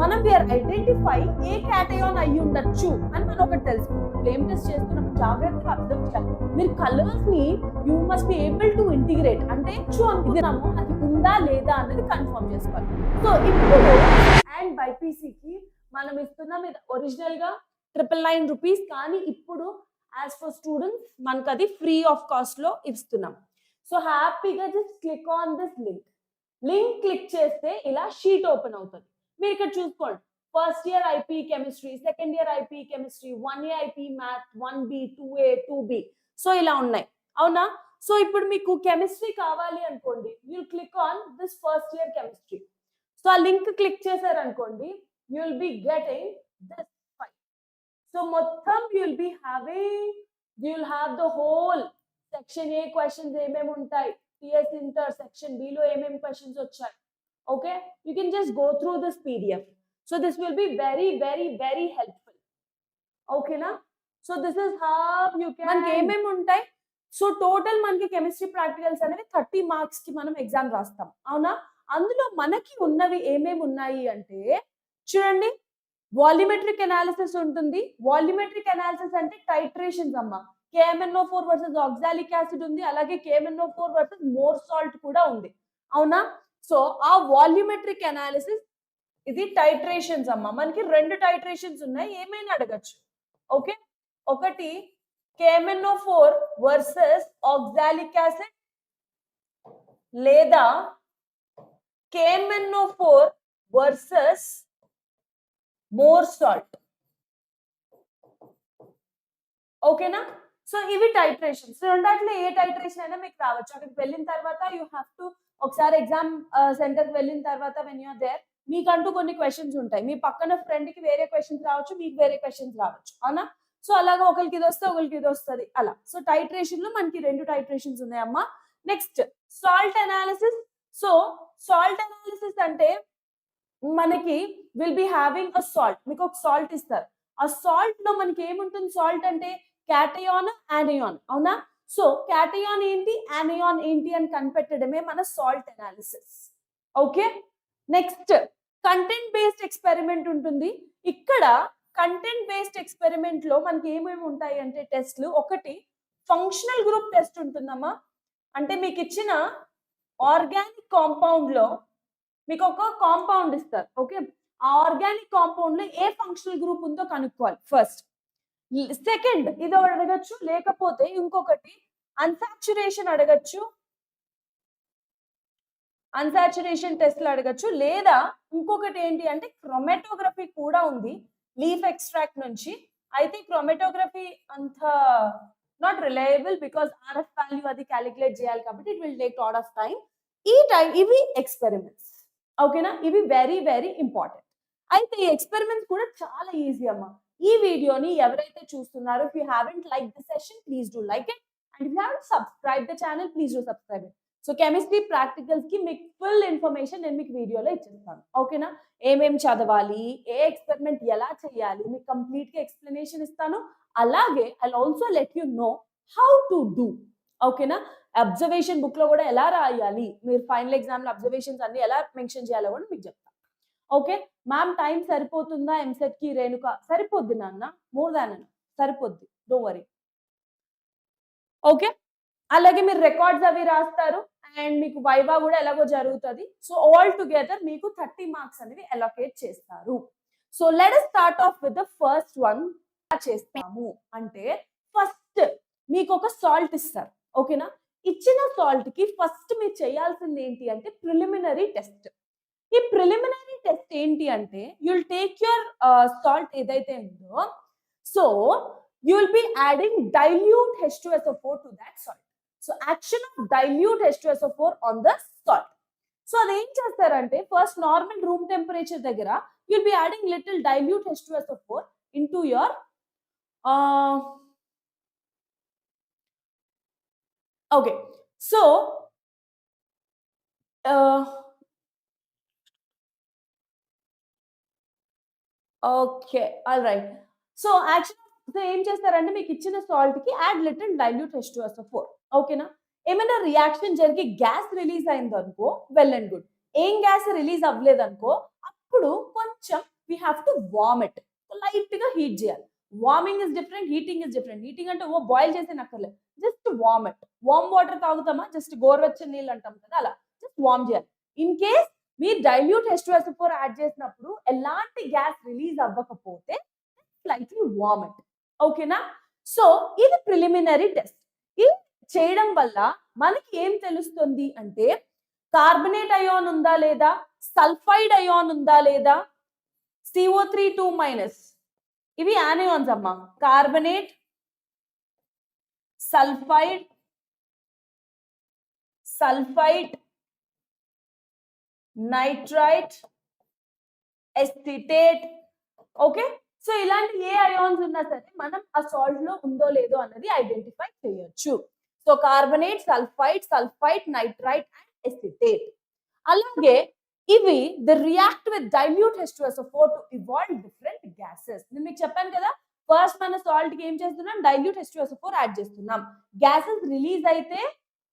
మనం we are identify ఏ cation అయ్యి ఉండొచ్చు అని మనం ఒకటి తెలుసుకుంటాం. ఫ్లేమ్ టెస్ట్ చేస్తున్నప్పుడు జాగ్రత్తగా అబ్జర్వ్ చేయాలి. మీరు కలర్స్ ని you must be able to integrate, అంటే అనుకున్నాము అది ఉందా లేదా అనేది కన్ఫర్మ్ చేసుకోవాలి. సో ఇప్పుడు అండ్ బైపీసీకి మనం ఇస్తున్నాం ఇది ఒరిజినల్ గా 999 రూపీస్, కానీ ఇప్పుడు యాజ్ ఫర్ స్టూడెంట్స్ మనకు అది ఫ్రీ ఆఫ్ కాస్ట్ లో ఇస్తున్నాం. సో హ్యాపీగా just click on this link click చేస్తే ఇలా షీట్ ఓపెన్ అవుతుంది. మీరు ఇక్కడ చూసుకోండి, first year IP chemistry, second year IP chemistry, 1 year IP math, 1B, 2A, 2B, so ఇలా ఉన్నాయి అవునా. సో ఇప్పుడు మీకు కెమిస్ట్రీ కావాలి అనుకోండి, you click on this first year chemistry. So ఆ లింక్ క్లిక్ చేశారు అనుకోండి, you will be getting this file. So మొత్తం you will be having, you will have the whole section A questions ఏమేమి ఉంటాయి, టిఎస్ ఇంటర్ సెక్షన్ బి లో ఏమేమి questions వచ్చాయి. Okay, you can just go through this PDF. So this will be very very very helpful. ఓకేనా. So this is how you can, మనకి ఏమేమి ఉంటాయి. So total మనకి కెమిస్ట్రీ ప్రాక్టికల్స్ అనేవి 30 marks కి మనం ఎగ్జామ్ రాస్తాం అవునా. అందులో మనకి ఉన్నవి ఏమేమి ఉన్నాయి అంటే చూడండి, వాల్యూమెట్రిక్ అనాలిసిస్ ఉంటుంది. వాల్యూమెట్రిక్ అనాలిసిస్ అంటే టైట్రేషన్స్ అమ్మా. KMnO4 వర్సెస్ ఆక్సాలిక్ యాసిడ్ ఉంది, అలాగే KMnO4 వర్సెస్ మోర్ సాల్ట్ కూడా ఉంది అవునా. సో ఆ వాల్యూమెట్రిక్ అనాలిసిస్ ఇది టైట్రేషన్స్ అమ్మా. మనకి 2 టైట్రేషన్స్ ఉన్నాయి, ఏమైనా అడగచ్చు. ఓకే, ఒకటి KMnO4 వర్సెస్ ఆక్సాలిక్ యాసిడ్ లేదా KMnO4 వర్సెస్ మోర్ సాల్ట్. ఓకేనా. సో ఇవి టైట్రేషన్స్. రెండాట్లో ఏ టైట్రేషన్ అయినా మీకు రావచ్చు. అక్కడికి వెళ్ళిన తర్వాత యూ హ్యావ్ టు ఒకసారి ఎగ్జామ్ సెంటర్ కి వెళ్ళిన తర్వాత వెన్ యూఆర్ దేర్ మీకంటూ కొన్ని క్వశ్చన్స్ ఉంటాయి. మీ పక్కన ఫ్రెండ్ కి వేరే క్వశ్చన్స్ రావచ్చు, మీకు వేరే క్వశ్చన్స్ రావచ్చు అవునా. సో అలాగా ఒకరికి ఇది వస్తే ఒకరికి ఇది వస్తుంది అలా. సో టైట్రేషన్ లో మనకి 2 టైట్రేషన్స్ ఉన్నాయమ్మా. Next salt analysis. So salt analysis అంటే మనకి will be having a salt, మీకు ఒక సాల్ట్ ఇస్తారు. ఆ సాల్ట్ లో మనకి ఏముంటుంది, సాల్ట్ అంటే క్యాటయాన్ యానయాన్ అవునా. సో క్యాటయాన్ ఏంటి యానయాన్ ఏంటి అని కనిపెట్టడమే మన salt analysis. Okay, next content based experiment ఉంటుంది. ఇక్కడ కంటెంట్ బేస్డ్ ఎక్స్పెరిమెంట్ లో మనకి ఏమేమి ఉంటాయి అంటే టెస్ట్లు. ఒకటి ఫంక్షనల్ గ్రూప్ టెస్ట్ ఉంటుందమ్మా. అంటే మీకు ఇచ్చిన ఆర్గానిక్ కాంపౌండ్ లో మీకు ఒక కాంపౌండ్ ఇస్తారు. ఓకే, ఆ ఆర్గానిక్ కాంపౌండ్ లో ఏ ఫంక్షనల్ గ్రూప్ ఉందో కనుక్కోవాలి ఫస్ట్. సెకండ్ ఇది అడగచ్చు, లేకపోతే ఇంకొకటి అన్సాచురేషన్ అడగచ్చు, అన్సాచురేషన్ టెస్ట్లు అడగచ్చు, లేదా ఇంకొకటి ఏంటి అంటే క్రోమాటోగ్రఫీ కూడా ఉంది లీఫ్ ఎక్స్ట్రాక్ట్ నుంచి. అయితే క్రోమాటోగ్రఫీ అంత not reliable because RF value అది క్యాలిక్యులేట్ చేయాలి కాబట్టి it will take lot of time. ఇవి ఎక్స్పెరిమెంట్స్ ఓకేనా. ఇవి వెరీ వెరీ ఇంపార్టెంట్. అయితే ఈ ఎక్స్పెరిమెంట్స్ కూడా చాలా ఈజీ అమ్మా. ఈ వీడియోని ఎవరైతే చూస్తున్నారో, if you haven't like the session please do like it, and if you haven't subscribe the channel please do subscribe it. So chemistry practicals కి మీకు ఫుల్ ఇన్ఫర్మేషన్ నేను మీకు వీడియోలో ఇచ్చేస్తాను ఓకేనా. ఏమేమి చదవాలి, ఏ ఎక్స్పెరిమెంట్ ఎలా చేయాలి, మీకు కంప్లీట్ గా ఎక్స్ప్లెనేషన్ ఇస్తాను. అలాగే I also let you know how to do ఓకేనా. అబ్జర్వేషన్ బుక్ లో కూడా ఎలా రాయాలి, మీరు ఫైనల్ ఎగ్జామ్ లో అబ్జర్వేషన్స్ అన్ని ఎలా మెన్షన్ చేయాలో కూడా మీకు చెప్తాను. ఓకే మ్యామ్, టైం సరిపోతుందా ఎంసెట్ కి? రేణుక సరిపోద్ది నాన్న, మోర్ దాన్ సరిపోద్ది, డోంట్ వరీ. ఓకే, అలాగే మీరు రికార్డ్స్ అవి రాస్తారు అండ్ మీకు వైవా కూడా ఎలాగో జరుగుతుంది. సో ఆల్ టుగెదర్ మీకు 30 మార్క్స్ అనేవి అలొకేట్ చేస్తారు. So let us start of with the first one. చేస్తాము అంటే ఫస్ట్ మీకు ఒక సాల్ట్ ఇస్తారు ఓకేనా. ఇచ్చిన సాల్ట్ కి ఫస్ట్ మీరు చేయాల్సింది ఏంటి అంటే ప్రిలిమినరీ టెస్ట్. ఈ ప్రిలిమినరీ టెస్ట్ ఏంటి అంటే యుల్ టేక్ యువర్ సాల్ట్ ఏదైతే ఉందో, so you will be adding dilute H2SO4 to that salt. So action of dilute H2SO4 on the salt. So అదేం చేస్తారంటే ఫస్ట్ నార్మల్ రూమ్ టెంపరేచర్ దగ్గర you will be adding little dilute H2SO4 into your okay. So okay, all right. So action so ఏం చేస్తారంటే మీకు ఇచ్చిన salt కి add little dilute H2SO4 ఓకేనా. ఏమైనా రియాక్షన్ జరిగి గ్యాస్ రిలీజ్ అయింది అనుకో, వెల్ అండ్ గుడ్. ఏం గ్యాస్ రిలీజ్ అవ్వలేదు అనుకో, అప్పుడు కొంచెం we have to warm it. Light గా హీట్ చేయాలి. Warming is different, heating is different. Heating అంటే బాయిల్ చేసే నక్కర్లేదు, just warm it. Warm water తాగుతామా, జస్ట్ గోరువెచ్చని నీళ్ళు అంటాం కదా, అలా జస్ట్ వార్మ్ చేయాలి. ఇన్ కేస్ మీరు డైల్యూట్ H2SO4 యాడ్ చేసినప్పుడు ఎలాంటి గ్యాస్ రిలీజ్ అవ్వకపోతే స్లైట్లీ వార్మ్ ఇట్. ఓకేనా? సో ఇది ప్రిలిమినరీ టెస్ట్. ఇది చేయడం వల్ల మనకి ఏం తెలుస్తుంది అంటే కార్బనేట్ అయాన్ ఉందా లేదా, సల్ఫైడ్ అయాన్ ఉందా లేదా, CO3 2-, ఇవి యానియాన్స్ అమ్మా. Carbonate, sulphide, nitrite, acetate. Okay, so ఇలాంటి ఏ అయాన్స్ ఉన్నా సరే మనం ఆ సాల్ట్ లో ఉందో లేదో అన్నది ఐడెంటిఫై చేయొచ్చు. So carbonate, sulphide, nitrite and acetate. అలాగే ఇవి the react with dilute H2SO4 to evolve different gases. నేను మీకు చెప్పాను కదా, ఫస్ట్ మన సాల్ట్ కి ఏం చేస్తున్నాం, డైల్యూట్ H2SO4 యాడ్ చేస్తున్నాం. గ్యాసెస్ రిలీజ్ అయితే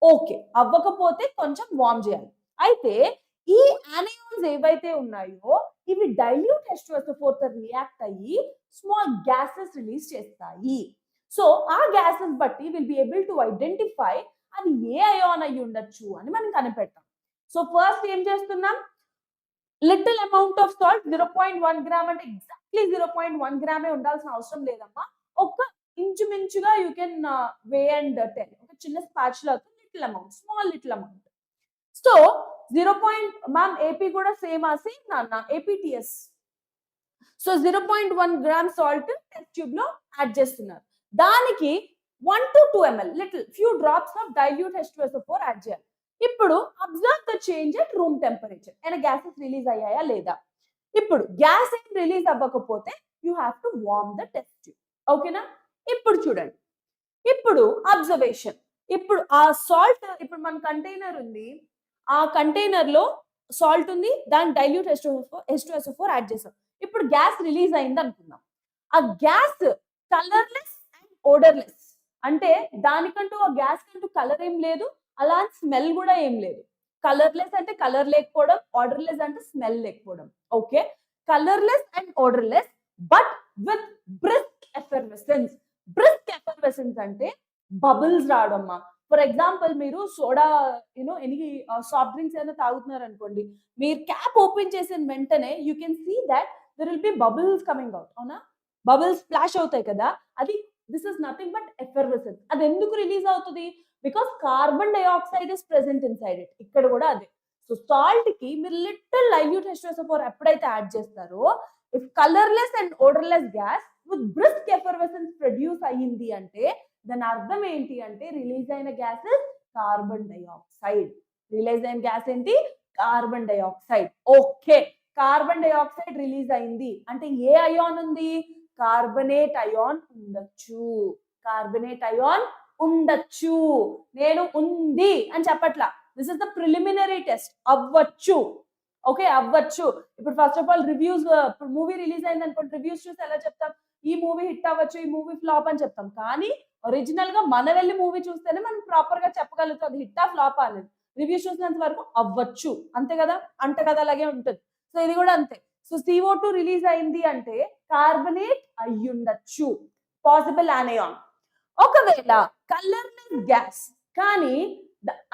ఓకే, అవ్వకపోతే కొంచెం వార్మ్ చేయాలి. అయితే ఈ యానియాన్స్ ఏవైతే ఉన్నాయో ఇవి డైల్యూట్ H2SO4 తో రియాక్ట్ అయ్యి స్మాల్ గ్యాసెస్ రిలీజ్ చేస్తాయి. సో ఆ గ్యాసెస్ బట్టి will be able to identify అది ఏ అయాన్ అయ్యి ఉండొచ్చు అని మనం కనిపెడతాం. సో ఫస్ట్ ఏం చేస్తున్నాం, little amount of salt 0.1 gram అంటే ఎగ్జాక్ట్లీ 0.1 గ్రామే ఉండాల్సిన అవసరం లేదమ్మా. ఒక ఇంచుమించుగా you can way and tell. ఒక చిన్న spatula little amount, small little amount. So 0. Ma'am AP కూడా సేమ్ నాన్న, APTS. So 0.1 gram salt test tube లో యాడ్ చేస్తున్నారు. దానికి 1 to 2 ml little few drops of dilute H2SO4 add చేయాలి. ఇప్పుడు observe the change at room temperature. ఏమైనా gases release అయ్యాయా లేదా. ఇప్పుడు గ్యాస్ ఏం రిలీజ్ అవ్వకపోతే you have to warm the test tube. ఓకేనా? ఇప్పుడు చూడండి, ఇప్పుడు అబ్జర్వేషన్. ఇప్పుడు ఆ సాల్ట్, ఇప్పుడు మన కంటైనర్ ఉంది, ఆ కంటైనర్ లో సాల్ట్ ఉంది, దాని డైల్యూట్ H2SO4 యాడ్ చేసాం. ఇప్పుడు గ్యాస్ రిలీజ్ అయింది అనుకుందాం. ఆ గ్యాస్ కలర్లెస్ అండ్ ఓడర్లెస్, అంటే దానికంటూ ఆ గ్యాస్ కంటూ కలర్ ఏం లేదు, అలాంటి స్మెల్ కూడా ఏం లేదు. కలర్లెస్ అంటే కలర్ లేకపోవడం, ఆర్డర్లెస్ అంటే స్మెల్ లేకపోవడం. Okay, colourless and odourless but with brisk effervescence. Brisk effervescence అంటే బబుల్స్ రావడమ్మా. ఫర్ ఎగ్జాంపుల్ మీరు సోడా ఎనీ సాఫ్ట్ డ్రింక్స్ ఏమైనా తాగుతున్నారు అనుకోండి, మీరు క్యాప్ ఓపెన్ చేసిన వెంటనే you can see that there will be bubbles coming out. అవునా, బబుల్స్ ఫ్లాష్ అవుతాయి కదా, అది this is nothing but effervescence. అది ఎందుకు రిలీజ్ అవుతుంది, because carbon dioxide is present inside it. ఇక్కడ కూడా అదే. సో సాల్ట్ కి మీరు లిటిల్ డైల్యూట్ H2SO4 ఎప్పుడైతే యాడ్ చేస్తారో, if colourless and odourless gas with brisk effervescence produce అయ్యింది అంటే దాని అర్థం ఏంటి అంటే రిలీజ్ అయిన గ్యాసెస్ కార్బన్ డైఆక్సైడ్. రిలీజ్ అయిన గ్యాస్ ఏంటి, carbon dioxide. Okay, carbon dioxide release అయింది అంటే ఏ అయాన్ ఉంది, కార్బనేట్ అయాన్ ఉండొచ్చు. కార్బనేట్ అయాన్ ఉండొచ్చు, నేను ఉంది అని చెప్పట్లా. This is the preliminary test. అవ్వచ్చు, ఓకే అవ్వచ్చు. ఇప్పుడు first of all reviews, movie release అయింది అనుకోండి, రివ్యూస్ చూసి ఎలా చెప్తాం, ఈ మూవీ హిట్ అవ్వచ్చు, ఈ మూవీ ఫ్లాప్ అని చెప్తాం. కానీ ఒరిజినల్ గా మన వెళ్ళి మూవీ చూస్తేనే మనం ప్రాపర్ గా చెప్పగలుగుతాం అది హిట్టా ఫ్లాపా అనేది. రివ్యూస్ చూసినంత వరకు అవ్వచ్చు, అంతే కదా, అంటే కదా, అలాగే ఉంటుంది. సో ఇది కూడా అంతే. సో CO2 రిలీజ్ అయింది అంటే కార్బనేట్ అయ్యుండొచ్చు, పాసిబుల్ యానియాన్. ఒకవేళ కలర్లెస్ గ్యాస్, కానీ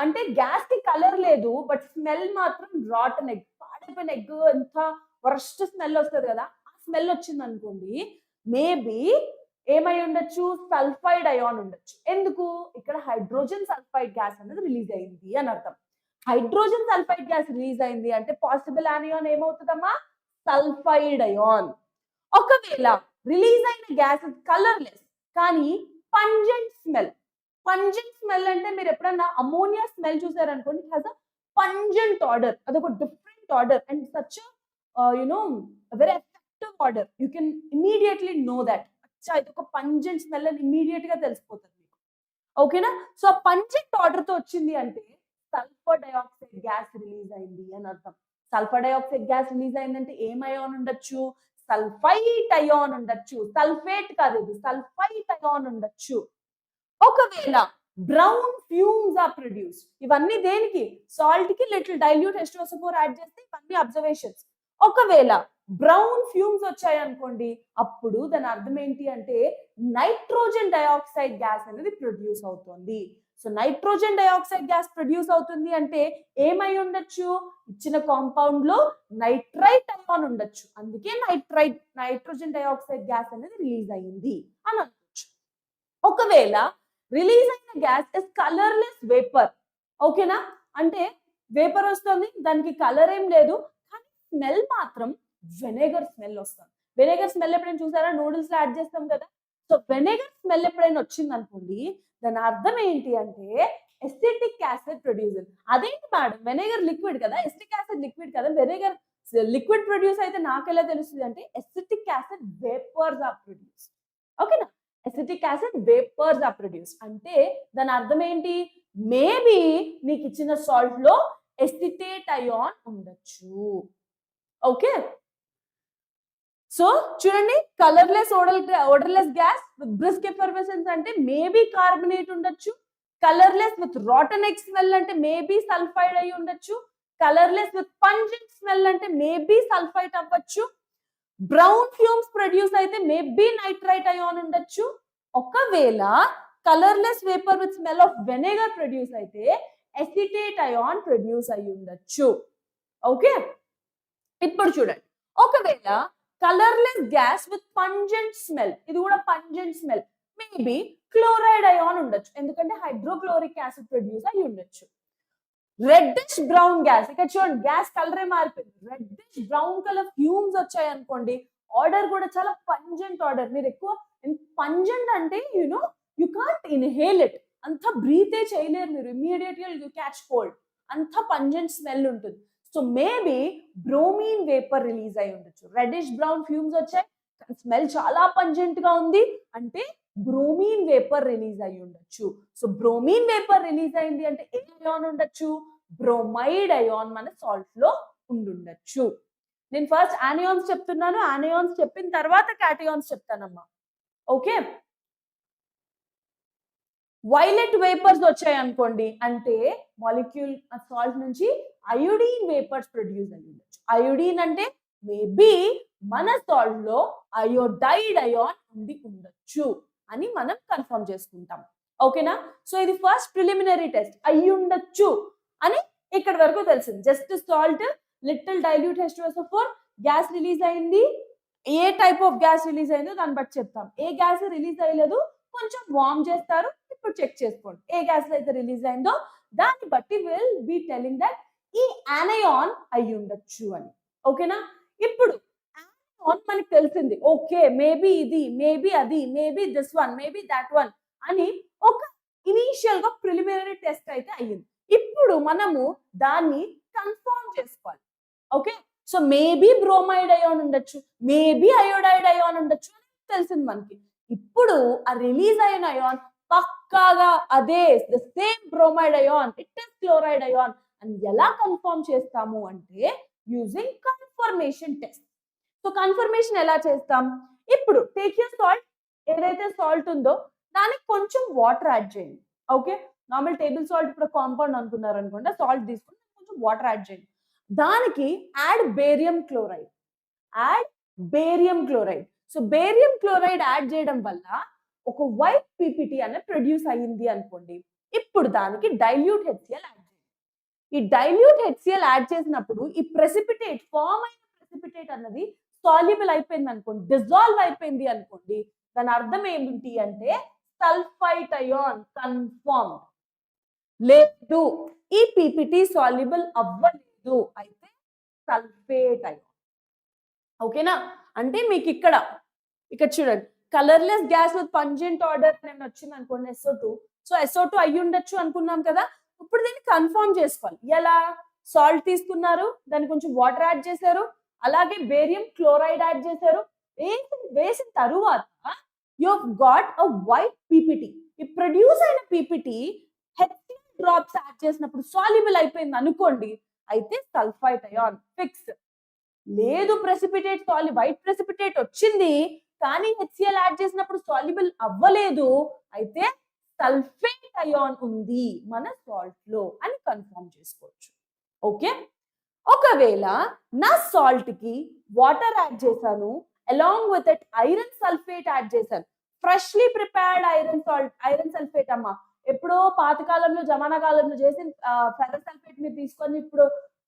అంటే గ్యాస్ కి కలర్ లేదు బట్ స్మెల్ మాత్రం రాటన్ ఎగ్, పాడైపోయిన ఎగ్, ఎంత వర్స్ట్ స్మెల్ వస్తుంది కదా, ఆ స్మెల్ వచ్చింది అనుకోండి, మేబీ ఏమై ఉండొచ్చు, సల్ఫైడ్ అయాన్ ఉండొచ్చు. ఎందుకు, ఇక్కడ హైడ్రోజన్ సల్ఫైడ్ గ్యాస్ అనేది రిలీజ్ అయింది అని అర్థం. హైడ్రోజన్ సల్ఫైడ్ గ్యాస్ రిలీజ్ అయింది అంటే పాసిబుల్ యానియాన్ ఏమవుతుందమ్మా, సల్ఫైడ్ అయాన్. ఒకవేళ రిలీజ్ అయిన గ్యాస్ కలర్లెస్ కానీ పంజెంట్ స్మెల్. పంజెంట్ స్మెల్ అంటే మీరు ఎప్పుడన్నా అమోనియా స్మెల్ చూసారనుకోండి, it has a pungent odour, అదొక different odour and such very effective odour. You can immediately know that ఇది ఒక పంజెంట్ స్మెల్ అని ఇమీడియట్ గా తెలిసిపోతుంది మీకు. ఓకేనా? సో పంజెంట్ ఆర్డర్ తో వచ్చింది అంటే సల్ఫర్ డైఆక్సైడ్ గ్యాస్ రిలీజ్ అయింది అని అర్థం. సల్ఫర్ డైఆక్సైడ్ గ్యాస్ రిలీజ్ అయిందంటే ఏం అయాన్ ఉండొచ్చు, సల్ఫైట్ అయాన్ ఉండొచ్చు. సల్ఫేట్ కాదు, ఇది సల్ఫైట్ అయాన్ ఉండొచ్చు. ఒకవేళ బ్రౌన్ ఫ్యూమ్స్ ఆర్ ప్రొడ్యూస్, ఇవన్నీ దేనికి, సాల్ట్ కి లిటిల్ డైల్యూట్ H2SO4 యాడ్ చేస్తే ఇవన్నీ అబ్జర్వేషన్స్. ఒకవేళ బ్రౌన్ ఫ్యూమ్స్ వచ్చాయి అనుకోండి, అప్పుడు దాని అర్థం ఏంటి అంటే నైట్రోజన్ డయాక్సైడ్ గ్యాస్ అనేది ప్రొడ్యూస్ అవుతుంది. So nitrogen dioxide gas produce అవుతుంది అంటే ఏమై ఉండొచ్చు, ఇచ్చిన కాంపౌండ్ లో నైట్రైట్ అయాన్ ఉండొచ్చు, అందుకే నైట్రోజన్ డయాక్సైడ్ గ్యాస్ అనేది రిలీజ్ అయ్యింది అని అనొచ్చు. ఒకవేళ రిలీజ్ అయిన గ్యాస్ ఇస్ కలర్లెస్ వేపర్, ఓకేనా, అంటే వేపర్ వస్తుంది, దానికి కలర్ ఏం లేదు, కానీ స్మెల్ మాత్రం వెనిగర్ స్మెల్ వస్తుంది. వెనిగర్ స్మెల్ ఎప్పుడైనా చూసారా, నూడిల్స్ లో యాడ్ చేస్తాం కదా, సో వెనిగర్ స్మెల్ ఎప్పుడైనా వచ్చింది అనుకోండి, దాని అర్థం ఏంటి అంటే ఎసిటిక్ యాసిడ్ ప్రొడ్యూస్. అదేంటి మేడం, వెనిగర్ లిక్విడ్ కదా, ఎసిటిక్ యాసిడ్ లిక్విడ్ కదా, వెనిగర్ లిక్విడ్ ప్రొడ్యూస్ అయితే నాకు ఎలా తెలుస్తుంది అంటే acetic acid vapours are produce, ఓకేనా, acetic acid vapours are produce అంటే దాని అర్థం ఏంటి, మేబీ నీకు ఇచ్చిన సాల్ట్ లో ఎసిటేట్ అయాన్ ఉండొచ్చు. ఓకే, సో చూడండి, colourless odourless gas with brisk effervescence అంటే మేబీ కార్బనేట్ ఉండొచ్చు, colourless with rotten egg smell అంటే మేబీ సల్ఫైడ్ అయి ఉండొచ్చు, కలర్లెస్ విత్ పంజెంట్ స్మెల్ అంటే మేబీ సల్ఫైట్ అవ్వచ్చు, బ్రౌన్ ఫ్యూమ్స్ ప్రొడ్యూస్ అయితే మేబీ నైట్రైట్ అయాన్ ఉండొచ్చు, ఒకవేళ colourless vapour with smell of vinegar produce అయితే ఎసిటేట్ అయాన్ ప్రొడ్యూస్ అయి ఉండొచ్చు. ఓకే, ఇప్పుడు చూడండి, ఒకవేళ colourless gas with pungent smell, ఇది కూడా pungent smell, maybe chloride ion ఉండొచ్చు, ఎందుకంటే హైడ్రోక్లోరిక్ యాసిడ్ ప్రొడ్యూస్ అయి ఉండొచ్చు. రెడ్డిష్ బ్రౌన్ గ్యాస్, ఇక్కడ చూడండి గ్యాస్ కలరే మారిపోయింది, రెడ్డిష్ బ్రౌన్ కలర్ ఫ్యూమ్స్ వచ్చాయి అనుకోండి, ఆర్డర్ కూడా చాలా పంజెంట్ ఆర్డర్. మీరు ఎక్కువ పంజెంట్ అంటే యు కాంట్ ఇన్హేల్ ఇట్, అంత బ్రీతే చేయలేరు మీరు, ఇమీడియట్గా యు క్యాచ్ కోల్డ్, అంత పంజెంట్ స్మెల్ ఉంటుంది. సో మేబీ బ్రోమీన్ వేపర్ రిలీజ్ అయి ఉండొచ్చు, రెడ్డిష్ బ్రౌన్ ఫ్యూమ్స్ వచ్చాయి, స్మెల్ చాలా పంజెంట్ గా ఉంది అంటే బ్రోమీన్ వేపర్ రిలీజ్ అయి ఉండొచ్చు. సో బ్రోమీన్ వేపర్ రిలీజ్ అయింది అంటే ఏ అయాన్ ఉండొచ్చు, బ్రోమైడ్ అయాన్ మన సాల్ట్ లో ఉండుండొచ్చు. నేను ఫస్ట్ ఆనియాన్స్ చెప్తున్నాను, ఆనియాన్స్ చెప్పిన తర్వాత క్యాటయాన్స్ చెప్తానమ్మా. ఓకే, వైలెట్ వేపర్స్ వచ్చాయి అనుకోండి అంటే మాలిక్యూల్ సాల్ట్ నుంచి అయోడిన్ వేపర్స్ ప్రొడ్యూస్ అయి ఉండొచ్చు. అయోడిన్ అంటే మేబీ మన సాల్ట్ లో అయోడైడ్ అయాన్ ఉండి ఉండొచ్చు అని మనం కన్ఫర్మ్ చేసుకుంటాం. ఓకేనా, సో ఇది ఫస్ట్ ప్రిలిమినరీ టెస్ట్, అయ్యి ఉండొచ్చు అని ఇక్కడ వరకు తెలిసింది. Just salt little dilute H2SO4 gas release అయింది, ఏ టైప్ ఆఫ్ గ్యాస్ రిలీజ్ అయిందో దాన్ని బట్టి చెప్తాం. ఏ గ్యాస్ రిలీజ్ అయ్యలేదు కొంచెం వార్మ్ చేస్తారు, ఇప్పుడు చెక్ చేసుకోండి ఏ గ్యాస్ అయితే రిలీజ్ అయిందో దాన్ని బట్టి విల్ బి టెలింగ్ దట్ ఈ ఆనయాన్ అయి ఉండొచ్చు అని. ఓకేనా, ఇప్పుడు ఆనయాన్ మనకి తెలిసింది, ఓకే మేబీ ఇది, మేబీ అది, maybe this one, maybe that one అని ఒక ఇనీషియల్ గా ప్రిలిమినరీ టెస్ట్ అయితే అయ్యింది. ఇప్పుడు మనము దాన్ని కన్ఫర్మ్ చేసుకోవాలి. Okay, so maybe bromide ion ఉండొచ్చు, మేబీ అయోడైడ్ అయాన్ ఉండొచ్చు అని తెలిసింది మనకి. ఇప్పుడు ఆ రిలీజ్ అయిన అయాన్ పక్కాగా అదే the same bromide ion, it is chloride ion అని ఎలా కన్ఫర్మ్ చేస్తాము అంటే using confirmation test. So confirmation ఎలా చేస్తాం, ఇప్పుడు టేక్ యూర్ సాల్ట్, ఏదైతే సాల్ట్ ఉందో దానికి కొంచెం వాటర్ యాడ్ చేయండి. ఓకే, నార్మల్ టేబుల్ సాల్ట్ ఇప్పుడు కాంపౌండ్ అనుకున్నారు అనుకోండి, సాల్ట్ తీసుకుని కొంచెం వాటర్ యాడ్ చేయండి, దానికి add barium chloride, add barium chloride. So barium chloride add చేయడం వల్ల ఒక వైట్ పీపీటీ అనేది ప్రొడ్యూస్ అయ్యింది అనుకోండి. ఇప్పుడు దానికి డైల్యూట్ HCl యాడ్ చేయండి. ఈ డైల్యూట్ HCl యాడ్ చేసినప్పుడు ఈ ప్రెసిపిటేట్ ఫామ్ అయిన ప్రెసిపిటేట్ అన్నది సాల్యుబుల్ అయిపోయింది అనుకోండి, డిజాల్వ్ అయిపోయింది అనుకోండి, దాని అర్థం ఏమిటి అంటే సల్ఫైట్ అయాన్ కన్ఫర్మ్డ్. లేదు ఈ పీపీటీ సాల్యుబుల్ అవ్వలేదు అయితే సల్ఫేట్ అయాన్. ఓకేనా, అంటే మీకు ఇక్కడ చూడండి colourless gas with pungent order నేను వచ్చింది అనుకోండి SO2, సో SO2 అయ్యి ఉండొచ్చు అనుకున్నాం కదా. ఇప్పుడు దీన్ని కన్ఫర్మ్ చేసుకోవాలి ఎలా, సాల్ట్ తీసుకున్నారు, దానికి కొంచెం వాటర్ యాడ్ చేశారు, అలాగే బేరియం క్లోరైడ్ యాడ్ చేశారు, వేసిన తరువాత you got a white PPT. ఈ ప్రొడ్యూస్ అయిన పీపీటీ HCl డ్రాప్స్ యాడ్ చేసినప్పుడు సాల్యుబుల్ అయిపోయింది అనుకోండి, అయితే సల్ఫైట్ అయాన్ ఫిక్స్. లేదు ప్రెసిపిటేట్ వైట్ ప్రెసిపిటేట్ వచ్చింది కానీ HCl యాడ్ చేసినప్పుడు సాల్యుబుల్ అవ్వలేదు, అయితే సల్ఫేట్ అయాన్ ఉంది మన సాల్ట్ లో అని కన్ఫర్మ్ చేసుకోవచ్చు. ఓకే, ఒకవేళ నా సాల్ట్ కి వాటర్ యాడ్ చేశాను, along with it iron sulphate add చేశాను. ఫ్రెష్లీ ప్రిపేర్డ్ ఐరన్ సల్ఫేట్ అమ్మా. ఎప్పుడో పాతకాలంలో జమానా కాలంలో చేసిన ఫెర్రస్ సల్ఫేట్ మీరు తీసుకొని ఇప్పుడు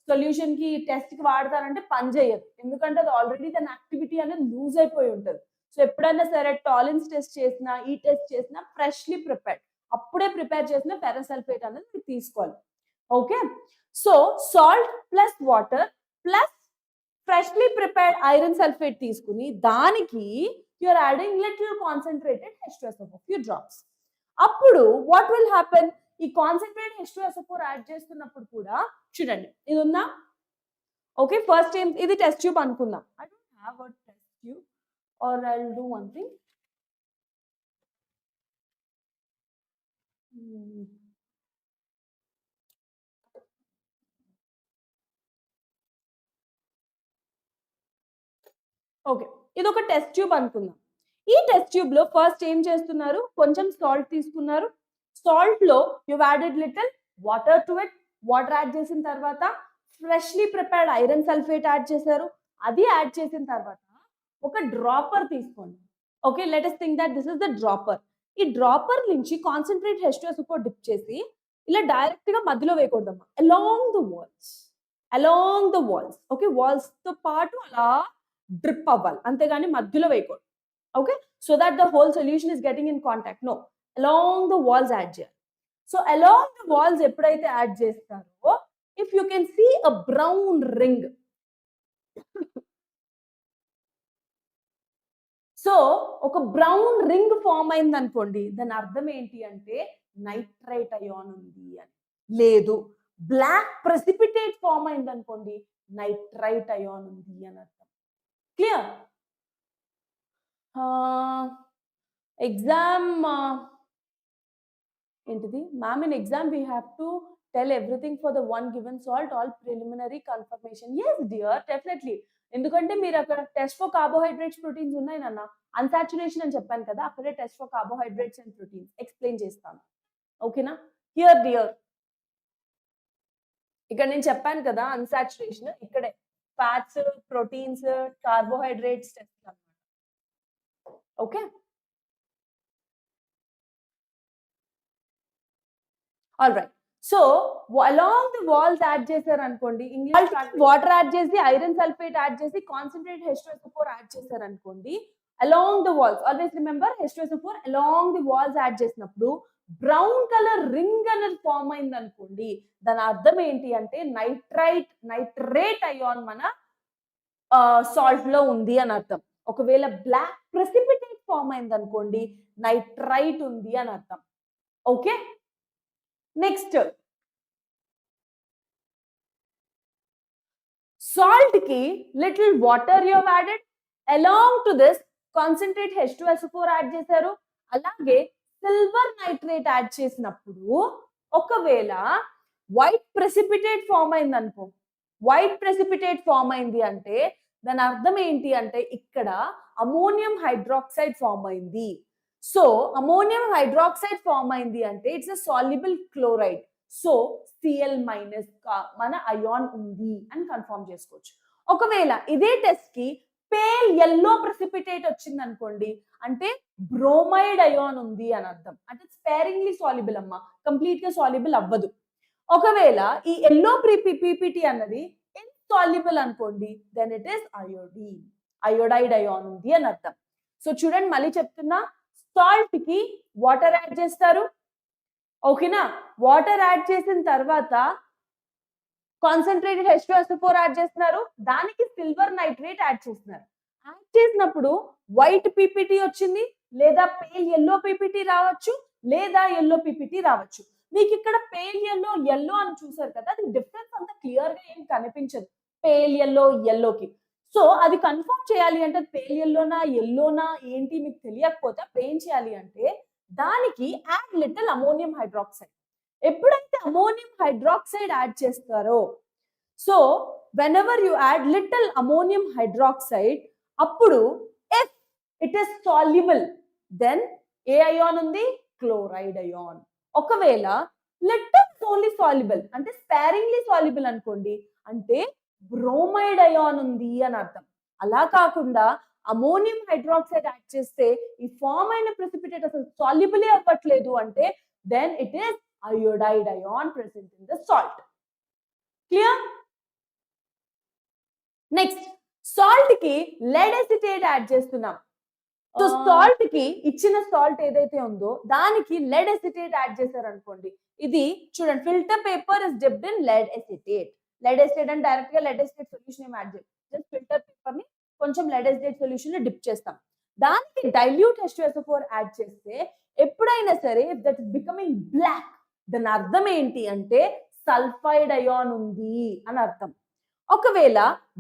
సొల్యూషన్ కి టెస్ట్ కి వాడతారంటే పని చేయదు. ఎందుకంటే అది ఆల్రెడీ దాని యాక్టివిటీ అనేది లూజ్ అయిపోయి ఉంటుంది. సో ఎప్పుడైనా సరే టాలరెన్స్ టెస్ట్ చేసినా, ఈ టెస్ట్ చేసినా ఫ్రెష్లీ ప్రిపేర్డ్, అప్పుడే ప్రిపేర్ చేసిన ఫెర్రస్ సల్ఫేట్ అనేది మీరు తీసుకోవాలి. Okay, so salt plus water plus freshly prepared iron sulphate తీసుకుని దానికి you are adding little concentrated H2SO4 few drops. అప్పుడు వాట్ విల్ హ్యాపెన్, ఈ కాన్సన్ట్రేట్ H2SO4 యాడ్ చేస్తున్నప్పుడు కూడా చూడండి ఇది ఉందా. ఓకే, ఫస్ట్ టైం ఇది టెస్ట్ ట్యూబ్ అనుకుందాం. I don't have a test tube or I will do one thing. Okay, ఇది ఒక టెస్ట్ ట్యూబ్ అనుకుందాం. ఈ టెస్ట్ ట్యూబ్ లో ఫస్ట్ ఏం చేస్తున్నారు, కొంచెం సాల్ట్ తీసుకున్నారు. సాల్ట్ లో you added little water to it. Water add చేసిన తర్వాత freshly prepared iron sulphate add చేశారు. అది యాడ్ చేసిన తర్వాత ఒక డ్రాపర్ తీసుకోండి. Okay, let us think that this is the dropper. ఈ డ్రాపర్ నుంచి కాన్సన్ట్రేట్ H2SO4 డిప్ చేసి ఇలా డైరెక్ట్ గా మధ్యలో వేయకూడదమ్మా, along the walls. Okay, walls తో పాటు అలా డ్రిప్ అవ్వాలి, అంతేగాని మధ్యలో వేయకూడదు. Okay, so that the whole solution is getting in contact. No, along the walls add చేయాలి. సో అలాంగ్ ద వాల్స్ ఎప్పుడైతే యాడ్ చేస్తారో, if you can see a brown ring, so ఒక బ్రౌన్ రింగ్ ఫామ్ అయింది అనుకోండి, దాని అర్థం ఏంటి అంటే నైట్రైట్ అయాన్ ఉంది అని. లేదు, బ్లాక్ ప్రెసిపిటేట్ ఫామ్ అయింది అనుకోండి, నైట్రైట్ అయాన్ ఉంది అని అర్థం. క్లియర్? ఎగ్జామ్ ఏంటిది ma'am, in exam we have to tell everything for the one given salt, all preliminary confirmation. Yes dear, definitely. ఎందుకంటే మీరు అక్కడ టెస్ట్ ఫర్ కార్బోహైడ్రేట్స్, ప్రోటీన్స్ ఉన్నాయి నాన్న. అన్సాచురేషన్ అని చెప్పాను కదా, అక్కడే test for carbohydrates and proteins explain చేస్తాను. ఓకేనా? హియర్ డియర్, ఇక్కడ నేను చెప్పాను కదా అన్సాచురేషన్, ఇక్కడే ఫ్యాట్స్, ప్రోటీన్స్, కార్బోహైడ్రేట్స్ టెస్ట్ అన్నమాట. Okay, all right. So along the walls add చేశారు అనుకోండి, ఇంగ్లీష్ వాటర్ యాడ్ చేసి ఐరన్ సల్ఫేట్ యాడ్ చేసి కాన్సన్ట్రేట్ H2SO4 యాడ్ చేశారు అనుకోండి, along the walls, always remember H2SO4 along the walls add చేసినప్పుడు brown colour ring అనేది form అయింది అనుకోండి, దాని అర్థం ఏంటి అంటే నైట్రేట్ అయాన్ మన సాల్ట్ లో ఉంది అని అర్థం. ఒకవేళ బ్లాక్ ప్రెసిపిటేట్ ఫామ్ అయింది అనుకోండి, నైట్రైట్ ఉంది అని అర్థం. ఓకే, నెక్స్ట్ సాల్ట్ కి little water you have added, along to this concentrate H2SO4 add చేశారు. అలాగే సిల్వర్ నైట్రేట్ యాడ్ చేసినప్పుడు ఒకవేళ వైట్ ప్రెసిపిటేట్ ఫామ్ అయింది అనుకో, వైట్ ప్రెసిపిటేట్ ఫామ్ అయింది అంటే దాని అర్థం ఏంటి అంటే ఇక్కడ అమోనియం హైడ్రాక్సైడ్ ఫామ్ అయింది. సో అమోనియం హైడ్రాక్సైడ్ ఫామ్ అయింది అంటే it's a soluble chloride. So Cl minus మన అయాన్ ఉంది అని కన్ఫర్మ్ చేసుకోవచ్చు. ఒకవేళ ఇదే టెస్ట్ కి పేల్ ఎల్లో ప్రెసిపిటేట్ వచ్చింది అనుకోండి, అంటే బ్రోమైడ్ అయాన్ ఉంది అని అర్థం. అంటే స్పేరింగ్లీ సాల్యుబుల్ అమ్మా, కంప్లీట్ గా సాల్యుబుల్ అవ్వదు. ఒకవేళ ఈ ఎల్లో పీపీటీ అన్నది ఇన్సాల్యుబుల్ అనుకోండి, then it is iodide ion ఉంది అని అర్థం. సో చూడండి, మళ్ళీ చెప్తున్నా, సాల్ట్ కి వాటర్ యాడ్ చేస్తారు. ఓకేనా? వాటర్ యాడ్ చేసిన తర్వాత కాన్సన్ట్రేటెడ్ H2SO4 యాడ్ చేస్తున్నారు, దానికి సిల్వర్ నైట్రేట్ యాడ్ చేస్తున్నారు. యాడ్ చేసినప్పుడు వైట్ పీపీటీ వచ్చింది, లేదా పేల్ ఎల్లో పీపీటీ రావచ్చు, లేదా ఎల్లో పీపీటీ రావచ్చు. మీకు ఇక్కడ పేల్ ఎల్లో అని చూసారు కదా, అది డిఫరెన్స్ అంత క్లియర్ గా ఏం కనిపించదు పేల్ ఎల్లోకి. సో అది కన్ఫర్మ్ చేయాలి అంటే పేల్ ఎల్లోనా ఏంటి మీకు తెలియకపోతే అప్పుడు ఏం చేయాలి అంటే దానికి యాడ్ లిటిల్ అమోనియం హైడ్రాక్సైడ్. ఎప్పుడైతే అమోనియం హైడ్రాక్సైడ్ యాడ్ చేస్తారో, so whenever you add little ammonium hydroxide, అప్పుడు if it is soluble then ఏ అయాన్ ఉంది, క్లోరైడ్ అయాన్. ఒకవేళ లిటిల్ ఓన్లీ సాల్యుబుల్ అంటే స్పేరింగ్లీ సాల్యుబుల్ అనుకోండి, అంటే బ్రోమైడ్ అయాన్ ఉంది అని అర్థం. అలా కాకుండా అమోనియం హైడ్రాక్సైడ్ యాడ్ చేస్తే ఈ ఫామ్ అయిన ప్రెసిపిటేట్ అసలు సాల్యుబులే అవ్వట్లేదు అంటే then it is iodide ion present in the salt. Clear? Next salt కి లెడ్ ఎసిటేట్ యాడ్ చేస్తున్నాం. సో సాల్ట్ కి ఇచ్చిన సాల్ట్ ఏదైతే ఉందో దానికి లెడ్ ఎసిటేట్ యాడ్ చేశారు అనుకోండి. ఇది చూడండి, filter paper is dipped in lead acetate. Lead acetate అని డైరెక్ట్ గా లెడ్ ఎసిటేట్ సొల్యూషన్ ఏం యాడ్ చేయాలి, జస్ట్ ఫిల్టర్ పేపర్ ని కొంచెం లెడ్ ఎసిటేట్ సొల్యూషన్ లో డిప్ చేస్తాం. దానికి డైల్యూట్ H2SO4 యాడ్ చేస్తే ఎప్పుడైనా సరే దట్ ఇస్ బికమింగ్ బ్లాక్, దాని అర్థం ఏంటి అంటే సల్ఫైడ్ అయాన్ ఉంది అని అర్థం. ఒకవేళ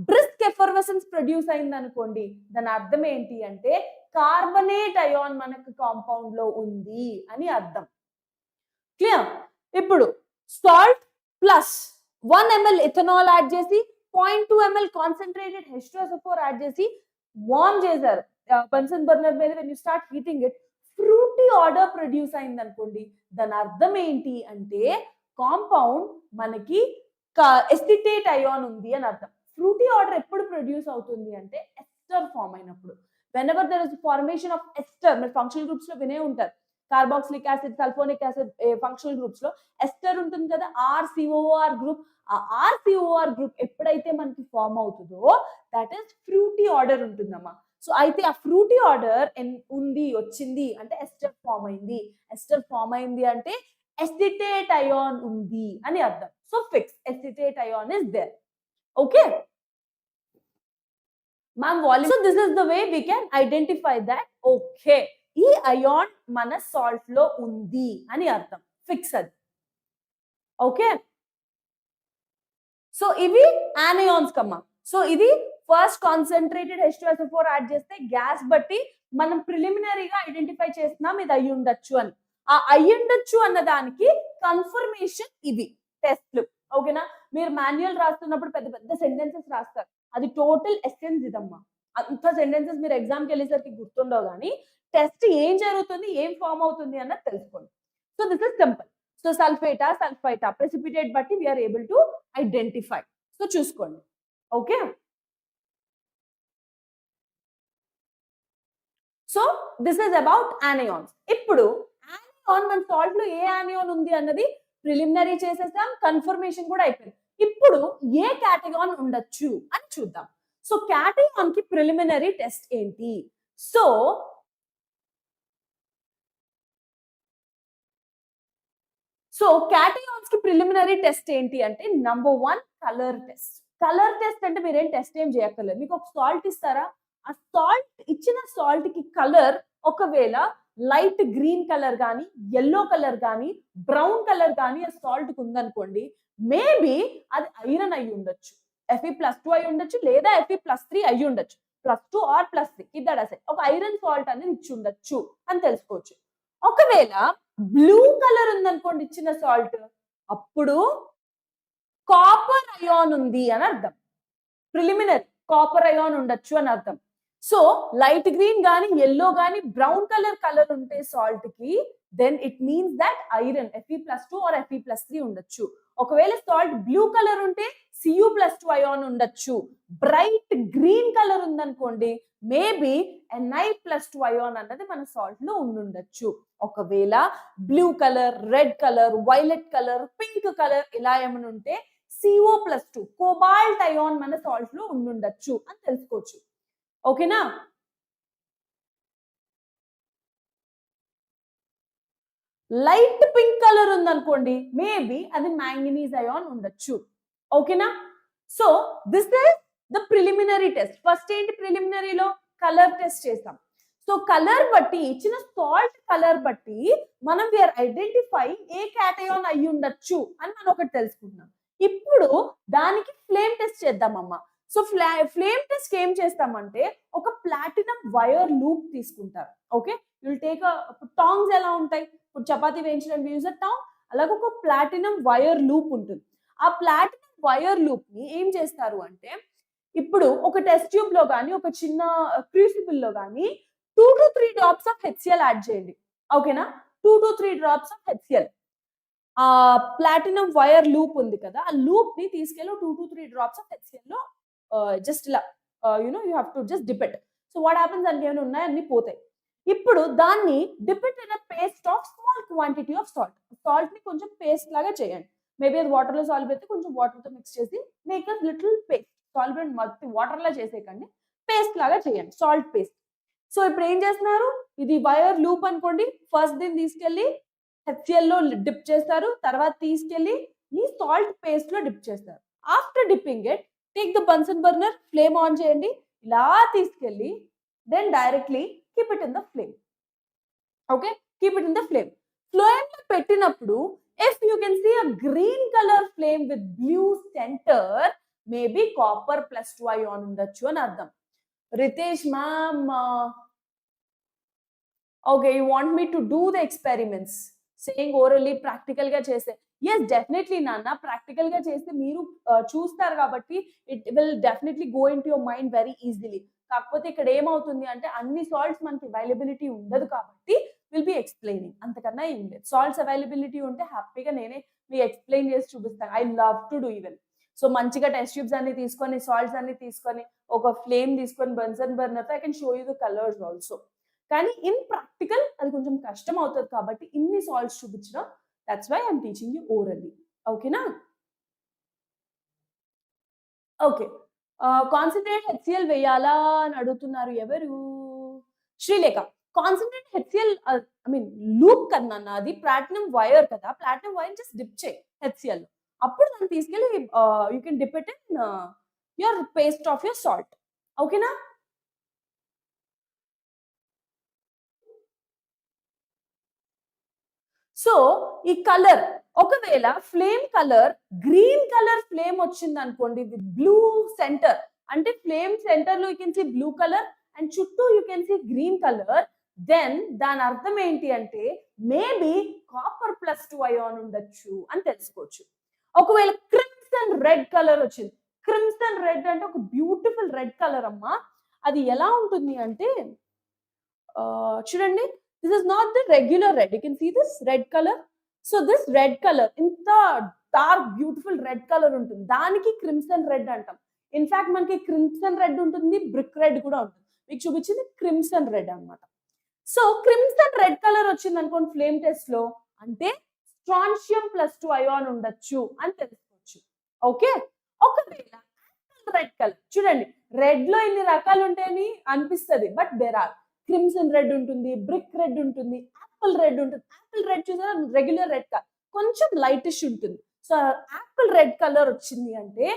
బ్రిస్క్ ఎఫర్వెసెన్స్ ప్రొడ్యూస్ అయింది అనుకోండి, దాని అర్థం ఏంటి అంటే కార్బనేట్ అయాన్ మనకు కాంపౌండ్ లో ఉంది అని అర్థం. క్లియర్? ఇప్పుడు salt plus 1 ml ethanol add చేసి 0.2 ml కాన్సన్ట్రేటెడ్ H2SO4 యాడ్ చేసి వార్మ్ చేశారు బన్సన్ బర్నర్ మీద. When you start heating it, fruity odour produce అయింది అనుకోండి, దాని అర్థం ఏంటి అంటే కాంపౌండ్ మనకి ఎసిటేట్ అయాన్ ఉంది అని అర్థం. ఫ్రూటీ ఆర్డర్ ఎప్పుడు ప్రొడ్యూస్ అవుతుంది అంటే ఎస్టర్ ఫామ్ అయినప్పుడు. whenever there is formation of ester, మీరు ఫంక్షనల్ గ్రూప్స్ లో వినే ఉంటారు, carboxylic acid, sulphonic acid functional groups లో ఎస్టర్ ఉంటుంది కదా, RCOR గ్రూప్. ఆ RCOR గ్రూప్ ఎప్పుడైతే మనకి ఫామ్ అవుతుందో దట్ ఈస్ ఫ్రూటీ ఆర్డర్ ఉంటుందమ్మా. సో అయితే ఆ ఫ్రూటీ ఆర్డర్ ఉంది, వచ్చింది అంటే ఎస్టర్ ఫామ్ అయింది. ఎస్టర్ ఫామ్ అయింది అంటే ఎసిటేట్ అయాన్ ఉంది అని అర్థం. So fix acetate ion is there. Okay ma'am, volume. So this is the way we can identify that okay ఈ అయాన్ మన సాల్ట్ లో ఉంది అని అర్థం. ఫిక్స్ అది. ఓకే, సో ఇవి యానయాన్స్ కమ్మా. సో ఇది ఫస్ట్ కాన్సన్ట్రేటెడ్ H2SO4 యాడ్ చేస్తే గ్యాస్ బట్టి మనం ప్రిలిమినరీగా ఐడెంటిఫై చేస్తున్నాం ఇది అయ్యి ఉండొచ్చు అని. ఆ అయ్యి ఉండొచ్చు అన్న దానికి కన్ఫర్మేషన్ ఇవి టెస్ట్లు. ఓకేనా? మీరు మాన్యువల్ రాస్తున్నప్పుడు పెద్ద పెద్ద సెంటెన్సెస్ రాస్తారు, అది టోటల్ ఎసెన్స్ ఇదమ్మా. అంత సెంటెన్సెస్ మీరు ఎగ్జామ్కి వెళ్ళేసరికి గుర్తుండవు, కానీ టెస్ట్ ఏం జరుగుతుంది, ఏం ఫామ్ అవుతుంది అన్నది తెలుసుకోండి. So this is simple. So సల్ఫేటా సల్ఫైటా ప్రెసిపిటేట్ బట్టి we are able to identify. So చూసుకోండి. Okay, so this is about anions. ఇప్పుడు యానయాన్ మన సాల్ట్ లో ఏ యానయాన్ ఉంది అన్నది ప్రిలిమినరీ చేసేసాం, కన్ఫర్మేషన్ కూడా అయిపోయింది. ఇప్పుడు ఏ కేటగాన్ ఉండొచ్చు అని చూద్దాం. సో కేటగాన్ కి ప్రిలిమినరీ టెస్ట్ ఏంటి? సో కేటగాన్స్ కి ప్రిలిమినరీ టెస్ట్ ఏంటి అంటే number 1 colour test. Colour test అంటే మీరేం టెస్ట్ ఏం చేయక్కర్లేదు. మీకు ఒక సాల్ట్ ఇస్తారా, ఆ సాల్ట్ ఇచ్చిన సాల్ట్ కి కలర్ ఒకవేళ లైట్ గ్రీన్ కలర్ కానీ, ఎల్లో కలర్ కానీ, బ్రౌన్ కలర్ కానీ ఆ సాల్ట్ కి ఉందనుకోండి, మేబీ అది ఐరన్ అయి ఉండొచ్చు. Fe+2 అయి ఉండొచ్చు, లేదా Fe+3 అయి ఉండొచ్చు. +2 ఆర్ +3 ఇద్దరు అసలు ఒక ఐరన్ సాల్ట్ అనేది ఇచ్చి ఉండొచ్చు అని తెలుసుకోవచ్చు. ఒకవేళ బ్లూ కలర్ ఉందనుకోండి ఇచ్చిన సాల్ట్, అప్పుడు కాపర్ అయాన్ ఉంది అని అర్థం. ప్రిలిమినరీ కాపర్ అయాన్ ఉండొచ్చు అని అర్థం. సో లైట్ గ్రీన్ గానీ, ఎల్లో గానీ, బ్రౌన్ కలర్ ఉంటే సాల్ట్ కి, then it means that iron Fe+2 or Fe+3 ఉండొచ్చు. ఒకవేళ సాల్ట్ బ్లూ కలర్ ఉంటే Cu+2 అయాన్ ఉండొచ్చు. బ్రైట్ గ్రీన్ కలర్ ఉందనుకోండి, మేబీ Ni+2 అయాన్ అన్నది మన సాల్ట్ లో ఉండొచ్చు. ఒకవేళ blue colour, red colour, violet colour, pink colour ఇలా ఏమైనా ఉంటే CO+2 కోబాల్ట్ అయాన్ మన సాల్ట్ లో ఉండొచ్చు అని తెలుసుకోవచ్చు. ఓకేనా? లైట్ పింక్ కలర్ ఉందనుకోండి, మేబీ అది మ్యాంగనీస్ అయాన్ ఉండొచ్చు. ఓకేనా? So this is the preliminary test. First ఏంటి ప్రిలిమినరీలో కలర్ టెస్ట్ చేస్తాం. సో కలర్ బట్టి, ఇచ్చిన సాల్ట్ కలర్ బట్టి మనం వీఆర్ ఐడెంటిఫై ఏ క్యాటయాన్ అయ్యి ఉండొచ్చు అని మనం ఒకటి తెలుసుకుంటున్నాం. ఇప్పుడు దానికి ఫ్లేమ్ టెస్ట్ చేద్దామమ్మా. సో ఫ్లేమ్ టెస్ట్ ఏం చేస్తామంటే ఒక ప్లాటినం వైర్ లూప్ తీసుకుంటారు. ఓకే, యుల్ టేక్ టాంగ్స్ ఎలా ఉంటాయి, ఇప్పుడు చపాతీ వేయించడానికి యూజ్ టాంగ్, అలాగే ఒక ప్లాటినం వైర్ లూప్ ఉంటుంది. ఆ ప్లాటినం వైర్ లూప్ ని ఏం చేస్తారు అంటే, ఇప్పుడు ఒక టెస్ట్ ట్యూబ్ లో కానీ, ఒక చిన్న క్రూసిబుల్ లో కానీ 2 to 3 drops of HCl add చేయండి. ఓకేనా? 2 to 3 drops ఆఫ్ HCl. ఆ ప్లాటినం వైర్ లూప్ ఉంది కదా, ఆ లూప్ ని తీసుకెళ్ళి 2 to 3 డ్రాప్స్ ఆఫ్ HCl లో జస్ట్ ఇలా you have to just dip it. So what happens, దానికి ఏమైనా ఉన్నాయి అన్ని పోతాయి. ఇప్పుడు దాన్ని dip it in a paste of small quantity of salt. Salt ని కొంచెం పేస్ట్ లాగా చేయండి. మేబీ అది వాటర్ లో సాల్వ్ అయితే కొంచెం వాటర్ తో మిక్స్ చేసి make a little paste. Solvent మొత్తం వాటర్ లా చేసేయకండి, పేస్ట్ లాగా చేయండి, సాల్ట్ పేస్ట్. సో ఇప్పుడు ఏం చేస్తున్నారు, ఇది వైర్ లూప్ అనుకోండి. ఫస్ట్ దీన్ని తీసుకెళ్ళి HCl లో డిప్ చేస్తారు, తర్వాత తీసుకెళ్ళి ఈ సాల్ట్ పేస్ట్ లో డిప్ చేస్తారు. After dipping it, take the Bunsen burner, flame on చేయండి, ఇలా తీసుకెళ్ళి then directly keep it in the flame. Okay, keep it in the flame. Flame లో పెట్టినప్పుడు if you can see a green colour flame with blue centre, maybe copper +2 ion ఉండొచ్చు అని అర్థం. Ritesh ma'am, okay, you want me to do the experiments saying orally, practical గా చేస్తే. Yes definitely నాన్న, practical గా చేస్తే మీరు చూస్తారు కాబట్టి it will definitely go in to your mind very easily. కాకపోతే ఇక్కడ ఏమవుతుంది అంటే అన్ని సాల్ట్స్ మనకి అవైలబిలిటీ ఉండదు కాబట్టి విల్ బి ఎక్స్ప్లెయినింగ్, అంతకన్నా ఏం లేదు. సాల్ట్స్ అవైలబిలిటీ ఉంటే హ్యాపీగా నేనే మీకు ఎక్స్ప్లెయిన్ చేసి చూపిస్తాను. I love to do even. So మంచిగా టెస్ట్ ట్యూబ్స్ అన్ని తీసుకొని, సాల్ట్స్ అన్ని తీసుకొని, ఒక ఫ్లేమ్ తీసుకొని బన్సన్ బర్నర్ తో I can show you the colours also. కానీ ఇన్ ప్రాక్టికల్ అది కొంచెం కష్టం అవుతుంది కాబట్టి ఇన్ని సాల్ట్స్ చూపించడం, that's why I'm teaching you orally. ఓకేనా? ఓకే, కాన్సన్ట్రేట్ HCl వేయాలా అని అడుగుతున్నారు ఎవరు? Srilekha. Concentrate HCl I mean loop కన్నా అది ప్లాటినం వైర్ కదా, ప్లాటినం వైర్ జస్ట్ డిప్ చేయి HCl లో, అప్పుడు దాన్ని తీసుకెళ్ళి you can dip it in your paste of your salt. ఓకేనా? సో ఈ కలర్, ఒకవేళ flame colour green colour flame వచ్చింది అనుకోండి విత్ బ్లూ సెంటర్, అంటే ఫ్లేమ్ సెంటర్ లో you can see blue colour and చుట్టూ you can see green colour, then దాని అర్థం ఏంటి అంటే మేబీ కాపర్ +2 అయాన్ ఉండొచ్చు అని తెలుసుకోవచ్చు. ఒకవేళ క్రిమ్సన్ రెడ్ కలర్ వచ్చింది, క్రిమ్సన్ రెడ్ అంటే ఒక బ్యూటిఫుల్ రెడ్ కలర్ అమ్మా. అది ఎలా ఉంటుంది అంటే చూడండి, this is not the regular red, you can see this red color. So this red color, ఇంత డార్క్ బ్యూటిఫుల్ రెడ్ కలర్ ఉంటుంది, దానికి క్రిమ్సన్ రెడ్ అంటాం. ఇన్ఫాక్ట్ మనకి క్రిమ్సన్ రెడ్ ఉంటుంది, బ్రిక్ రెడ్ కూడా ఉంటుంది. మీకు చూపించింది క్రిమ్సన్ రెడ్ అన్నమాట. సో క్రిమ్సన్ రెడ్ కలర్ వచ్చింది అనుకోండి ఫ్లేమ్ టెస్ట్ లో, అంటే స్ట్రాన్షియం +2 అయాన్ ఉండొచ్చు అని తెలుసుకోవచ్చు. ఓకే, ఒకవేళ రెడ్ కలర్ చూడండి, రెడ్ లో ఇన్ని రకాలు ఉంటాయని అనిపిస్తుంది, but there are crimson red ఉంటుంది, బ్రిక్ రెడ్ ఉంటుంది, యాపిల్ రెడ్ ఉంటుంది. యాపిల్ రెడ్ చూసారా, రెగ్యులర్ రెడ్ కాదు, కొంచెం లైటిష్ ఉంటుంది. సో యాపిల్ రెడ్ కలర్ వచ్చింది అంటే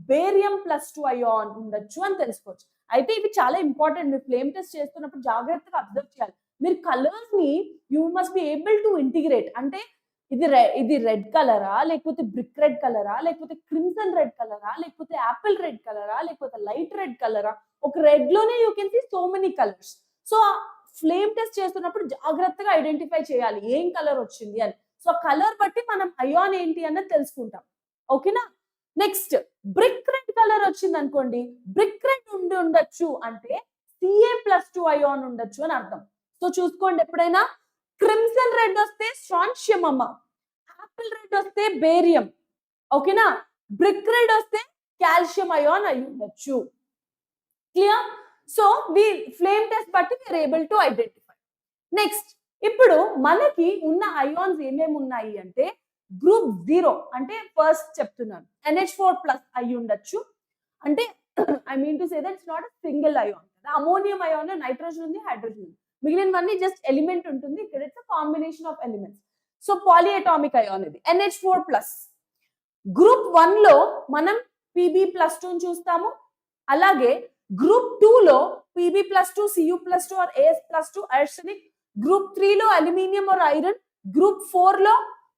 బేరియం +2 అయాన్ ఉండొచ్చు అని తెలుసుకోవచ్చు. అయితే ఇవి చాలా ఇంపార్టెంట్, మీరు ఫ్లేమ్ టెస్ట్ చేస్తున్నప్పుడు జాగ్రత్తగా అబ్జర్వ్ చేయాలి. మీరు కలర్స్ ని you must be able to integrate. అంటే ఇది రెడ్ కలరా, లేకపోతే బ్రిక్ రెడ్ కలరా, లేకపోతే క్రిమ్సన్ రెడ్ కలరా, లేకపోతే యాపిల్ రెడ్ కలరా, లేకపోతే లైట్ రెడ్ కలరా. ఒక రెడ్ లోనే you can see so many colours. So flame test చేస్తున్నప్పుడు జాగ్రత్తగా ఐడెంటిఫై చేయాలి ఏం కలర్ వచ్చింది అని. సో కలర్ బట్టి మనం అయాన్ ఏంటి అన్నది తెలుసుకుంటాం. ఓకేనా? నెక్స్ట్, బ్రిక్ రెడ్ కలర్ వచ్చింది అనుకోండి, బ్రిక్ రెడ్ ఉండొచ్చు అంటే Ca+2 అయాన్ ఉండొచ్చు అని అర్థం. సో చూసుకోండి, ఎప్పుడైనా క్రిమ్సన్ రెడ్ వస్తే స్ట్రాన్షియం అమ్మ, యాపిల్ రెడ్ వస్తే బేరియం, ఓకేనా, బ్రిక్ రెడ్ వస్తే కాల్షియం అయాన్ అయి ఉండొచ్చు. Clear? So we flame test బట్టి we are able to identify. Next, ఇప్పుడు మనకి ఉన్న అయాన్స్ ఏమేమి ఉన్నాయి అంటే గ్రూప్ 0 అంటే ఫస్ట్ చెప్తున్నాను NH4+ అయి ఉండొచ్చు. అంటే I mean to say that it's not a single ion కదా, అమోనియం అయాన్, నైట్రోజన్ ఉంది, హైడ్రోజన్ ఉంది, మిగిలినవన్నీ జస్ట్ ఎలిమెంట్ ఉంటుంది. ఇక్కడ it's a combination of elements. So polyatomic ion ఇది NH4+. గ్రూప్ 1 లో మనం Pb+2 చూస్తాము. అలాగే గ్రూప్ 2 లో Pb+2, Cu+2 or As+2 arsenic. Group 3 లో అల్యూమినియం ఆర్ ఐరన్. గ్రూప్ 4 లో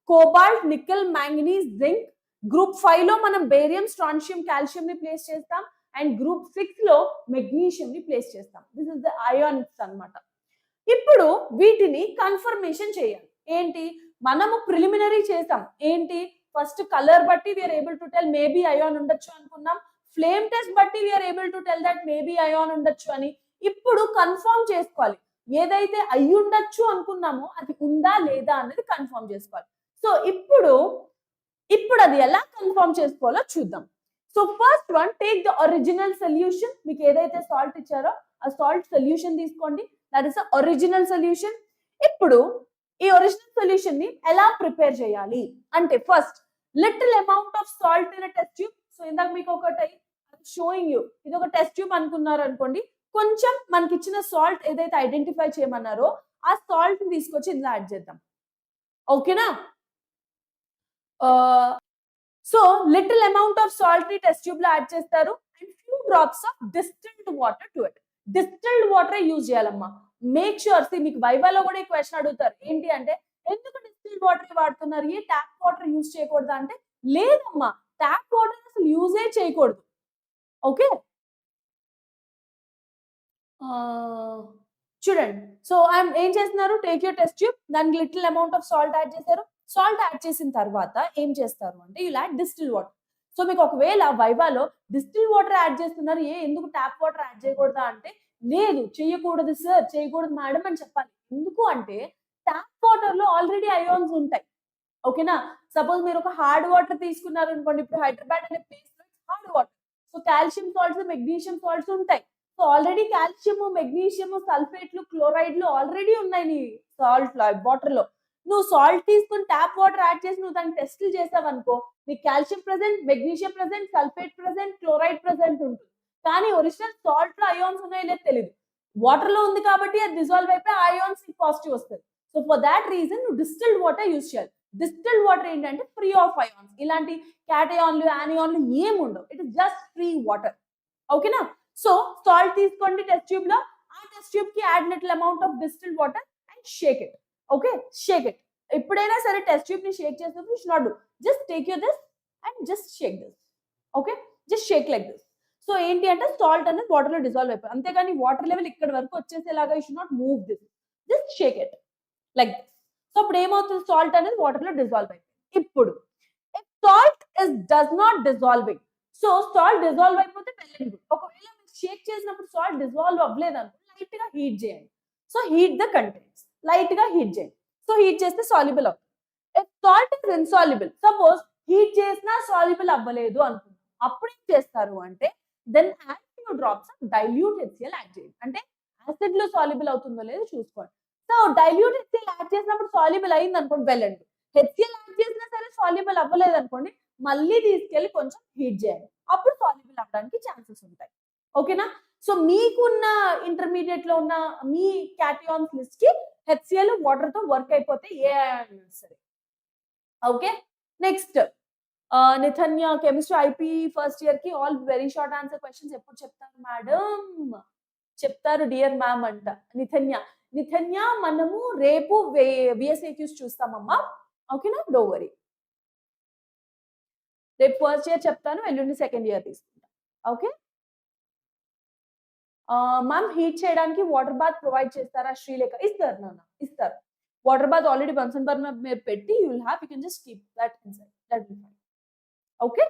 cobalt, nickel, manganese, zinc. Group 5 లో మనం బేరియం, స్ట్రాన్షియం, కాల్షియం ని ప్లేస్ చేస్తాం. అండ్ గ్రూప్ 6 లో మెగ్నీషియం ని ప్లేస్ చేస్తాం. దిస్ ఇస్ ద అయాన్స్ అన్నమాట. ఇప్పుడు వీటిని కన్ఫర్మేషన్ చేయాలి. ఏంటి, మనము ప్రిలిమినరీ చేసాం. ఏంటి, ఫస్ట్ కలర్ బట్టి we are able to tell maybe ion ఉండొచ్చు అనుకున్నాం. ఫ్లేమ్ టెస్ట్ బట్టి we are able to tell that maybe ion ఉండొచ్చు అని. ఇప్పుడు కన్ఫర్మ్ చేసుకోవాలి, ఏదైతే అయి ఉండొచ్చు అనుకున్నామో అది ఉందా లేదా అనేది కన్ఫర్మ్ చేసుకోవాలి. సో ఇప్పుడు అది ఎలా కన్ఫర్మ్ చేసుకోవాలో చూద్దాం. So first one, take the original solution. మీకు ఏదైతే సాల్ట్ ఇచ్చారో ఆ సాల్ట్ సొల్యూషన్ తీసుకోండి. That is the original solution. ఇప్పుడు ఈ ఒరిజినల్ సొల్యూషన్ ని ఎలా ప్రిపేర్ చేయాలి అంటే, first little amount of salt in test tube. So ఇందాక మీకు ఒకటి షోయింగ్ యూ, ఇది ఒక టెస్ట్ ట్యూబ్ అనుకున్నారు అనుకోండి. కొంచెం మనకి ఇచ్చిన సాల్ట్ ఏదైతే ఐడెంటిఫై చేయమన్నారో ఆ సాల్ట్ ని తీసుకొచ్చి ఇందులో యాడ్ చేద్దాం. ఓకేనా? So little amount of salt ని టెస్ట్ ట్యూబ్ లో యాడ్ చేస్తారు and few drops of distilled water to it. Distilled water use చేయాలమ్మా. మేక్ ష్యూర్, మీకు వైవాలో కూడా ఈ క్వశ్చన్ అడుగుతారు, ఏంటి అంటే ఎందుకు డిస్టిల్డ్ వాటర్ వాడుతున్నారు, ఏ ట్యాప్ వాటర్ యూజ్ చేయకూడదా అంటే, లేదమ్మా, ట్యాప్ వాటర్ అసలు యూజే చేయకూడదు. ఓకే, చూడండి. సో ఏం చేస్తున్నారు, టేక్ యూర్ టెస్ట్ ట్యూబ్, దానికి little amount of salt add చేశారు. సాల్ట్ యాడ్ చేసిన తర్వాత ఏం చేస్తారు అంటే, ఇలా డిస్టిల్ వాటర్. సో మీకు ఒకవేళ వైవాలో డిస్టిల్ వాటర్ యాడ్ చేస్తున్నారు, ఎందుకు ట్యాప్ వాటర్ యాడ్ చేయకూడదా అంటే, లేదు చేయకూడదు సార్, చేయకూడదు మేడం అని చెప్పాలి. ఎందుకు అంటే ట్యాప్ వాటర్ లో ఆల్రెడీ అయాన్స్ ఉంటాయి. ఓకేనా? సపోజ్ మీరు ఒక హార్డ్ వాటర్ తీసుకున్నారు అనుకోండి, ఇప్పుడు హైదరాబాద్ అనే ప్లేస్ లో hard water, so calcium salts, magnesium salts ఉంటాయి. సో ఆల్రెడీ కాల్షియం, మెగ్నీషియం, సల్ఫేట్లు, క్లోరైడ్లు ఆల్రెడీ ఉన్నాయి నీ సాల్ట్ వాటర్ లో. నువ్వు సాల్ట్ తీసుకుని ట్యాప్ వాటర్ యాడ్ చేసి నువ్వు దాన్ని టెస్ట్లు చేసావు అనుకో, నీకు calcium present, magnesium present, sulphate present, chloride present ఉంటుంది. కానీ ఒరిజినల్ సాల్ట్ లో అయాన్స్ ఉన్నాయో లేదు తెలియదు. వాటర్ లో ఉంది కాబట్టి అది డిజాల్వ్ అయిపోయి అయాన్స్ పాజిటివ్ వస్తుంది. సో ఫర్ దాట్ రీజన్ నువ్వు డిస్టిల్డ్ వాటర్ యూజ్ చేయాలి. డిస్టిల్డ్ వాటర్ ఏంటంటే ఫ్రీ ఆఫ్ అయాన్స్, ఇలాంటి క్యాటయాన్లు, యానియాన్లు ఏమి ఉండవు. It is just free water. ఓకేనా? సో సాల్ట్ తీసుకోండి టెస్ట్ ట్యూబ్ లో, ఆ టెస్ట్ ట్యూబ్ కి add little amount of distilled water and shake it. Okay, shake it. ఎప్పుడైనా సరే టెస్ట్ ట్యూబ్ ని షేక్ చేసినప్పుడు you should not do, just take your this and just shake this. Okay, just shake like this. So ఏంటి అంటే salt అనేది water లో dissolve అయిపోయి, అంతేగాని వాటర్ లెవెల్ ఇక్కడ వరకు వచ్చేసేలాగా you should not move this, just shake it like this. So అప్పుడు ఏమవుతుంది, సాల్ట్ అనేది వాటర్ లో డిజాల్వ్ అయిపోయింది. ఇప్పుడు salt does not dissolving, so salt dissolve అయిపోతే వెళ్ళండి. ఒకవేళ మీరు షేక్ చేసినప్పుడు సాల్ట్ డిజాల్వ్ అవ్వలేదు అనుకో, లైట్ గా హీట్ చేయండి. So heat the contents, light గా హీట్ చేయండి. సో హీట్ చేస్తే సాల్యుబుల్ అవుతుంది. If salt is insoluble, suppose heat చేసినా సాల్యుబుల్ అవ్వలేదు అనుకుందాం, అప్పుడు ఏం చేస్తారు అంటే, then add few drops of dilute HCl add చేయండి. అంటే యాసిడ్ లో సాల్యుబుల్ అవుతుందో లేదో చూసుకోండి. సో డైల్యూట్ HCl యాడ్ చేసినప్పుడు సాల్యుబుల్ అయింది అనుకోండి, వెళ్ళండి. HCl యాడ్ చేసినా సరే సాల్యుబుల్ అవ్వలేదు అనుకోండి, మళ్ళీ తీసుకెళ్లి కొంచెం హీట్ చేయండి, అప్పుడు సాల్యుబుల్ అవ్వడానికి ఛాన్సెస్ ఉంటాయి. ఓకేనా? సో మీకున్న ఇంటర్మీడియట్ లో ఉన్న మీ క్యాటయాన్స్ లిస్ట్ కి HCl వాటర్ తో వర్క్ అయిపోతే ఏ అయాన్ సరే. Okay, next Nithanya chemistry IP first year కి all very short answer questions ఎప్పుడు చెప్తారు మేడం? చెప్తారు డియర్ మ్యామ్ అంట. నిథన్య మనము రేపు VSAQs చూస్తామమ్మా. ఓకేనా? డో వరీ. రేపు ఫస్ట్ ఇయర్ చెప్తాను, ఎల్లుండి సెకండ్ ఇయర్ తీసుకుంటా. ఓకే మ్యామ్, హీట్ చేయడానికి వాటర్ బాత్ ప్రొవైడ్ చేస్తారా శ్రీలేఖ? ఇస్తారు నాన్న, ఇస్తారు. Water bath already Bunsen burner మీరు పెట్టి you will have, you can just keep that inside, that will fine. Okay,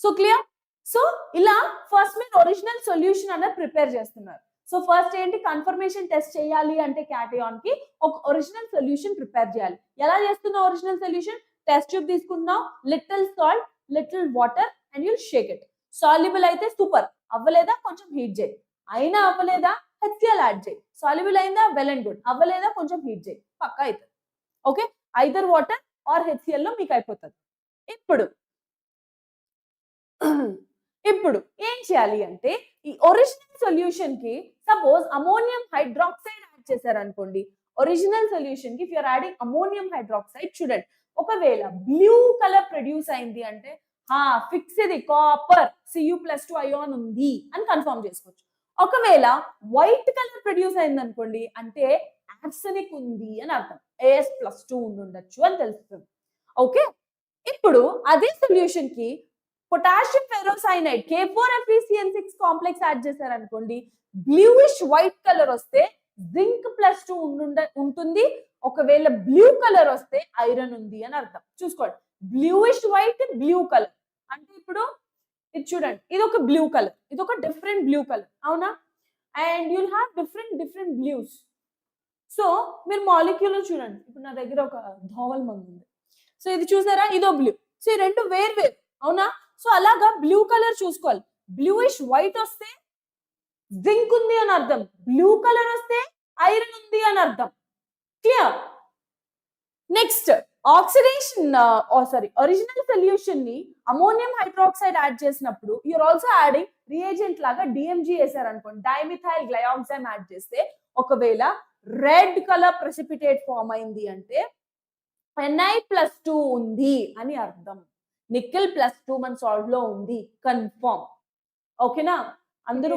so clear. So ఇలా ఫస్ట్ మీరు ఒరిజినల్ సొల్యూషన్ అనేది ప్రిపేర్ చేస్తున్నారు. సో ఫస్ట్ ఏంటి, కన్ఫర్మేషన్ టెస్ట్ చేయాలి అంటే క్యాటయాన్ కి ఒక ఒరిజినల్ సొల్యూషన్ ప్రిపేర్ చేయాలి. ఎలా చేస్తున్నావు ఒరిజినల్ సొల్యూషన్? టెస్ట్ ట్యూబ్ తీసుకున్నావు, little salt, little water and you shake it. Soluble అయితే సూపర్, అవ్వలేదా కొంచెం హీట్ చేయి, అయినా అవ్వలేదా HCl యాడ్ చేయి, సాల్యుబుల్ అయిందా వెల్ అండ్ గుడ్, అవ్వలేదా కొంచెం హీట్ చేయి, పక్కా అవుతుంది. Okay, either water or HCl లో మీకు అయిపోతుంది. ఇప్పుడు ఏం చేయాలి అంటే, ఈ ఒరిజినల్ సొల్యూషన్ కి సపోజ్ అమోనియం హైడ్రాక్సైడ్ యాడ్ చేశారు అనుకోండి. ఒరిజినల్ సొల్యూషన్ కి if you're adding ammonium hydroxide, చూడండి, ఒకవేళ బ్లూ కలర్ ప్రొడ్యూస్ అయింది అంటే ఫిక్స్ ఇది కాపర్ Cu+2 అయాన్ ఉంది అని కన్ఫర్మ్ చేసుకోవచ్చు. ఒకవేళ వైట్ కలర్ ప్రొడ్యూస్ అయింది అనుకోండి అంటే ఆర్సెనిక్ ఉంది అని అర్థం, As+2 ఉండొచ్చు అని తెలుస్తుంది. ఓకే, ఇప్పుడు అదే సొల్యూషన్ కి పొటాషియం ఫెరోసైనైడ్ K4FeCN6 కాంప్లెక్స్ యాడ్ చేశారు అనుకోండి, బ్లూయిష్ వైట్ కలర్ వస్తే Zinc+2 ఉంటుంది. ఒకవేళ బ్లూ కలర్ వస్తే ఐరన్ ఉంది అని అర్థం. చూసుకోండి, బ్లూయిష్ వైట్, బ్లూ కలర్ అంటే ఇప్పుడు ఇది చూడండి, ఇది ఒక బ్లూ కలర్, ఇది ఒక డిఫరెంట్ బ్లూ కలర్, అవునా? And you'll have different blues. So మీరు మాలిక్యూల్ చూడండి, ఇప్పుడు నా దగ్గర ఒక ధోవల్ మందు ఉంది, సో ఇది చూసారా, ఇదో బ్లూ. సో ఈ రెండు వేరు, అవునా? సో అలాగా బ్లూ కలర్ చూసుకోవాలి. బ్లూయిష్ వైట్ వస్తే జింక్ ఉంది అని అర్థం, బ్లూ కలర్ వస్తే ఐరన్ ఉంది అని అర్థం. Clear? Next oxidation original solution ని అమోనియం హైడ్రాక్సైడ్ యాడ్ చేసినప్పుడు యూఆర్ ఆల్సో యాడింగ్ రియేజెంట్ లాగా డిఎంజీ వేసారు అనుకోండి, డైమిథైల్ గ్లైఆక్సైమ్ యాడ్ చేస్తే ఒకవేళ రెడ్ కలర్ ప్రెసిపిటేట్ ఫామ్ అయింది అంటే Ni+2 ఉంది అని అర్థం. నికెల్ +2 మన సాల్ట్ లో ఉంది కన్ఫర్మ్. ఓకేనా? అందరూ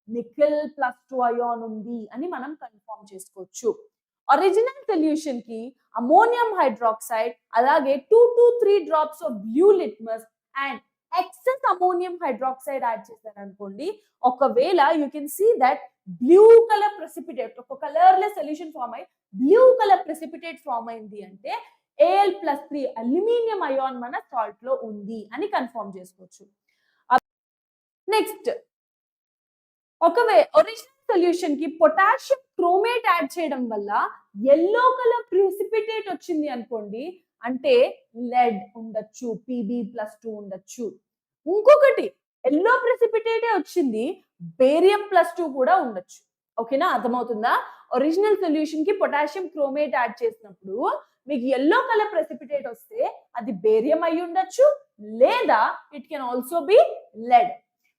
నికెల్ +2 అయాన్ ఉంది అని మనం కన్ఫర్మ్ చేసుకోవచ్చు. ఒరిజినల్ సొల్యూషన్ కి అమోనియం హైడ్రాక్సైడ్ అలాగే 2 to 3 drops of blue litmus and excess ammonium hydroxide add చేశారు అనుకోండి, ఒకవేళ you can see that blue colour precipitate, ఒక కలర్లెస్ సొల్యూషన్ ఫామ్ అయ్యి బ్లూ కలర్ ప్రెసిపిటేట్ ఫామ్ అయింది అంటే Al+3 అల్యూమినియం అయాన్ మన సాల్ట్ లో ఉంది అని కన్ఫర్మ్ చేసుకోవచ్చు. నెక్స్ట్ ఒకవేళ ఒరిజినల్ సొల్యూషన్ కి పొటాషియం క్రోమేట్ యాడ్ చేయడం వల్ల ఎల్లో కలర్ ప్రెసిపిటేట్ వచ్చింది అనుకోండి అంటే లెడ్ ఉండొచ్చు, Pb+2 ఉండొచ్చు. ఇంకొకటి ఎల్లో ప్రెసిపిటేటే వచ్చింది, బేరియం+2 కూడా ఉండొచ్చు. ఓకేనా? అర్థమవుతుందా? ఒరిజినల్ సొల్యూషన్ కి పొటాషియం క్రోమేట్ యాడ్ చేసినప్పుడు మీకు ఎల్లో కలర్ ప్రెసిపిటేట్ వస్తే అది బేరియం అయి ఉండొచ్చు, లేదా it can also be lead.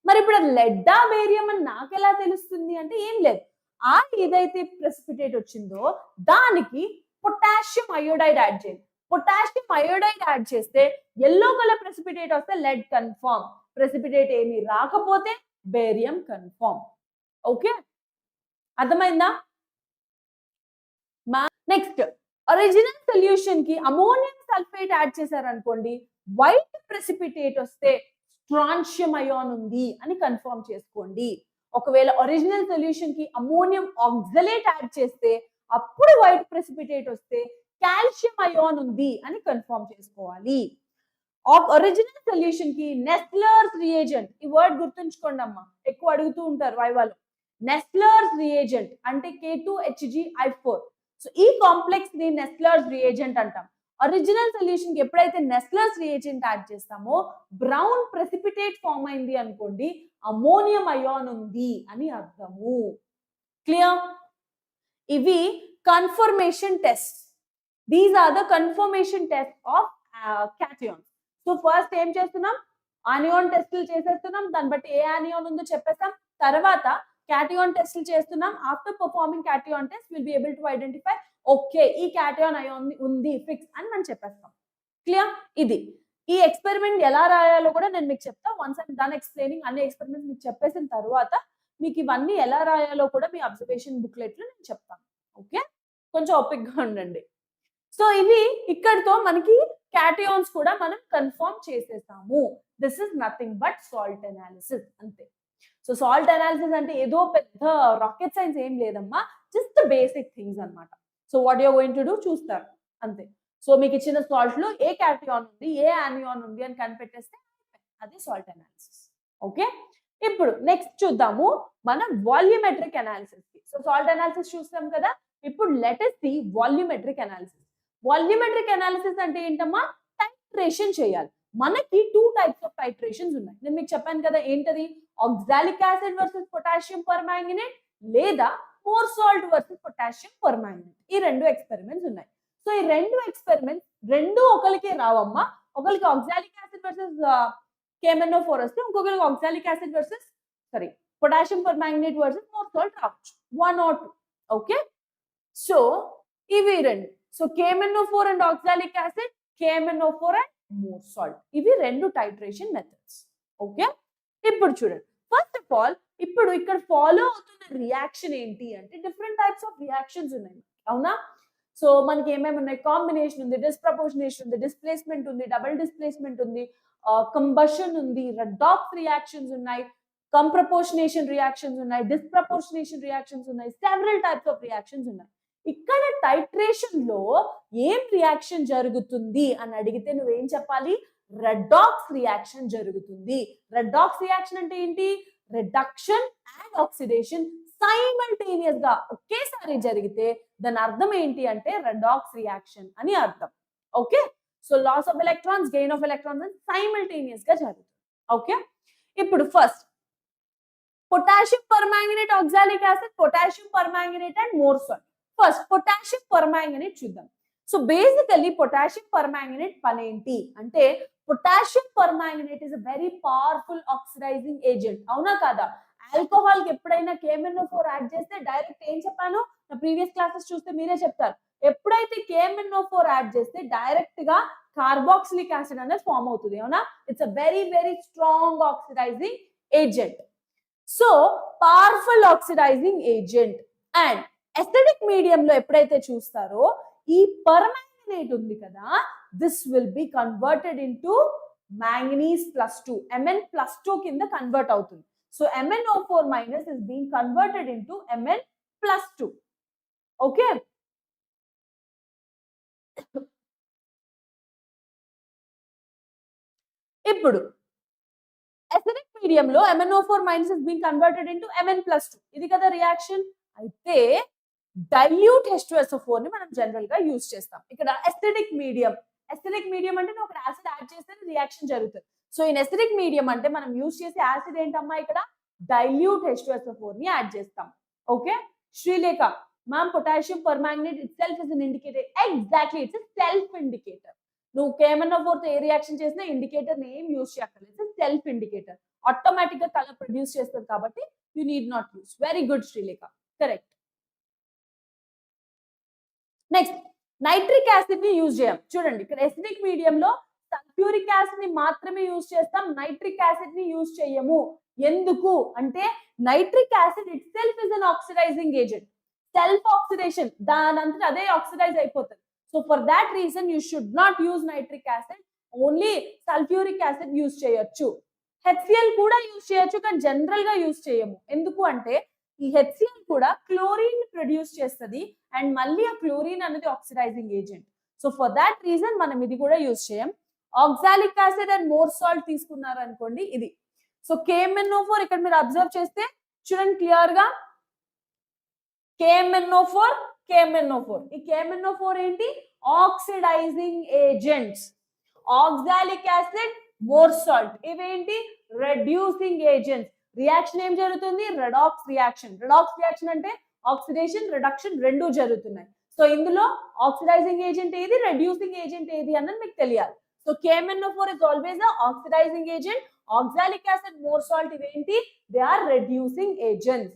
మరి ఇప్పుడు అది లెడ్డా బేరియం అని నాకు ఎలా తెలుస్తుంది అంటే ఏం లేదు, ఆ ఏదైతే ప్రెసిపిటేట్ వచ్చిందో దానికి పొటాషియం అయోడైడ్ యాడ్ చేయండి. పొటాషియం అయోడైడ్ యాడ్ చేస్తే ఎల్లో కలర్ ప్రెసిపిటేట్ వస్తే లెడ్ కన్ఫర్మ్, ప్రెసిపిటేట్ ఏమీ రాకపోతే బేరియం కన్ఫర్మ్. ఓకే, అర్థమైందా? నెక్స్ట్ ఒరిజినల్ సొల్యూషన్ కి అమోనియం సల్ఫేట్ యాడ్ చేశారు అనుకోండి, వైట్ ప్రెసిపిటేట్ వస్తే స్ట్రాన్షియం అయాన్ ఉంది అని కన్ఫర్మ్ చేసుకోండి. ఒకవేళ ఒరిజినల్ సొల్యూషన్ కి అమోనియం ఆక్సలేట్ యాడ్ చేస్తే అప్పుడు వైట్ ప్రెసిపిటేట్ వస్తే కాల్షియం అయాన్ ఉంది అని కన్ఫర్మ్ చేసుకోవాలి. ఒరిజినల్ సొల్యూషన్ కి నెస్లర్స్ రియేజెంట్, ఈ వర్డ్ గుర్తుంచుకోండి అమ్మా, ఎక్కువ అడుగుతూ ఉంటారు వైవాలో. నెస్లర్స్ రియేజెంట్ అంటే K2HgI4. సో ఈ కాంప్లెక్స్ ని నెస్లర్స్ రియేజెంట్ అంటాం. ఒరిజినల్ సొల్యూషన్ కి ఎప్పుడైతే నెస్లర్స్ రియేజెంట్ యాడ్ చేస్తామో బ్రౌన్ ప్రెసిపిటేట్ ఫామ్ అయింది అనుకోండి, అమోనియం అయాన్ ఉంది అని అర్థము. క్లియర్? ఇవి confirmation test. These are the confirmation test of cations. So first ఏం చేస్తున్నాం, ఆనియాన్ టెస్టులు చేసేస్తున్నాం, దాన్ని బట్టి ఏ ఆనియాన్ ఉందో చెప్పేస్తాం. తర్వాత క్యాటయాన్ టెస్టులు చేస్తున్నాం. After performing cation test will be able to identify okay ఈ క్యాటయాన్ అయాన్ ఉంది ఫిక్స్ అని మనం చెప్పేస్తాం. క్లియర్? ఇది ఈ ఎక్స్పెరిమెంట్ ఎలా రాయాలో కూడా నేను మీకు చెప్తా. వన్స్ ఐ డన్ ఎక్స్ప్లెయినింగ్ అన్ని ఎక్స్పెరిమెంట్స్ మీకు చెప్పేసిన తర్వాత మీకు ఇవన్నీ ఎలా రాయాలో కూడా మీ అబ్జర్వేషన్ బుక్లెట్ లో నేను చెప్తాను. ఓకే, కొంచెం ఓపిక్గా ఉండండి. సో ఇవి ఇక్కడతో మనకి క్యాటయాన్స్ కూడా మనం కన్ఫర్మ్ చేసేసాము. This is nothing but salt analysis, అంతే. సో సాల్ట్ అనాలిసిస్ అంటే ఏదో పెద్ద రాకెట్ సైన్స్ ఏం లేదమ్మా, జస్ట్ బేసిక్ థింగ్స్ అన్నమాట. So what you're going to do చూస్తారు, అంతే. సో మీకు ఇచ్చిన సాల్ట్ లో ఏ క్యాటయాన్ ఉంది ఏ ఆనియాన్ ఉంది అని కనిపెట్టేస్తే అది సాల్ట్ అనాలిసిస్. ఓకే, ఇప్పుడు నెక్స్ట్ చూద్దాము మనం వాల్యూమెట్రిక్ అనాలిసిస్ కి. సో సాల్ట్ అనాలిసిస్ చూస్తాం కదా, ఇప్పుడు let us see volumetric analysis. Volumetric analysis అంటే ఏంటమ్మా, టైట్రేషన్ చేయాలి. మనకి 2 టైప్స్ ఆఫ్ టైట్రేషన్స్ ఉన్నాయి. నేను మీకు చెప్పాను కదా, ఏంటది, oxalic acid versus potassium permanganate లేదా Mohr salt versus potassium permanganate. ఈ 2 ఎక్స్పెరిమెంట్స్ ఉన్నాయి. సో ఈ 2 ఎక్స్పెరిమెంట్స్ రెండు ఒకరికి రావమ్మా. ఒకరికి ఆక్సాలిక్ యాసిడ్ వర్సెస్ KMnO4 వస్తే ఇంకొకరికి oxalic acid versus potassium permanganate versus Mohr salt రావచ్చు, 1 or 2. ఓకే, సో ఇవి రెండు. So KMnO4 and oxalic acid, KMnO4 and Mohr salt, ఇవి 2 టైట్రేషన్ మెథడ్స్. ఓకే, ఇప్పుడు చూడండి, ఫస్ట్ ఆఫ్ ఆల్ ఇప్పుడు ఇక్కడ ఫాలో అవుతున్న రియాక్షన్ ఏంటి అంటే డిఫరెంట్ టైప్స్ ఆఫ్ రియాక్షన్స్ ఉన్నాయి, అవునా? సో మనకి ఏమేమి ఉన్నాయి, కాంబినేషన్ ఉంది, డిస్ప్రపోర్షనేషన్ ఉంది, డిస్ప్లేస్మెంట్ ఉంది, డబుల్ డిస్ప్లేస్మెంట్ ఉంది, కంబషన్ ఉంది, రెడాక్స్ రియాక్షన్స్ ఉన్నాయి, కంప్రపోర్షనేషన్ రియాక్షన్స్ ఉన్నాయి, డిస్ప్రపోర్షనేషన్ రియాక్షన్స్ ఉన్నాయి, సెవరల్ టైప్స్ ఆఫ్ రియాక్షన్స్ ఉన్నాయి. ఇక్కడ టైట్రేషన్ లో ఏం రియాక్షన్ జరుగుతుంది అని అడిగితే నువ్వేం చెప్పాలి, రెడాక్స్ రియాక్షన్ జరుగుతుంది. రెడాక్స్ రియాక్షన్ అంటే ఏంటి, రిడక్షన్ అండ్ ఆక్సిడేషన్ సైమల్టేనియస్ గా ఒకేసారి జరిగితే దాని అర్థం ఏంటి అంటే రెడాక్స్ రియాక్షన్ అని అర్థం. Okay, so loss of electrons, gain of electrons simultaneous గా జరుగుతుంది. ఓకే, ఇప్పుడు first potassium permanganate, oxalic acid, potassium permanganate and Mohr salt. First potassium permanganate చూద్దాం. సో బేసికల్లీ పొటాషియం పర్మాంగనేట్ పని ఏంటి అంటే, potassium permanganate is a very powerful oxidising agent. అవునా కాదా? Alcohol కి ఎప్పుడైనా KMnO4 యాడ్ చేస్తే డైరెక్ట్ ఏం చెప్పాను, నా ప్రీవియస్ క్లాసెస్ చూస్తే మీరే చెప్తారు, ఎప్పుడైతే KMnO4 యాడ్ చేస్తే డైరెక్ట్ గా కార్బాక్సిలిక్ యాసిడ్ అనేది ఫామ్ అవుతుంది. అవునా? It's a very very strong oxidising agent. So powerful oxidising agent. And acidic medium లో ఎప్పుడైతే చూస్తారో ఈ పర్మాంగనేట్ ఉంది కదా, this will be converted into manganese +2, Mn+2 కింద కన్వర్ట్ అవుతుంది. సో MnO4 minus is being converted into Mn+2. ఓకే, ఇప్పుడు acidic medium లో MnO4 minus is being converted into Mn+2. ఇది కదా రియాక్షన్. అయితే డైల్యూట్ H2SO4 ని మనం జనరల్ గా యూజ్ చేస్తాం. ఇక్కడ అసిడిక్ మీడియం అంటే ఒక యాసిడ్ యాడ్ చేస్తే రియాక్షన్ జరుగుతుంది. సో ఇన్ అసిడిక్ మీడియం అంటే మనం యూజ్ చేసే యాసిడ్ ఏంటమ్మా, ఇక్కడ డైల్యూట్ H2SO4 ని యాడ్ చేస్తాం. Okay, Srilekha ma'am potassium permanganate it self is an indicator. Exactly, it's self indicator. నువ్వు KMnO4 తో ఏ రియాక్షన్ చేసినా ఇండికేటర్ నేమ్ యూజ్ చేయక్కర్లేదు, సెల్ఫ్ ఇండికేటర్. ఆటోమేటిక్ గా కలర్ ప్రొడ్యూస్ చేస్తుంది కాబట్టి you need not use. Very good Srilekha, correct. Next nitric acid ని use చేయం. చూడండి ఇక్కడ ఎసిడిక్ మీడియం లో సల్ఫ్యూరిక్ యాసిడ్ ని మాత్రమే యూజ్ చేస్తాం, నైట్రిక్ యాసిడ్ ని యూజ్ చేయము. ఎందుకు అంటే nitric acid itself is an oxidising agent. Self oxidation, దానంతట అదే ఆక్సిడైజ్ అయిపోతుంది. So for that reason you should not use nitric acid, only sulphuric acid use చేయొచ్చు. HCl కూడా యూజ్ చేయొచ్చు, కానీ జనరల్ గా యూజ్ చేయము. ఎందుకు అంటే ఈ HCl కూడా క్లోరిన్ ప్రొడ్యూస్ చేస్తుంది అండ్ మళ్ళీ ఆ క్లోరిన్ అనేది oxidising agent. So for that reason మనం ఇది కూడా యూజ్ చేయం. Oxalic acid and Mohr salt తీసుకున్నారు అనుకోండి, ఇది. సో KMnO4 ఇక్కడ మీరు అబ్జర్వ్ చేస్తే చూడండి క్లియర్ గా, KMnO4. ఈ KMnO4 ఏంటి, oxidising agents. Oxalic acid, Mohr salt ఇవేంటి, రెడ్యూసింగ్ ఏజెంట్స్. రియాక్షన్ ఏం జరుగుతుంది, రెడాక్స్ రియాక్షన్. రెడాక్స్ రియాక్షన్ అంటే ఆక్సిడేషన్ రిడక్షన్ రెండు జరుగుతున్నాయి. సో ఇందులో ఆక్సిడైజింగ్ ఏజెంట్ ఏది, రెడ్యూసింగ్ ఏజెంట్ ఏది అన్నది మీకు తెలియాలి. So KMnO4 is always a oxidizing agent. Oxalic acid, more salt ఇవేంటి, they are reducing agents.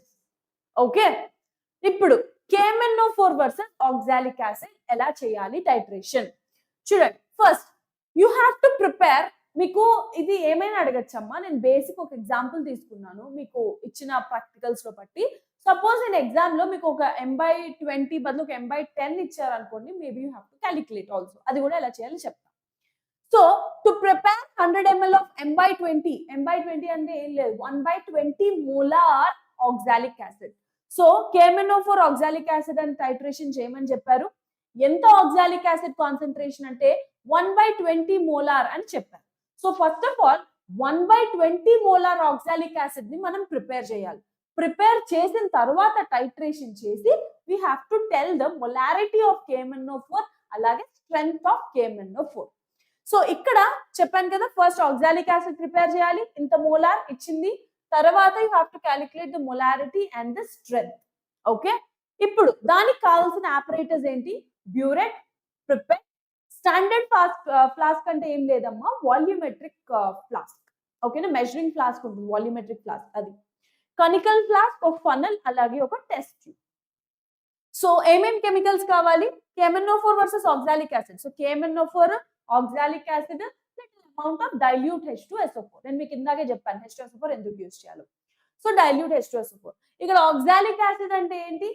Okay, ఇప్పుడు KMnO4 వర్సెస్ ఆక్సాలిక్ యాసిడ్ ఎలా చేయాలి టైట్రేషన్ చూడండి. First you have to prepare. మీకు ఇది ఏమైనా అడగచ్చమ్మా, నేను బేసిక్ ఒక ఎగ్జాంపుల్ తీసుకున్నాను మీకు ఇచ్చిన ప్రాక్టికల్స్ లో బట్టి. సపోజ్ నేను ఎగ్జామ్ లో మీకు ఒక M/20 బదులు ఒక M/10 ఇచ్చారు అనుకోండి, maybe you have to calculate also. అది కూడా ఎలా చేయాలి చెప్తాను. So to prepare 100 ml of M/20 అంటే ఏం లేదు, 1/20 molar oxalic acid. So KMnO4 oxalic acid అని టైట్రేషన్ చేయమని చెప్పారు. ఎంత ఆక్సాలిక్ యాసిడ్ కాన్సన్ట్రేషన్ అంటే 1/20 మోలార్ అని చెప్పారు. So first of all 1/20 molar oxalic acid ని మనం ప్రిపేర్ చేయాలి. ప్రిపేర్ చేసిన తర్వాత టైట్రేషన్ చేసి we have to tell the molarity of KMnO4 అలాగే స్ట్రెంగ్త్ ఆఫ్ KMnO4. సో ఇక్కడ చెప్పాను కదా, ఫస్ట్ ఆక్సాలిక్ యాసిడ్ ప్రిపేర్ చేయాలి, ఇంత మోలార్ ఇచ్చింది, తర్వాత you have to calculate the molarity and the strength. Okay, ఇప్పుడు దానికి కావాల్సిన ఆపరేటర్స్ ఏంటి, బ్యూరెట్, ప్రిపెట్. స్టాండర్డ్ ఫ్లాస్క్ అంటే ఏం లేదమ్మా, వాల్యూమెట్రిక్ ఫ్లాస్క్. ఓకేనా, మెజరింగ్ ఫ్లాస్క్ ఉంటుంది, వాల్యూమెట్రిక్ ఫ్లాస్క్ అది. కనికల్ ఫ్లాస్క్, ఒక ఫనల్, అలాగే ఒక టెస్ట్ ట్యూబ్. సో ఏమేం కెమికల్స్ కావాలి, KMnO4 versus oxalic acid. So KMnO4 oxalic acid, little amount of dilute H2SO4. నేను మీకు ఇందాకే చెప్పాను H2SO4 ఎందుకు యూజ్ చేయాలి. So dilute H2SO4. ఇక్కడ ఆక్సాలిక్ యాసిడ్ అంటే ఏంటి,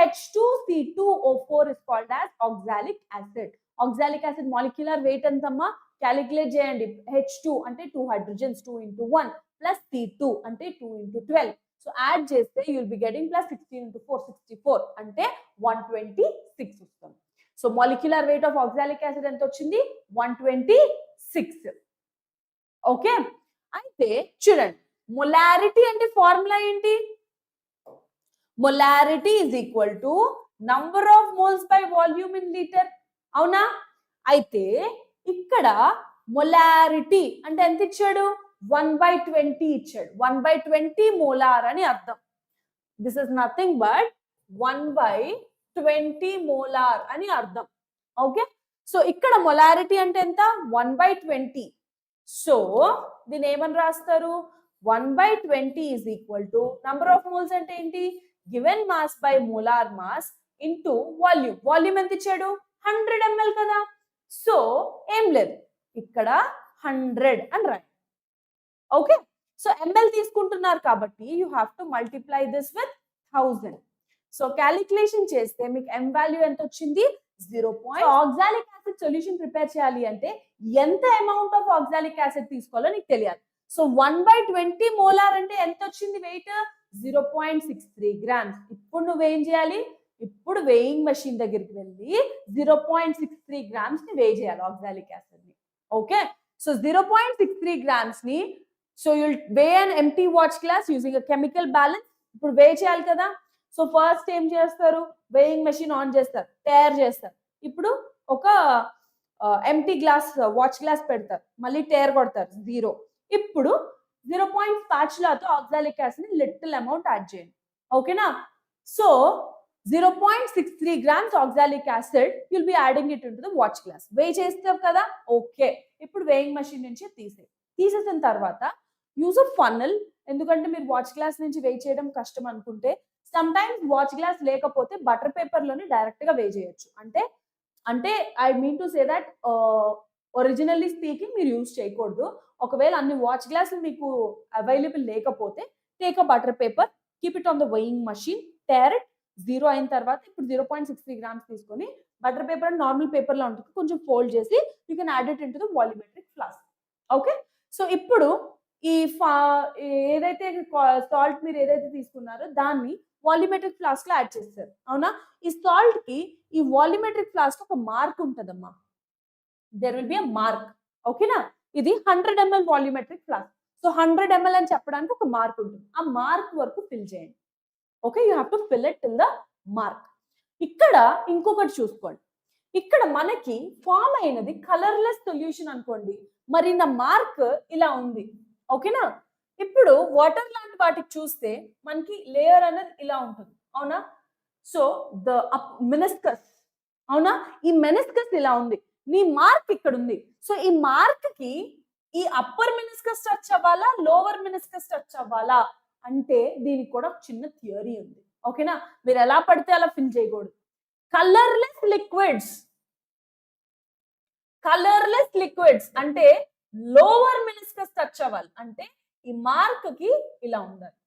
H2C2O4 is called as oxalic acid. Oxalic acid molecular weight ఎంతమ్మా, క్యాలిక్యులేట్ చేయండి. H2 అంటే 2 hydrogens, 2 into 1 plus C2 అంటే 2 into 12. సో యాడ్ చేస్తే you will be getting plus 16 into 4 64 అంటే 126 వస్తుంది. So molecular weight of oxalic acid ఎంత వచ్చింది, 126. Okay, అయితే చూడండి మొలారిటీ అంటే ఫార్ములా ఏంటి, molarity is equal to number of moles by volume in litre. అవునా, అయితే ఇక్కడ మొలారిటీ అంటే ఎంత ఇచ్చాడు 1/20 ఇచ్చాడు 1/20 మోలార్ అని అర్థం this is nothing but 1/20 molar అని అర్థం ఓకే సో ఇక్కడ మొలారిటీ అంటే ఎంత 1/20 సో దీని ఏమని రాస్తారు 1/20 is equal to number of moles అంటే ఏంటి given mass by molar mass into volume volume ఎంత ఇచ్చాడు 100 ml కదా సో ఏం లేదు ఇక్కడ 100 అని రాయి ఓకే సో ml తీసుకుంటున్నారు కాబట్టి you have to multiply this with 1000 so calculation చేస్తే మీకు m వాల్యూ ఎంత వచ్చింది 0. ఆక్సాలిక్ యాసిడ్ సొల్యూషన్ ప్రిపేర్ చేయాలి అంటే ఎంత అమౌంట్ ఆఫ్ ఆక్సాలిక్ యాసిడ్ తీసుకోవాలో నీకు తెలియాలి సో 1/20 మోలార్ అంటే ఎంత వచ్చింది వెయిట్ 0.63 grams ఇప్పుడు నువ్వేం చేయాలి ఇప్పుడు వేయింగ్ మెషిన్ దగ్గరికి వెళ్ళి 0.63 grams ని వేయి చేయాలి ఆక్సాలిక్ యాసిడ్ ని ఓకే సో 0.63 grams ని so you'll way an empty watch glass using a chemical balance ఇప్పుడు వే చేయాలి కదా సో ఫస్ట్ ఏం చేస్తారు వేయింగ్ మెషిన్ ఆన్ చేస్తారు టైర్ చేస్తారు ఇప్పుడు ఒక ఎంప్టీ గ్లాస్ వాచ్ గ్లాస్ పెడతారు మళ్ళీ టైర్ కొడతారు 0 ఇప్పుడు 0. స్పాచులాతో ఆక్సాలిక్ యాసిడ్ ని లిటిల్ అమౌంట్ యాడ్ చేయండి ఓకేనా so 0.63 grams oxalic acid you'll be adding it into the watch glass weigh చేస్తావు కదా ఓకే ఇప్పుడు weighing machine నుంచి తీసేసిన తర్వాత యూజ్ అ ఫన్నల్ ఎందుకంటే మీరు వాచ్ గ్లాస్ నుంచి వెయిట్ చేయడం కష్టం అనుకుంటే సమ్ టైమ్స్ వాచ్ గ్లాస్ లేకపోతే బటర్ పేపర్ లోనే డైరెక్ట్ గా వెయిట్ చేయొచ్చు అంటే I mean to say that originally speaking మీరు యూజ్ చేయకూడదు ఒకవేళ అన్ని వాచ్ గ్లాసులు మీకు అవైలబుల్ లేకపోతే take a butter paper keep it on the weighing machine tear it 0 అయిన తర్వాత ఇప్పుడు 0.63 grams తీసుకొని butter paper and normal paper లో ఉంటుంది కొంచెం ఫోల్డ్ చేసి you can add it into the volumetric flask okay so ఇప్పుడు ఈ ఏదైతే సాల్ట్ మీరు ఏదైతే తీసుకున్నారో దాన్ని వాల్యూమెట్రిక్ ఫ్లాస్క్ లో యాడ్ చేస్తారు అవునా ఈ సాల్ట్ కి ఈ వాల్యూమెట్రిక్ ఫ్లాస్క్ ఒక మార్క్ ఉంటదమ్మా there will be a mark ఓకేనా ఇది 100 ml volumetric flask so 100 ml అని చెప్పడానికి ఒక మార్క్ ఉంటుంది ఆ మార్క్ వరకు ఫిల్ చేయండి okay you have to fill it till the mark ఇక్కడ ఇంకొకటి చూసుకోండి ఇక్కడ మనకి ఫామ్ అయినది కలర్లెస్ సొల్యూషన్ అనుకోండి మరి నా మార్క్ ఇలా ఉంది ఓకేనా ఇప్పుడు వాటర్ లాంటి వాటికి చూస్తే మనకి లేయర్ అనేది ఇలా ఉంటుంది అవునా సో ద మెనిస్కస్ అవునా ఈ మెనిస్కస్ ఇలా ఉంది నీ మార్క్ ఇక్కడ ఉంది సో ఈ మార్క్ కి ఈ అప్పర్ మెనిస్కస్ టచ్ అవ్వాలా లోవర్ మెనిస్కస్ టచ్ అవ్వాలా అంటే దీనికి కూడా ఒక చిన్న థియరీ ఉంది ఓకేనా మీరు ఎలా పడితే అలా ఫిల్ చేయకూడదు కలర్లెస్ లిక్విడ్స్ అంటే లోవర్ మెనిస్కస్ టచ్ అవ్వాలి అంటే ఈ మార్క్ కి ఇలా ఉండాలి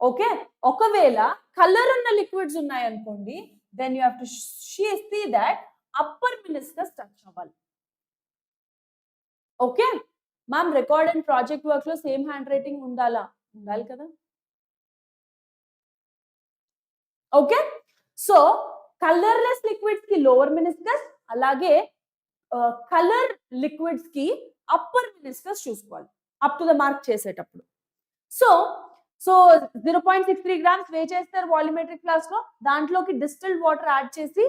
ఓకే ఒకవేళ కలర్ ఉన్న లిక్విడ్స్ ఉన్నాయి అనుకోండి then you have to see that upper meniscus touch అవ్వాలి okay ma'am record and project work లో సేమ్ హ్యాండ్ రైటింగ్ ఉండాలి కదా ఓకే సో కలర్లెస్ లిక్విడ్స్ కి లోవర్ మెనిస్కస్ అలాగే కలర్ లిక్విడ్స్ కి అప్పర్ మెనిస్కస్ చూసుకోవాలి అప్ టు ద మార్క్ చేసేటప్పుడు so 0.63 grams weigh చేస్తారు వాల్యూమెట్రిక్ ఫ్లాస్క్ లో దాంట్లోకి డిస్టిల్డ్ వాటర్ యాడ్ చేసి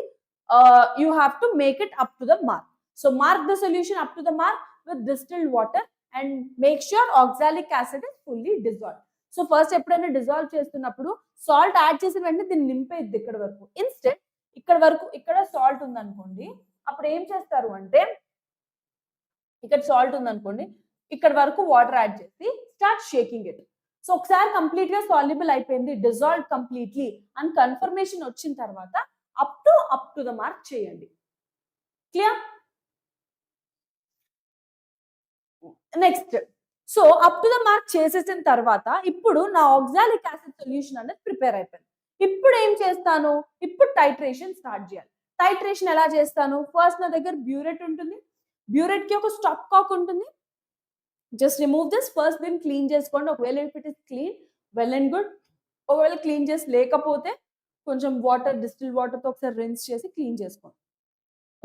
you have to make it up to the mark so mark the solution up to the mark with distilled water and make sure oxalic acid is fully dissolve so first ఎప్పుడైనా dissolve చేస్తున్నప్పుడు salt add చేసిన వెంటనే దీన్ని నింపేద్ది ఇక్కడ వరకు instead ఇక్కడ salt ఉందనుకోండి అప్పుడు ఏం చేస్తారు అంటే ఇక్కడ సాల్ట్ ఉందనుకోండి ఇక్కడ వరకు వాటర్ యాడ్ చేసి స్టార్ట్ షేకింగ్ ఇట్ సో ఒకసారి కంప్లీట్ గా సాల్యుబుల్ అయిపోయింది డిజాల్వ్ కంప్లీట్లీ అని కన్ఫర్మేషన్ వచ్చిన తర్వాత అప్ టు ద మార్క్ చేయండి clear next so up to the mark చేసేసిన తర్వాత ఇప్పుడు నా ఆక్సాలిక్ యాసిడ్ సొల్యూషన్ అనేది ప్రిపేర్ అయిపోయింది ఇప్పుడు ఏం చేస్తాను ఇప్పుడు టైట్రేషన్ స్టార్ట్ చేయాలి టైట్రేషన్ ఎలా చేస్తాను ఫస్ట్ నా దగ్గర బ్యూరెట్ ఉంటుంది బ్యూరెట్ కి ఒక స్టాప్ కాక్ ఉంటుంది జస్ట్ రిమూవ్ దిస్ ఫస్ట్ దీన్ని క్లీన్ చేసుకోండి ఒకవేళ if it is clean well and good ఒకవేళ క్లీన్ చేసి లేకపోతే కొంచెం వాటర్ డిస్టిల్ వాటర్ తో ఒకసారి రిన్స్ చేసి క్లీన్ చేసుకోండి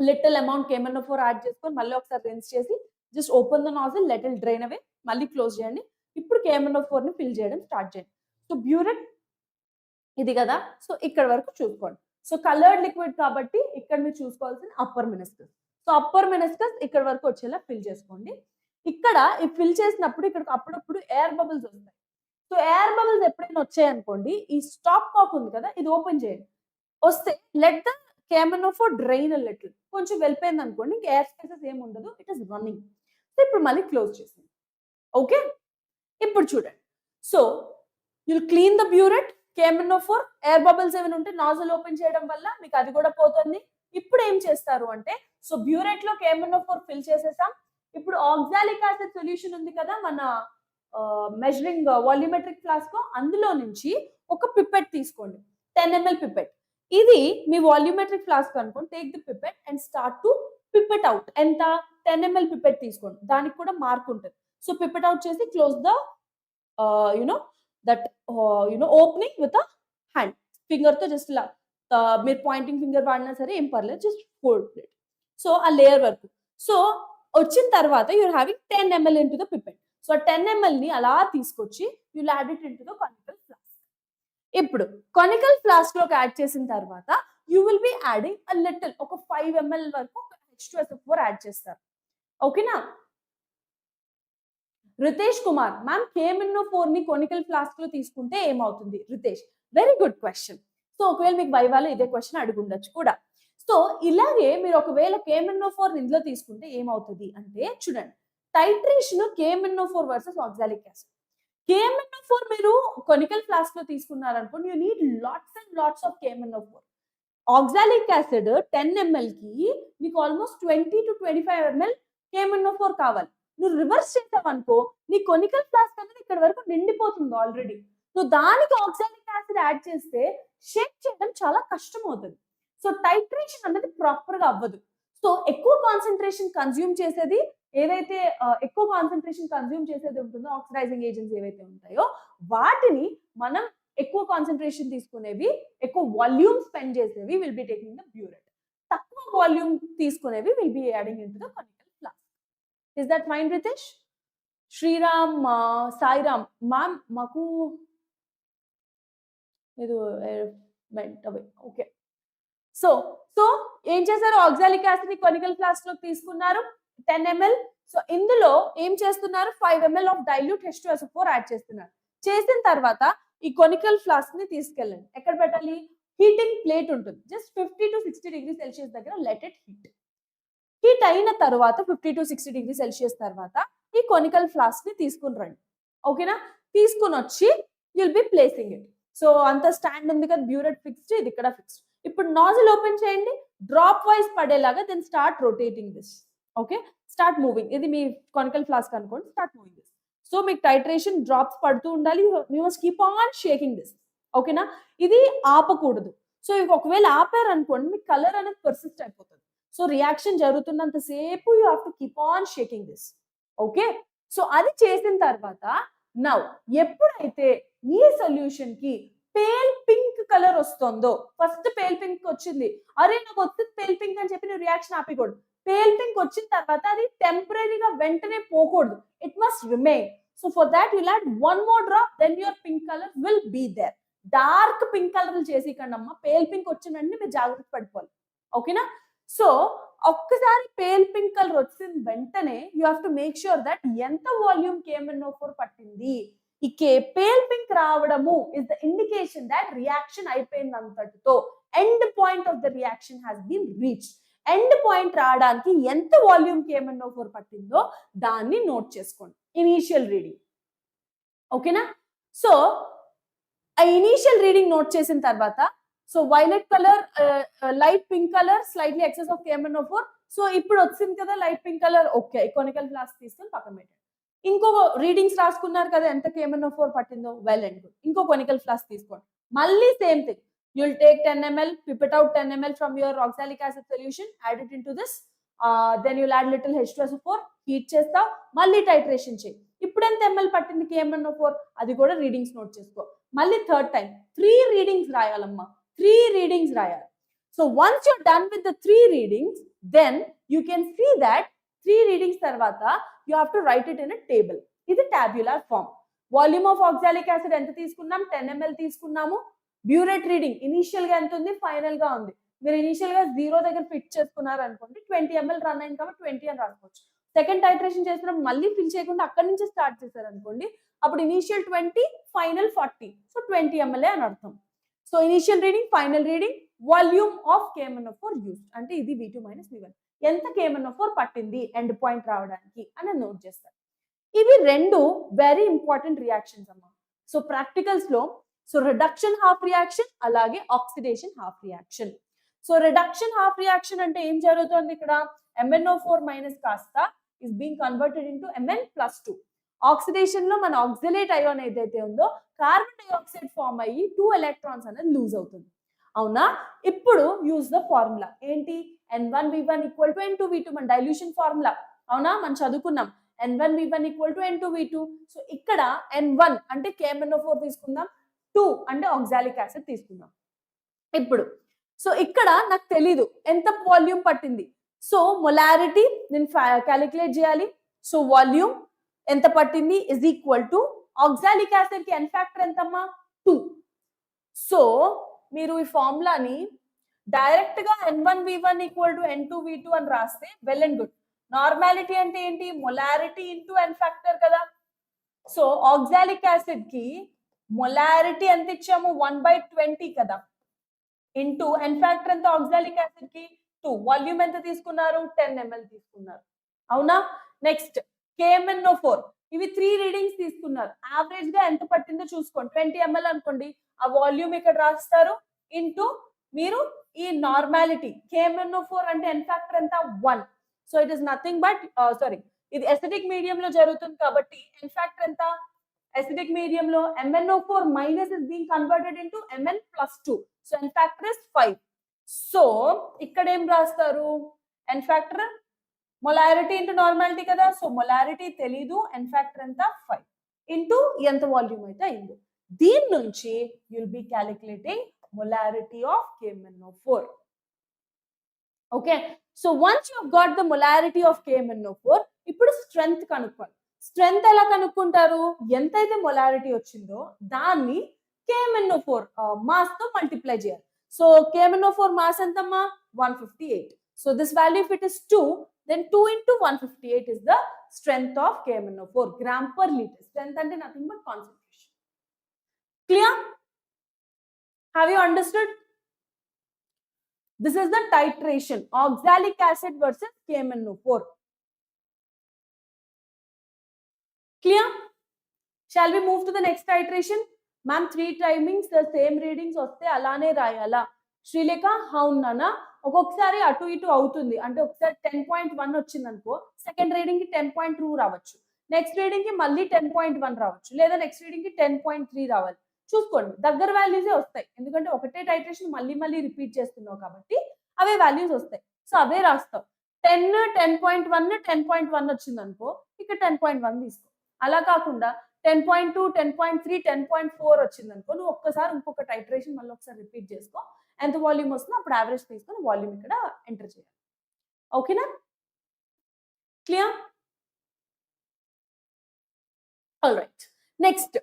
లిటిల్ అమౌంట్ KMnO4 యాడ్ చేసుకొని మళ్ళీ ఒకసారి రిన్స్ చేసి just open the nozzle let it drain away మళ్ళీ క్లోజ్ చేయండి ఇప్పుడు KMnO4 ని ఫిల్ చేయడం స్టార్ట్ చేయండి సో బ్యూరెట్ ఇది కదా సో ఇక్కడ వరకు చూసుకోండి సో కలర్డ్ లిక్విడ్ కాబట్టి ఇక్కడ మీరు చూసుకోవాల్సిన upper meniscus so upper meniscus ఇక్కడ వరకు వచ్చేలా ఫిల్ చేసుకోండి. ఇక్కడ ఈ ఫిల్ చేసినప్పుడు ఇక్కడికి అప్పుడప్పుడు ఎయిర్ బబుల్స్ వస్తాయి. సో ఎయిర్ బబుల్స్ ఎప్పుడైనా వచ్చాయనుకోండి, ఈ స్టాప్ కాక్ ఉంది కదా, ఇది ఓపెన్ చేయండి. వస్తే let the K M N O four drain a little. కొంచెం వెళ్ళిపోయింది అనుకోండి, ఇంకా ఎయిర్ స్పేసెస్ ఏమి ఉండదు, ఇట్ ఇస్ రన్నింగ్. సో ఇప్పుడు మళ్ళీ క్లోజ్ చేసింది. ఓకే, ఇప్పుడు చూడండి. So you'll clean the burette, K M N O four, air bubbles ఏమైనా ఉంటే నాజల్ ఓపెన్ చేయడం వల్ల మీకు అది కూడా పోతుంది. ఇప్పుడు ఏం చేస్తారు అంటే, సో బ్యూరెట్ లో కేమనోఫోర్ ఫిల్ చేసేసాం. ఇప్పుడు ఆక్సాలిక్ యాసిడ్ సొల్యూషన్ ఉంది కదా మన మెజరింగ్ వాల్యూమెట్రిక్ ఫ్లాస్క్, అందులో నుంచి ఒక పిపెట్ తీసుకోండి, 10 ml పిపెట్. ఇది మీ వాల్యూమెట్రిక్ ఫ్లాస్క్ అనుకోండి. Take the pipette and start to pipette out. ఎంత? 10 ml పిపెట్ తీసుకోండి, దానికి కూడా మార్క్ ఉంటుంది. సో పిపెట్ అవుట్ చేసి close the that opening with a hand, finger తో జస్ట్ ఇలా మీరు పాయింటింగ్ ఫింగర్ వాడినా సరే ఏం పర్లేదు, జస్ట్ ఫోల్డ్ ఇట్. సో ఆ లేయర్ వరకు. సో వచ్చిన తర్వాత you're having 10 ml into the pipette. So 10 ml ని అలా తీసుకొచ్చి you'll add it into the conical flask. ఇప్పుడు కొనికల్ ఫ్లాస్క్ లోకి యాడ్ చేసిన తర్వాత you will be adding a little, ఒక 5 ml వరకు H2SO4 యాడ్ చేస్తారు. ఓకేనా? రితేష్ కుమార్ మ్యామ్, KMnO4 ని కొనికల్ ఫ్లాస్క్ లో తీసుకుంటే ఏమవుతుంది? Ritesh, very good question. So ఒకవేళ మీకు వైవాలో ఇదే క్వశ్చన్ అడుగుండొచ్చు కూడా. సో ఇలాగే మీరు ఒకవేళ KMnO4 ఇందులో తీసుకుంటే ఏమవుతుంది అంటే, చూడండి, titration KMnO4 versus oxalic acid. KMnO4 మీరు కొనికల్ ఫ్లాస్క్ లో తీసుకున్నారనుకోండి, you need lots and lots of KMnO4. Oxalic acid 10 ml కి మీకు ఆల్మోస్ట్ 20 to 25 ml KMnO4 కావాలి. నువ్వు రివర్స్ చేసావనుకో, నీ కొనికల్ ఫ్లాస్క్ అనేది ఇక్కడ వరకు నిండిపోతుంది ఆల్రెడీ. నువ్వు దానికి ఆక్సాలిక్ యాసిడ్ యాడ్ చేస్తే షేక్ చేయడం చాలా కష్టం అవుతుంది. సో టైట్రేషన్ అనేది ప్రాపర్ గా అవ్వదు. సో ఎక్కువ కాన్సన్ట్రేషన్ కన్జ్యూమ్ చేసేది ఏదైతే ఉంటుందో, ఆక్సిడైజింగ్ ఏజెంట్స్ ఏవైతే ఉంటాయో వాటిని మనం ఎక్కువ కాన్సన్ట్రేషన్ తీసుకునేవి, ఎక్కువ వాల్యూమ్ స్పెండ్ చేసేవి will be taking the burette. తక్కువ వాల్యూమ్ తీసుకునేవి will be adding into the conical flask. Is that fine Ritesh? Sriram, Sairam ma'am, మాకు ఓకే. సో ఏం చేశారు? ఆక్సాలిక్ యాసిడ్ ని కొనికల్ ఫ్లాస్క్ లో తీసుకున్నారు 10 ml. సో ఇందులో ఏం చేస్తున్నారు? 5 ml of dilute H2SO4 add చేస్తున్నారు. చేసిన తర్వాత ఈ కొనికల్ ఫ్లాస్క్ ని తీసుకెళ్ళండి. ఎక్కడ పెట్టాలి? హీటింగ్ ప్లేట్ ఉంటుంది, జస్ట్ 50 to 60 degrees Celsius దగ్గర లెట్ ఇట్ హీట్ అయిన తర్వాత 50 to 60 degrees Celsius తర్వాత ఈ కొనికల్ ఫ్లాస్క్ ని తీసుకుని రండి. ఓకేనా? తీసుకుని వచ్చి you'll be placing it. So అంత స్టాండ్ ఉంది కదా, బ్యూరెట్ ఫిక్స్డ్, ఇది ఇక్కడ ఫిక్స్డ్. ఇప్పుడు నాజిల్ ఓపెన్ చేయండి, డ్రాప్ వైజ్ పడేలాగా, then start rotating this. Okay, start moving. ఇది మీ కొనికల్ ఫ్లాస్క్ అనుకోండి, స్టార్ట్ మూవింగ్ దిస్. సో మీకు టైట్రేషన్ డ్రాప్స్ పడుతూ ఉండాలి, you must keep on shaking this. ఓకేనా? ఇది ఆపకూడదు. సో ఒకవేళ ఆపారు అనుకోండి, మీ కలర్ అనేది పర్సిస్ట్ అయిపోతుంది. సో రియాక్షన్ జరుగుతున్నంత సేపు you have to keep on shaking this. Okay, so అది చేసిన తర్వాత నౌ ఎప్పుడైతే ఈ సొల్యూషన్ కి పేల్ పింక్ కలర్ వస్తుందో, ఫస్ట్ పేల్ పింక్ వచ్చింది, అరే నాకు వచ్చింది పేల్ పింక్ అని చెప్పి నువ్వు రియాక్షన్ ఆపకూడదు. పేల్ పింక్ వచ్చిన తర్వాత అది టెంపరీగా వెంటనే పోకూడదు, it must remain. So for that you add one more drop, then your pink colour will be there. Dark pink colour చేసి కండమ్మా, పేల్ పింక్ వచ్చిందంటే మీరు జాగ్రత్త పడిపోవాలి. ఓకేనా? సో ఒక్కసారి పేల్ పింక్ కలర్ వచ్చిన వెంటనే you have to make sure that ఎంత వాల్యూమ్ KMnO4 పట్టింది. ఈ పేల్ పింక్ రావడము is the indication that reaction అయిపోయింది అంతటితో, end point of the reaction has been reached. End point రావడానికి ఎంత వాల్యూమ్ KMnO4 పట్టిందో దాన్ని నోట్ చేసుకోండి, ఇనీషియల్ రీడింగ్. ఓకేనా? సో ఆ ఇనీషియల్ రీడింగ్ నోట్ చేసిన తర్వాత, so violet colour, light pink colour, slightly excess of KMnO4. So ఇప్పుడు వచ్చింది కదా light pink colour, okay, conical flask తీసుకొని పక్కన పెట్టండి. ఇంకో రీడింగ్స్ రాసుకున్నారు కదా ఎంత KMnO4 పట్టిందో, వెల్ అండ్ గుడ్. ఇంకో కొనికల్ ఫ్లాస్క్ తీసుకోండి, మళ్ళీ same thing. You'll take 10 ml, pip it out 10 ml from your oxalic acid solution, add it into this. Then you'll add little H2SO4, heat చేస్తావు, మళ్ళీ titration చేయి. ఇప్పుడు ఎంత ml పట్టింది KMnO4, అది కూడా రీడింగ్స్ నోట్ చేసుకో. మళ్ళీ థర్డ్ టైం 3 రీడింగ్స్ రాయాలమ్మా, 3 రీడింగ్స్ రాయాలి. So once you're done with the 3 readings, then you can see that 3 readings తర్వాత you have to write it in a table. ఇది tabular form. Volume of oxalic acid ఎంత తీసుకున్నాం? 10 ml తీసుకున్నాము. Burette reading initial గా ఎంత ఉంది, final గా ఉంది. మీరు ఇనిషియల్ గా 0 దగ్గర ఫిట్ చేసుకున్నారు అనుకోండి, 20 ml రన్ అయింది కాబట్టి 20 అని రాసుకోవచ్చు. సెకండ్ టైట్రేషన్ చేసినప్పుడు మళ్ళీ ఫిల్ చేయకుండా అక్కడి నుంచి స్టార్ట్ చేశారు అనుకోండి, అప్పుడు ఇనిషియల్ 20 ఫైనల్ 40, సో 20 ml అని అర్థం. So initial reading, final reading, volume of KMnO4 used, అంటే ఇది V2 - V1 ఎంత KMnO4 పట్టింది ఎండ్ పాయింట్ రావడానికి అని నోట్ చేస్తారు. ఇవి రెండు వెరీ ఇంపార్టెంట్ రియాక్షన్స్ అమ్మా. సో ప్రాక్టికల్స్ లో సో రిడక్షన్ హాఫ్ రియాక్షన్, అలాగే oxidation half reaction. So reduction half reaction అంటే ఏం జరుగుతుంది ఇక్కడ, MnO4- కాస్త is being converted into Mn+2. Oxidation లో మన ఆక్సిలేట్ అయాన్ ఏదైతే ఉందో కార్బన్ డైఆక్సైడ్ ఫామ్ అయ్యి 2 electrons అనేది లూజ్ అవుతుంది. అవునా, ఇప్పుడు యూజ్ ద ఫార్ములా ఏంటి, N1V1 = N2V2, మన డైల్యూషన్ ఫార్ములా. అవునా, మనం చదువుకున్నాం N1V1 = N2V2. సో ఇక్కడ N1 అంటే KMnO4 తీసుకుందాం, 2 అంటే ఆక్సాలిక్ యాసిడ్ తీసుకుందాం. ఇప్పుడు సో ఇక్కడ నాకు తెలీదు ఎంత వాల్యూమ్ పట్టింది, సో మొలారిటీ నేను క్యాలిక్యులేట్ చేయాలి. సో వాల్యూమ్ ఎంత పట్టింది is equal to oxalic acid కి ఎన్ ఫ్యాక్టర్ ఎంతమ్మా 2. సో మీరు ఈ ఫార్ములాని డైరెక్ట్ గా N1V1 = N2V2 అని రాస్తే వెల్ అండ్ గుడ్. నార్మాలిటీ అంటే ఏంటి, మొలారిటీ ఇంటూ ఎన్ ఫ్యాక్టర్ కదా. సో ఆక్సాలిక్ యాసిడ్ కి మొలారిటీ ఎంత ఇచ్చాము 1/20 కదా, ఇంటూ ఎన్ ఫ్యాక్టర్ ఎంత ఆక్సాలిక్ యాసిడ్ కి 2, వాల్యూమ్ ఎంత తీసుకున్నారు 10 ml తీసుకున్నారు. అవునా, నెక్స్ట్ KMnO4 ఇవి 3 రీడింగ్స్ తీసుకున్నారు, యావరేజ్ గా ఎంత పట్టిందో చూసుకోండి. 20 ml అనుకోండి, ఆ వాల్యూమ్ ఇక్కడ రాస్తారు ఇంటూ మీరు ఈ నార్మాలిటీ KMnO4 అంటే ఎన్ ఫ్యాక్టర్ ఎంత 1. So it is nothing but sorry, ఇది ఎసిడిక్ మీడియం లో జరుగుతుంది కాబట్టి ఎన్ ఫ్యాక్టర్ ఎంత, acidic medium లో MnO4- is being converted into Mn+2. So n factor is 5. So ఇక్కడ ఏం రాస్తారు, n factor molarity into normality కదా. సో molarity తెలీదు, n factor ఎంత 5 into ఎంత వాల్యూమ్ అయితే అయింది. దీని నుంచి you will be calculating molarity of KMnO4. Okay, so once you have got the molarity of KMnO4, ఇప్పుడు స్ట్రెంగ్త్ కనుక్కోవాలి. స్ట్రెంగ్త్ ఎలా కనుక్కుంటారు, ఎంతైతే మొలారిటీ వచ్చిందో దాన్ని KMnO4 మాస్ తో మల్టిప్లై చేయాలి. సో KMnO4 మాస్ ఎంతమ్మా 158. So this value if it is 2, then 2 into 158 is the strength of KMnO4 gram per liter. Strength అంటే nothing but concentration. Clear? Have you understood? This is the titration, oxalic acid versus KMnO4. Clear? Shall we move to the next titration? Ma'am, 3 timings the same readings వస్తే అలానే రాయాలా? శ్రీలేఖ అవునా, ఒక్కొక్కసారి అటు ఇటు అవుతుంది. అంటే ఒకసారి 10.1 వచ్చింది అనుకో, సెకండ్ రీడింగ్ కి 10.2 రావచ్చు, నెక్స్ట్ రీడింగ్ కి మళ్ళీ 10.1 రావచ్చు, లేదా నెక్స్ట్ రీడింగ్ కి 10.3 రావాలి. చూసుకోండి, దగ్గర వాల్యూసే వస్తాయి, ఎందుకంటే ఒకటే టైట్రేషన్ మళ్ళీ మళ్ళీ రిపీట్ చేస్తున్నావు కాబట్టి అవే వాల్యూస్ వస్తాయి. సో అవే రాస్తావు. 10, 10.1, 10.1 వచ్చింది అనుకో, ఇక్కడ 10.1 తీసుకో. అలా కాకుండా 10.2, 10.3, 10.4 వచ్చింది అనుకో, నువ్వు ఒక్కసారి ఇంకొక టైట్రేషన్ మళ్ళీ ఒకసారి రిపీట్ చేసుకో, ఎంత వాల్యూమ్ వస్తుందో అప్పుడు యావరేజ్ తీసుకొని వాల్యూమ్ ఇక్కడ ఎంటర్ చేయాలి. ఓకేనా, clear? All right, next.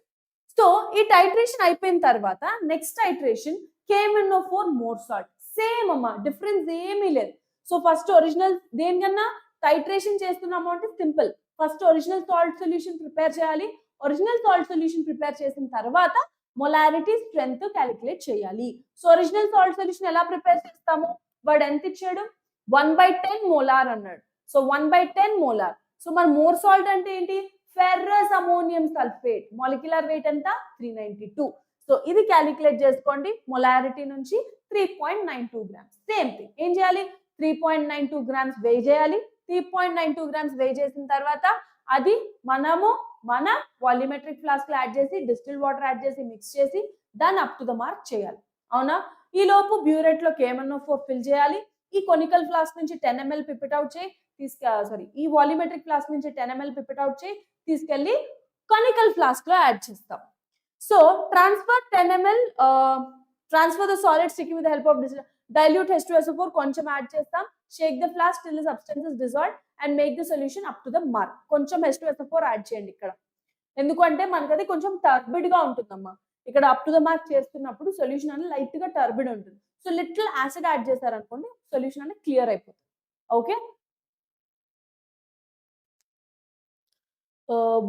So ఈ టైట్రేషన్ అయిపోయిన తర్వాత next titration KMnO4 more salt. Same అమ్మా, డిఫరెన్స్ ఏమీ లేదు. సో ఫస్ట్ ఒరిజినల్ దేనికన్నా టైట్రేషన్ చేస్తున్నాము అంటే simple, first original salt solution prepare చేయాలి. ఒరిజినల్ సాల్ట్ సొల్యూషన్ ప్రిపేర్ చేసిన తర్వాత మొలారిటీ స్ట్రెంగ్త్ క్యాలిక్యులేట్ చేయాలి. సో ఒరిజినల్ సాల్ట్ సొల్యూషన్ ఎలా ప్రిపేర్ చేస్తాము, వాడు ఎంత ఇచ్చాడు 1/10 మోలార్ అన్నాడు. So 1/10 molar. సో మన మోర్ సాల్ట్ అంటే ఏంటి, ferrous ammonium sulphate, molecular weight ఎంత 392. సో ఇది క్యాలిక్యులేట్ చేసుకోండి, మొలారిటీ నుంచి 3.92 గ్రామ్స్. సేమ్ థింగ్ ఏం చేయాలి, 3.92 గ్రామ్స్ వెయ్ చేయాలి. 3.92 గ్రామ్స్ వెయ్ చేసిన తర్వాత అది మనము మన వాల్యూమెట్రిక్ ఫ్లాస్క్ లో యాడ్ చేసి డిస్టిల్ వాటర్ యాడ్ చేసి మిక్స్ చేసి దాన్ని అప్ టు ద మార్క్ చేయాలి. అవునా, ఈ లోపు బ్యూరెట్ లో KMnO4 ఫిల్ చేయాలి. ఈ కొనికల్ ఫ్లాస్క్ నుంచి 10 ml పిప్పిట్ అవుట్ చేయి, ఈ వాల్యూమెట్రిక్ ఫ్లాస్క్ నుంచి 10 ml పిప్పిట్ అవుట్ చేయి, తీసుకెళ్లి కొనికల్ ఫ్లాస్క్ లో యాడ్ చేస్తాం. So transfer 10 ml, transfer the solid sticking with help of dilute H2SO4 కొంచెం యాడ్ చేస్తాం. Shake the flask till the substance is dissolved and make the solution up to the mark. కొంచెం H2SO4 add చేయండి ఇక్కడ, ఎందుకంటే మనకి అది కొంచెం turbid గా ఉంటుందమ్మా. ఇక్కడ అప్ టు ద మార్క్ చేస్తున్నప్పుడు సొల్యూషన్ అనేది లైట్ గా టర్బిడ్ ఉంటుంది. సో లిటిల్ యాసిడ్ యాడ్ చేశారనుకోండి సొల్యూషన్ అనేది క్లియర్ అయిపోతుంది. Okay,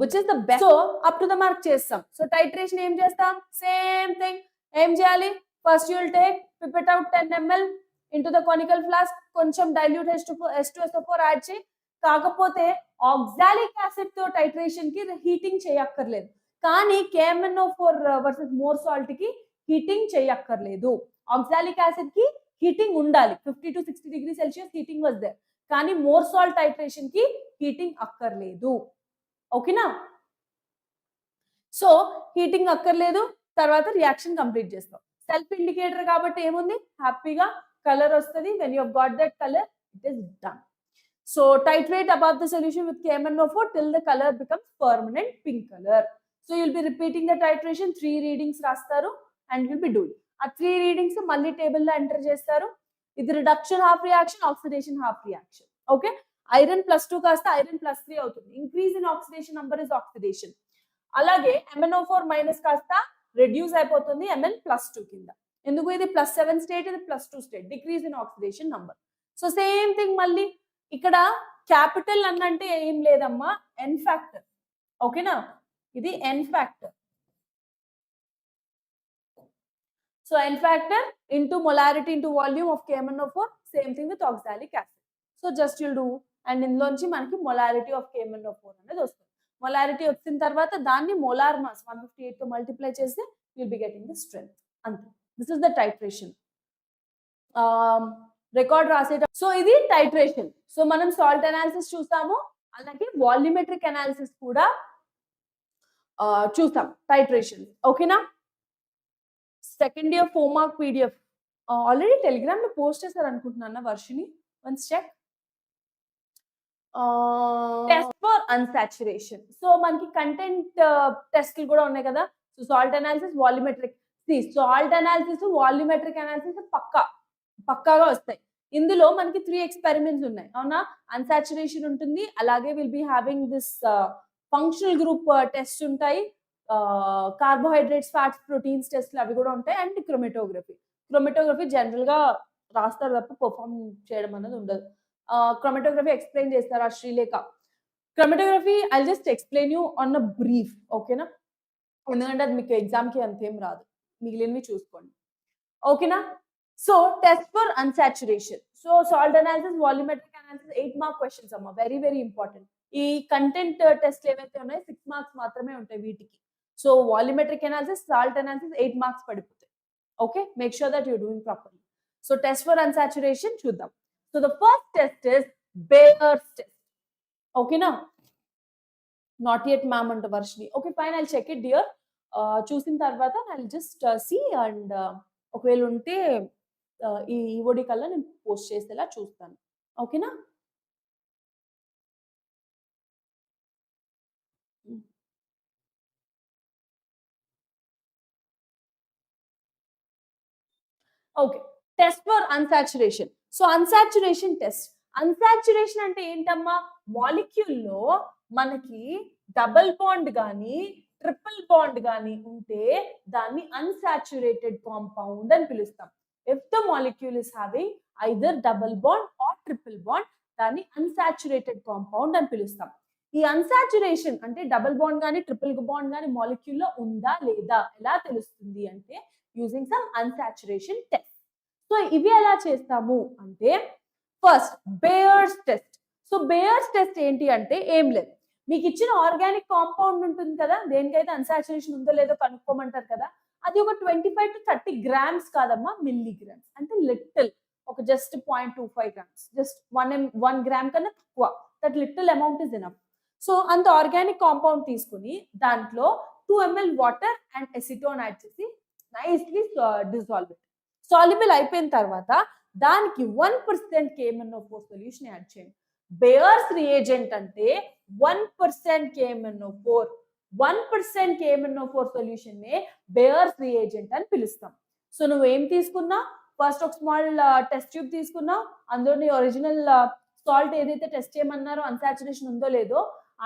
which is the best. So up to the mark చేస్తాం. సో టైట్రేషన్ ఏం చేస్తాం, సేమ్ థింగ్. ఏం చేయాలి, first you will take pipette out 10 ml into the conical flask, కొంచెం dilute H2SO4 add చేయి. కాకపోతే ఆక్సాలిక్ యాసిడ్ తో టైట్రేషన్ కి హీటింగ్ చేయక్కర్లేదు, కానీ KMnO4 వర్సెస్ మోర్ సాల్ట్ కి హీటింగ్ చేయక్కర్లేదు. ఆక్సాలిక్ యాసిడ్ కి హీటింగ్ ఉండాలి, 50 to 60 degrees Celsius heating was there, కానీ మోర్ సాల్ట్ టైట్రేషన్ కి హీటింగ్ అక్కర్లేదు. ఓకేనా, సో హీటింగ్ అక్కర్లేదు. తర్వాత రియాక్షన్ కంప్లీట్ చేస్తాం. సెల్ఫ్ ఇండికేటర్ కాబట్టి ఏముంది, హ్యాపీగా కలర్ వస్తుంది. When you got that colour it is done. So titrate above the solution with KMnO4 till the color becomes permanent pink color. So you'll be repeating the titration, 3 readings రాస్తారు and you'll be doing. ఆ 3 readings మళ్ళీ table లో enter చేస్తారు. ఇది reduction half reaction, oxidation half reaction. Okay, iron +2 కాస్త iron +3 అవుతుంది. Increase in oxidation number is oxidation. అలాగే MnO4 minus కాస్త రెడ్యూస్ అయిపోతుంది Mn+2 కింద. ఎందుకు, ఇది +7 స్టేట్, ఇది +2 state, decrease in oxidation number. So same thing మళ్ళీ ఇక్కడ క్యాపిటల్ అంటే ఏం లేదమ్మా, ఎన్ ఫ్యాక్టర్. ఓకేనా, ఇది N factor. So N factor into molarity into volume of KMnO4, same thing with oxalic acid. So just you'll do, and ఇందులోంచి మనకి molarity of KMnO4 అనేది వస్తుంది. మొలారిటీ వచ్చిన తర్వాత దాన్ని మోలార్ మాస్ 158 తో మల్టిప్లై చేస్తే will be getting the strength. అంతే, this is the titration. Record రాసేట. సో ఇది టైట్రేషన్. సో మనం సాల్ట్ అనాలిసిస్ చూస్తాము, అలాగే వాల్యూమెట్రిక్ అనాలిసిస్ కూడా చూస్తాం టైట్రేషన్. ఓకేనా, second year 4 mark PDF already Telegram లో పోస్ట్ చేశారు అనుకుంటున్నా Varshini, once check. Test for unsaturation. So మనకి కంటెంట్ టెస్ట్లు కూడా ఉన్నాయి కదా. So salt analysis, volumetric. Salt analysis, volumetric analysis పక్కాగా వస్తాయి. ఇందులో మనకి 3 experiments ఉన్నాయి, అవునా. అన్సాచురేషన్ ఉంటుంది, అలాగే will be having this functional group test ఉంటాయి, కార్బోహైడ్రేట్స్, ఫ్యాట్స్, ప్రోటీన్స్ టెస్ట్లు అవి కూడా ఉంటాయి, అండ్ క్రోమెటోగ్రఫీ జనరల్ గా రాస్తారు తప్ప పర్ఫార్మ్ చేయడం అనేది ఉండదు. క్రోమెటోగ్రఫీ ఎక్స్ప్లెయిన్ చేస్తారు ఆ Srilekha. Chromatography I just explain you on a brief, ఓకేనా, ఎందుకంటే అది మీకు ఎగ్జామ్ కి అంతేం రాదు, మిగిలినవి చూసుకోండి. ఓకేనా, so test for unsaturation. So salt analysis, volumetric analysis 8 mark questions అమ్మా, వెరీ వెరీ ఇంపార్టెంట్. ఈ కంటెంట్ టెస్ట్ ఏవైతే ఉన్నాయో 6 marks మాత్రమే ఉంటాయి వీటికి. So volumetric analysis, salt analysis 8 marks పడిపోతాయి. Okay, make sure that you doing properly. So test for unsaturation చూద్దాం. So the first test is Baeyer's test. ఓకేనా, నాట్ యెట్ మ్యామ్ అంట Varshini. Okay fine, I check it dear. చూసిన తర్వాత I just see, and ఒకవేళ ఉంటే ఈ EOD కల్లా నేను పోస్ట్ చేసేలా చూస్తాను. ఓకేనా, okay. Test for unsaturation. So unsaturation test. Unsaturation అంటే ఏంటమ్మా, మాలిక్యూల్ లో మనకి డబుల్ బాండ్ గానీ ట్రిపుల్ బాండ్ గానీ ఉంటే దాన్ని అన్సాచురేటెడ్ కాంపౌండ్ అని పిలుస్తాం. If the molecule is having either double bond or triple bond, దాన్ని అన్సాచురేటెడ్ కాంపౌండ్ అని పిలుస్తాం. ఈ అన్సాచురేషన్ అంటే డబుల్ బాండ్ గానీ ట్రిపుల్ బాండ్ గానీ మాలిక్యూల్ లో ఉందా లేదా ఎలా తెలుస్తుంది అంటే using some unsaturation test. So ఇవి ఎలా చేస్తాము అంటే, first buyers test. So buyers test ఏంటి అంటే ఏం లేదు, మీకు ఇచ్చిన ఆర్గానిక్ కాంపౌండ్ ఉంటుంది కదా, దేనికైతే అన్సాచురేషన్ ఉందో లేదో కనుక్కోమంటారు కదా, అది ఒక 25 to 30 grams కాదమ్మా, మిల్లీగ్రామ్స్. అంటే లిటిల్, ఒక జస్ట్ 0.25 grams, జస్ట్ 1 gram కన్నా తక్కువ. That little amount is enough. So అంత ఆర్గానిక్ కాంపౌండ్ తీసుకుని దాంట్లో 2 ml water and acetone add చేసి నైస్లీ డిజాల్వ్ ఇట్. సాల్యుబుల్ అయిపోయిన తర్వాత దానికి 1% KMnO4 సొల్యూషన్ యాడ్ చేయండి. బేయర్స్ రియేజెంట్ అంటే 1% KMnO4. 1% KMnO4 సొల్యూషన్ నే బేయర్స్ రియేజెంట్ అని పిలుస్తాం. సో నువ్వు ఏం తీసుకున్నా, ఫస్ట్ ఒక స్మాల్ టెస్ట్ ట్యూబ్ తీసుకున్నా, అందులో ఒరిజినల్ సాల్ట్ ఏదైతే టెస్ట్ చేయమన్నారో అన్సాచురేషన్ ఉందో లేదో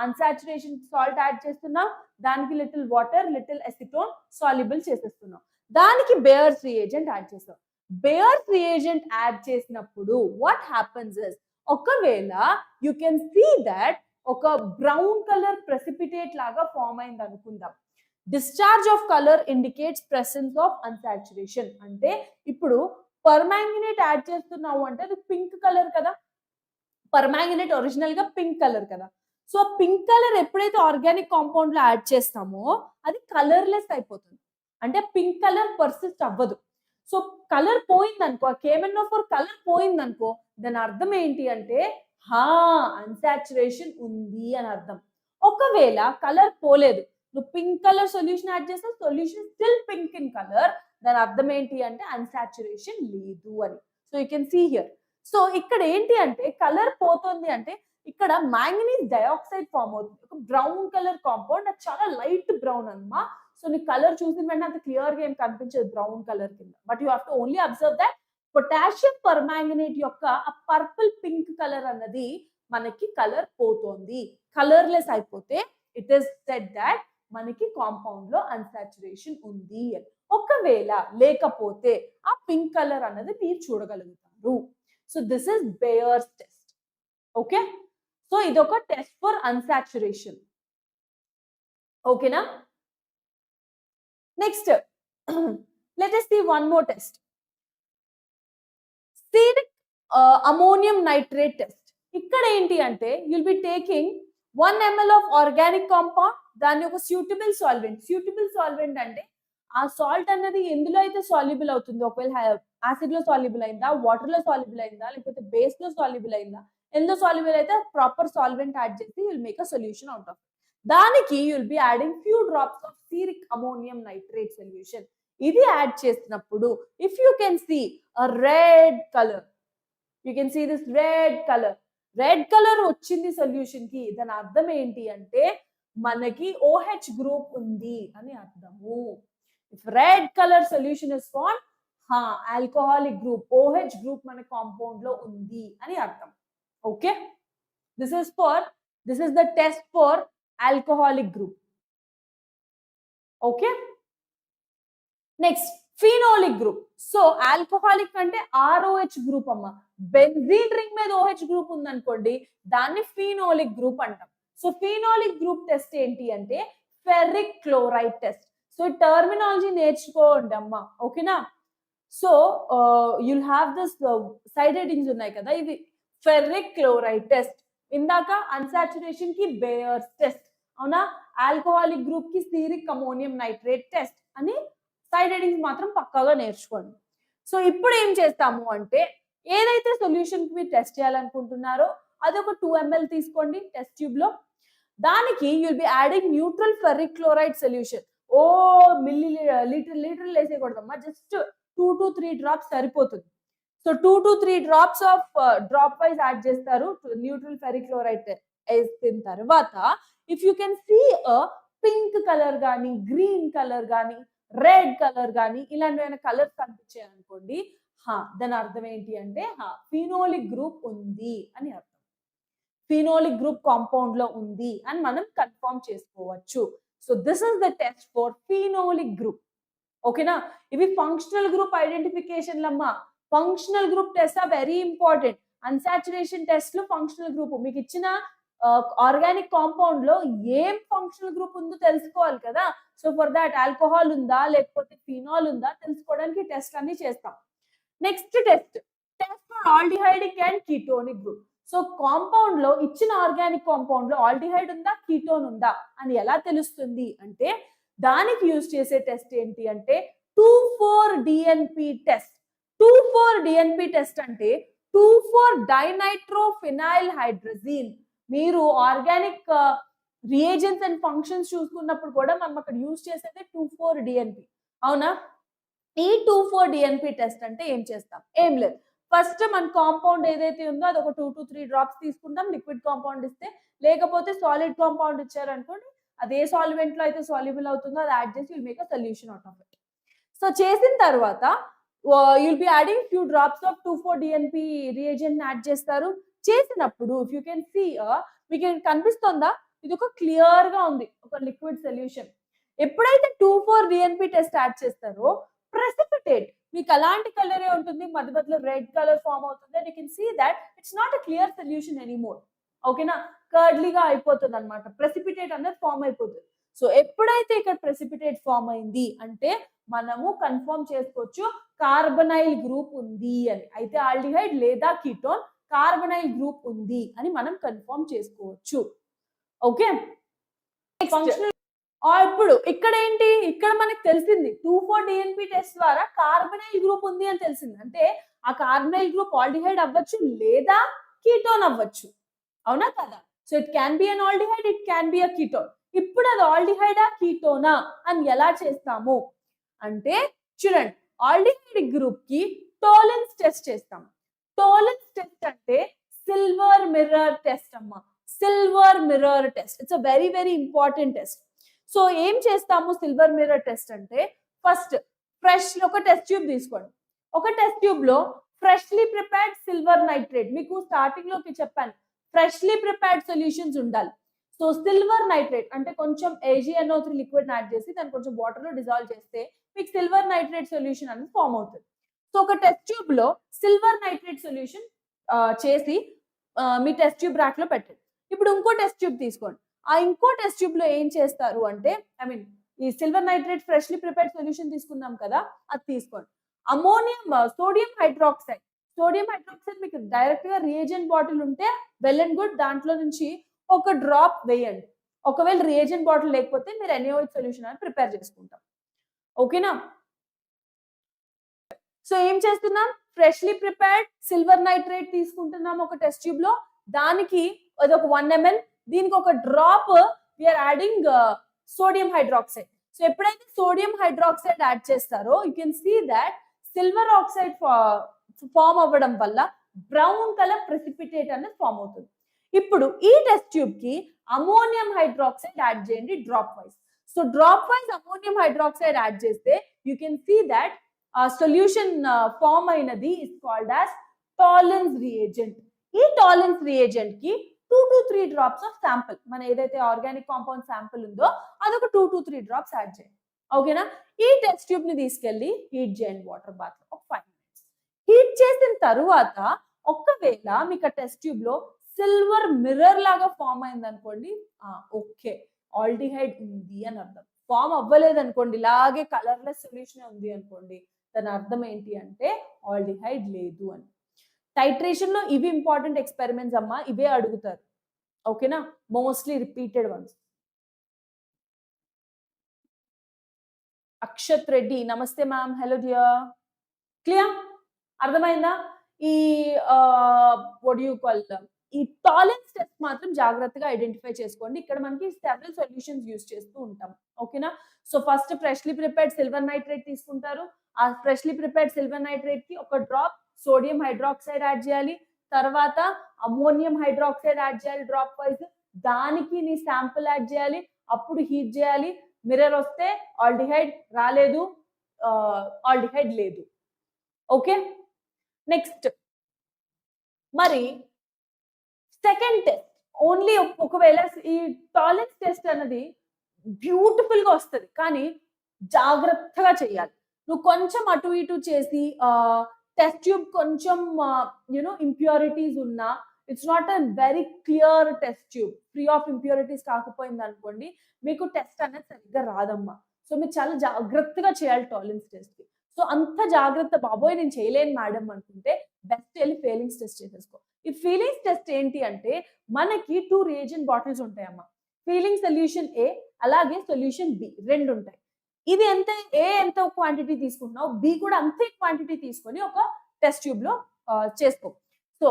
అన్సాచురేషన్ సాల్ట్ యాడ్ చేస్తున్నా, దానికి little water, little acetone soluble చేసేస్తున్నాం, దానికి బేయర్స్ రియేజెంట్ యాడ్ చేస్తాం. బేయర్స్ రియేజెంట్ యాడ్ చేసినప్పుడు వాట్ హ్యాపన్స్ ఇస్, ఒకవేళ యూ కెన్ సీ దట్ ఒక బ్రౌన్ కలర్ ప్రెసిపిటేట్ లాగా ఫామ్ అయింది అనుకుందాం. Discharge of colour indicates presence of unsaturation. అంటే ఇప్పుడు పర్మాంగనేట్ యాడ్ చేస్తున్నావు అంటే అది పింక్ కలర్ కదా, పర్మాంగనేట్ ఒరిజినల్ గా పింక్ కలర్ కదా. సో పింక్ కలర్ ఎప్పుడైతే ఆర్గానిక్ కాంపౌండ్ లో యాడ్ చేస్తామో అది కలర్లెస్ అయిపోతుంది, అంటే పింక్ కలర్ పర్సిస్ట్ అవ్వదు. సో కలర్ పోయిందనుకో, KMnO4 కలర్ పోయిందనుకో, దాని అర్థం ఏంటి అంటే అన్సాచురేషన్ ఉంది అని అర్థం. ఒకవేళ కలర్ పోలేదు, నువ్వు పింక్ కలర్ సొల్యూషన్ యాడ్ చేస్తే solution still pink in colour, దాని అర్థం ఏంటి అంటే అన్సాచురేషన్ లేదు అని. So you can see here. So ఇక్కడ ఏంటి అంటే కలర్ పోతుంది అంటే ఇక్కడ మ్యాంగనీస్ డయాక్సైడ్ ఫామ్ అవుతుంది, ఒక బ్రౌన్ కలర్ కాంపౌండ్, అది చాలా లైట్ బ్రౌన్ అన్నమా. సో నీ కలర్ చూసిన వెంటనే అంత క్లియర్ గా ఏం కనిపించదు బ్రౌన్ కలర్ కింద, but you have to only observe that potassium permanganate యొక్క ఆ పర్పుల్ పింక్ కలర్ అన్నది మనకి కలర్ పోతుంది, కలర్లెస్ అయిపోతే ఇట్ ఈస్ సెడ్ దట్ మనకి కాంపౌండ్ లో అన్సాచురేషన్ ఉంది అని. ఒకవేళ లేకపోతే ఆ పింక్ కలర్ అన్నది మీరు చూడగలుగుతారు. So this is Baeyer's test. Okay, so ఇదొక టెస్ట్ ఫర్ అన్సాచురేషన్. ఓకేనా? Next let us see one more test, steric ammonium nitrate test. ఇక్కడ ఏంటి అంటే you'll be taking 1 ml of organic compound, దాని ఒక suitable solvent అంటే ఆ సాల్ట్ అన్నది ఎందులో అయితే సాల్యుబుల్ అవుతుందో, ఒకవేళ యాసిడ్ లో సాల్యుబుల్ అయిందా, వాటర్ లో సాల్యుబుల్ అయిందా, లేకపోతే బేస్ లో సాల్యుబుల్ అయిందా, ఎందులో సాల్యుబుల్ అయితే ప్రాపర్ సాల్వెంట్ యాడ్ చేసి you'll make a solution out of it. దానికి you'll be adding few drops of steric ammonium nitrate solution. ఇది యాడ్ చేసినప్పుడు if you can see a red color, you can see this red color వచ్చింది solution కి, దాని అర్థం ఏంటి అంటే మనకి OH గ్రూప్ ఉంది అని అర్థము. if red color solution is formed, alcoholic group OH group మన కాంపౌండ్ లో ఉంది అని అర్థం. Okay, this is the test for alcoholic group. Okay, next phenolic group. So alcoholic అంటే ROH గ్రూప్ అమ్మా, బెంజీన్ రింగ్ మీద OH గ్రూప్ ఉంది అనుకోండి, దాన్ని phenolic గ్రూప్ అంటాం. సో phenolic గ్రూప్ టెస్ట్ ఏంటి అంటే ferric chloride test. So terminology నేర్చుకోండి అమ్మా, ఓకేనా? So you'll have this side headings ఉన్నాయి కదా, ఇవి ఫెర్రిక్ క్లోరైడ్ టెస్ట్. ఇందాక అన్సాచురేషన్ కి బేయర్స్ టెస్ట్, అవునా? ఆల్కహాలిక్ గ్రూప్ కి స్టీరిక్ అమోనియం నైట్రేట్ టెస్ట్ అని సైడ్ హెడింగ్స్ మాత్రం పక్కాగా నేర్చుకోండి. సో ఇప్పుడు ఏం చేస్తాము అంటే ఏదైతే సొల్యూషన్ కి మీరు టెస్ట్ చేయాలనుకుంటున్నారో అది ఒక 2 ml తీసుకోండి టెస్ట్ ట్యూబ్ లో. దానికి you'll be adding neutral ferric chloride solution. Litre వేసేయకూడదమ్మా, జస్ట్ 2 to 3 drops సరిపోతుంది. So 2 to 3 drops of drop wise add చేస్తారు న్యూట్రల్ ఫెర్రిక్ క్లోరైడ్ వేసిన తర్వాత. If you can see pink colour కానీ, గ్రీన్ కలర్ కానీ, red colour కానీ ఇలాంటి colours కనిపించాయి అనుకోండి, దాని అర్థం ఏంటి అంటే ఫినోలిక్ గ్రూప్ ఉంది అని అర్థం. ఫినోలిక్ గ్రూప్ కాంపౌండ్ లో ఉంది అని మనం కన్ఫర్మ్ చేసుకోవచ్చు. So this is the test for phenolic group. ఓకేనా? ఇవి ఫంక్షనల్ గ్రూప్ ఐడెంటిఫికేషన్ లమ్మా. Functional group test are very important. Unsaturation test లో ఫంక్షనల్ గ్రూప్ మీకు ఇచ్చిన ఆర్గానిక్ కాంపౌండ్ లో ఏం ఫంక్షనల్ గ్రూప్ ఉందో తెలుసుకోవాలి కదా. సో ఫర్ దాట్ ఆల్కహాల్ ఉందా లేకపోతే ఫినాల్ ఉందా తెలుసుకోవడానికి టెస్ట్ అన్ని చేస్తాం. Next test for aldehydic and ketonic group. So compound లో ఇచ్చిన ఆర్గానిక్ కాంపౌండ్ లో ఆల్డిహైడ్ ఉందా కీటోన్ ఉందా అని ఎలా తెలుస్తుంది అంటే దానికి యూజ్ చేసే టెస్ట్ ఏంటి అంటే 2,4-DNP టెస్ట్. 2,4-DNP టెస్ట్ అంటే 2,4-డైనైట్రోఫినైల్ హైడ్రజీన్. మీరు ఆర్గానిక్ రియేజెంట్స్ అండ్ ఫంక్షన్స్ చూసుకున్నప్పుడు కూడా మనం అక్కడ యూజ్ చేసేది 2,4-DNP, అవునా? ఈ 2,4-DNP టెస్ట్ అంటే ఏం చేస్తాం? ఏం లేదు, ఫస్ట్ మన కాంపౌండ్ ఏదైతే ఉందో అది ఒక 2 to 3 drops తీసుకుంటాం. లిక్విడ్ కాంపౌండ్ ఇస్తే, లేకపోతే సాలిడ్ కాంపౌండ్ ఇచ్చారనుకోండి, అదే సాల్వెంట్ లో అయితే సాల్యుబుల్ అవుతుందో అది యాడ్ చేసి will make a solution out of it. So చేసిన తర్వాత you'll be adding few drops of 2,4-DNP reagent add చేస్తారు. చేసినప్పుడు ఇఫ్ యూ కెన్ సీ, మీకు కనిపిస్తుందా ఇది ఒక క్లియర్ గా ఉంది ఒక లిక్విడ్ సొల్యూషన్. ఎప్పుడైతే 2,4-DNP టెస్ట్ యాడ్ చేస్తారో మీకు అలాంటి కలరే ఉంటుంది, మధ్య మధ్యలో రెడ్ కలర్ ఫామ్ అవుతుంది. And you can see that it's not a clear solution anymore. ఓకేనా, కర్డ్లీగా అయిపోతుంది అనమాట, ప్రెసిపిటేట్ అనేది ఫామ్ అయిపోతుంది. సో ఎప్పుడైతే ఇక్కడ ప్రెసిపిటేట్ ఫామ్ అయింది అంటే మనము కన్ఫర్మ్ చేసుకోవచ్చు కార్బనైల్ గ్రూప్ ఉంది అని. అయితే ఆల్డిహైడ్ లేదా కీటోన్ కార్బనైల్ గ్రూప్ ఉంది అని మనం కన్ఫర్మ్ చేసుకోవచ్చు. ఓకే, ఫంక్షనల్ ఇప్పుడు ఇక్కడ ఏంటి, ఇక్కడ మనకి తెలిసింది 2,4-DNP టెస్ట్ ద్వారా కార్బనైల్ గ్రూప్ ఉంది అని తెలిసింది. అంటే ఆ కార్బనైల్ గ్రూప్ ఆల్డిహైడ్ అవ్వచ్చు లేదా కీటోన్ అవ్వచ్చు, అవునా కదా? So it can be an aldehyde, it can be a ketone. ఇప్పుడు అది ఆల్డిహైడా కీటోనా అని ఎలా చేస్తాము అంటే చూడండి, ఆల్డిహైడ్ గ్రూప్ కి టోలెన్స్ టెస్ట్ చేస్తాం. టోలెన్స్ టెస్ట్ అంటే సిల్వర్ మిర్రర్ టెస్ట్ అమ్మా, silver mirror test. It's a very very important test. So ఏం చేస్తాము సిల్వర్ మిర్రర్ టెస్ట్ అంటే, ఫస్ట్ ఫ్రెష్ ఒక టెస్ట్ ట్యూబ్ తీసుకోండి. ఒక టెస్ట్ ట్యూబ్ లో ఫ్రెష్లీ ప్రిపేర్డ్ సిల్వర్ నైట్రేట్, మీకు స్టార్టింగ్ లోకి చెప్పాను ఫ్రెష్లీ ప్రిపేర్డ్ సొల్యూషన్స్ ఉండాలి. సో సిల్వర్ నైట్రేట్ అంటే కొంచెం AgNO3 లిక్విడ్ యాడ్ చేసి దాన్ని కొంచెం వాటర్ లో డిజాల్వ్ చేస్తే మీకు సిల్వర్ నైట్రేట్ సొల్యూషన్ అనేది ఫామ్ అవుతుంది. సో ఒక టెస్ట్ ట్యూబ్ లో సిల్వర్ నైట్రేట్ సొల్యూషన్ చేసి మీ టెస్ట్ ట్యూబ్ ర్యాక్ లో పెట్టండి. ఇప్పుడు ఇంకో టెస్ట్ ట్యూబ్ తీసుకోండి. ఆ ఇంకో టెస్ట్ ట్యూబ్ లో ఏం చేస్తారు అంటే, ఐ మీన్ ఈ silver nitrate freshly prepared solution తీసుకున్నాం కదా, అది తీసుకోండి. సోడియం హైడ్రాక్సైడ్, సోడియం హైడ్రాక్సైడ్ మీకు డైరెక్ట్ గా రియేజెంట్ బాటిల్ ఉంటే వెల్ అండ్ గుడ్, దాంట్లో నుంచి ఒక డ్రాప్ వేయండి. ఒకవేళ రియేజెంట్ బాటిల్ లేకపోతే మీరు NaOH సొల్యూషన్ అని ప్రిపేర్ చేసుకుంటాం. ఓకేనా? సో ఏం చేస్తున్నాం, ఫ్రెష్లీ ప్రిపేర్డ్ సిల్వర్ నైట్రేట్ తీసుకుంటున్నాం ఒక టెస్ట్ ట్యూబ్ లో. దానికి అదొక 1 ml, దీనికి ఒక drop we are adding sodium hydroxide. So ఎప్పుడైతే సోడియం హైడ్రాక్సైడ్ యాడ్ చేస్తారో you can see that silver oxide form అవ్వడం వల్ల బ్రౌన్ కలర్ ప్రెసిపిటేట్ అనేది ఫామ్ అవుతుంది. ఇప్పుడు ఈ టెస్ట్ ట్యూబ్ కి అమోనియం హైడ్రాక్సైడ్ యాడ్ చేయండి dropwise. So dropwise ammonium hydroxide add చేస్తే you can see that solution form అయినది is called as Tollens reagent. ఈ టాలెన్స్ రియేజెంట్ కి 2 to 3 డ్రాప్స్ ఆఫ్ శాంపుల్, మన ఏదైతే ఆర్గానిక్ కాంపౌండ్ శాంపుల్ ఉందో అదొక 2 to 3 drops add చేయండి. ఓకేనా? ఈ టెస్ట్ ట్యూబ్ ని తీసుకెళ్లి హీట్ చేయండి వాటర్ బాత్ లో ఒక 5 minutes. హీట్ చేసిన తరువాత ఒకవేళ మీకు ఆ టెస్ట్ ట్యూబ్ లో సిల్వర్ మిర్రర్ లాగా ఫామ్ అయింది అనుకోండి, ఓకే ఆల్డిహైడ్ ఉంది అని అర్థం. ఫామ్ అవ్వలేదు అనుకోండి, ఇలాగే కలర్లెస్ సొల్యూషన్ ఉంది అనుకోండి, దాని అర్థం ఏంటి అంటే ఆల్డిహైడ్ లేదు అని. టైట్రేషన్ లో ఇవి ఇంపార్టెంట్ ఎక్స్పెరిమెంట్స్ అమ్మా, ఇవే అడుగుతారు. ఓకేనా, mostly repeated once. Akshat Reddy, నమస్తే మ్యామ్, హలో డియర్. క్లియర్? అర్థమైందా? ఈ వాట్ యు కాల్ ఈ టాలెన్స్ టెస్ట్ మాత్రం జాగ్రత్తగా ఐడెంటిఫై చేసుకోండి. ఇక్కడ మనకి సెవెరల్ సొల్యూషన్స్ యూస్ చేస్తూ ఉంటాం. ఓకేనా? So first freshly prepared silver nitrate తీసుకుంటారు. ఆ ఫ్రెష్లీ ప్రిపేర్డ్ సిల్వర్ నైట్రేట్ కి ఒక డ్రాప్ సోడియం హైడ్రాక్సైడ్ యాడ్ చేయాలి. తర్వాత అమోనియం హైడ్రాక్సైడ్ యాడ్ చేయాలి డ్రాప్ వైజ్. దానికి నీ శాంపుల్ యాడ్ చేయాలి, అప్పుడు హీట్ చేయాలి. మిర్రర్ వస్తే ఆల్డిహైడ్, రాలేదు ఆల్డిహైడ్ లేదు. ఓకే, నెక్స్ట్ మరి సెకండ్ టెస్ట్ ఓన్లీ ఒకవేళ ఈ టాలెన్స్ టెస్ట్ అన్నది బ్యూటిఫుల్ గా వస్తుంది, కానీ జాగ్రత్తగా చేయాలి. నువ్వు కొంచెం అటు ఇటు చేసి టెస్ట్ ట్యూబ్ కొంచెం ఇంప్యూరిటీస్ ఉన్నా, it's not a very clear test tube, free of impurities కాకపోయింది అనుకోండి, మీకు టెస్ట్ అనేది సరిగ్గా రాదమ్మా. సో మీరు చాలా జాగ్రత్తగా చేయాలి టాలెన్స్ టెస్ట్ కి. సో అంత జాగ్రత్త బాబోయ్ నేను చేయలేను మేడం అనుకుంటే బెస్ట్ వెళ్ళి ఫెయిలింగ్స్ టెస్ట్ చేసేసుకో. ఈ ఫీలింగ్స్ టెస్ట్ ఏంటి అంటే, మనకి 2 రియేజెంట్ బాటిల్స్ ఉంటాయమ్మా. ఫీలింగ్ సొల్యూషన్ ఏ అలాగే సొల్యూషన్ బి, రెండు ఉంటాయి. ఇది ఎంత క్వాంటిటీ తీసుకుంటున్నావు, బి కూడా అంతే క్వాంటిటీ తీసుకొని ఒక టెస్ట్ ట్యూబ్ లో చేసుకో. So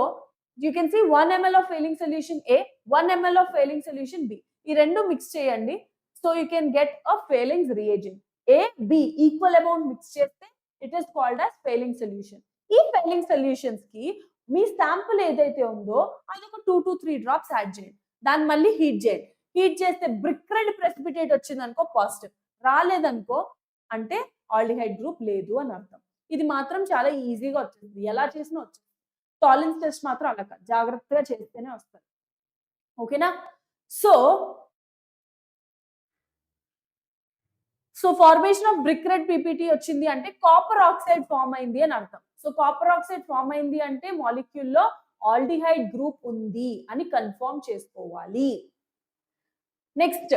you can see 1 ml of Fehling solution A, 1 ml of Fehling solution B. ఈ రెండు మిక్స్ చేయండి. So you can get a Fehling's reagent. A B equal amount mix చేస్తే it is called as Fehling solution. ఈ Fehling solutions కి మీ sample ఏదైతే ఉందో అది ఒక 2 to 3 డ్రాప్స్ యాడ్ చేయండి. దాన్ని మళ్ళీ హీట్ చేయండి. హీట్ చేస్తే బ్రిక్ రెడ్ ప్రెసిపిటేట్ వచ్చింది అనుకో పాజిటివ్, రాలేదనుకో అంటే ఆల్డిహైడ్ గ్రూప్ లేదు అని అర్థం. ఇది మాత్రం చాలా ఈజీగా వచ్చింది, ఎలా చేసినా వచ్చింది. టాలెన్స్ టెస్ట్ మాత్రం అలా కాదు, జాగ్రత్తగా చేస్తేనే వస్తుంది. ఓకేనా? So so formation of brick red PPT వచ్చింది అంటే కాపర్ ఆక్సైడ్ ఫామ్ అయింది అని అర్థం. సో కాపర్ ఆక్సైడ్ ఫామ్ అయింది అంటే మాలిక్యూల్ లో ఆల్డిహైడ్ గ్రూప్ ఉంది అని కన్ఫర్మ్ చేసుకోవాలి. Next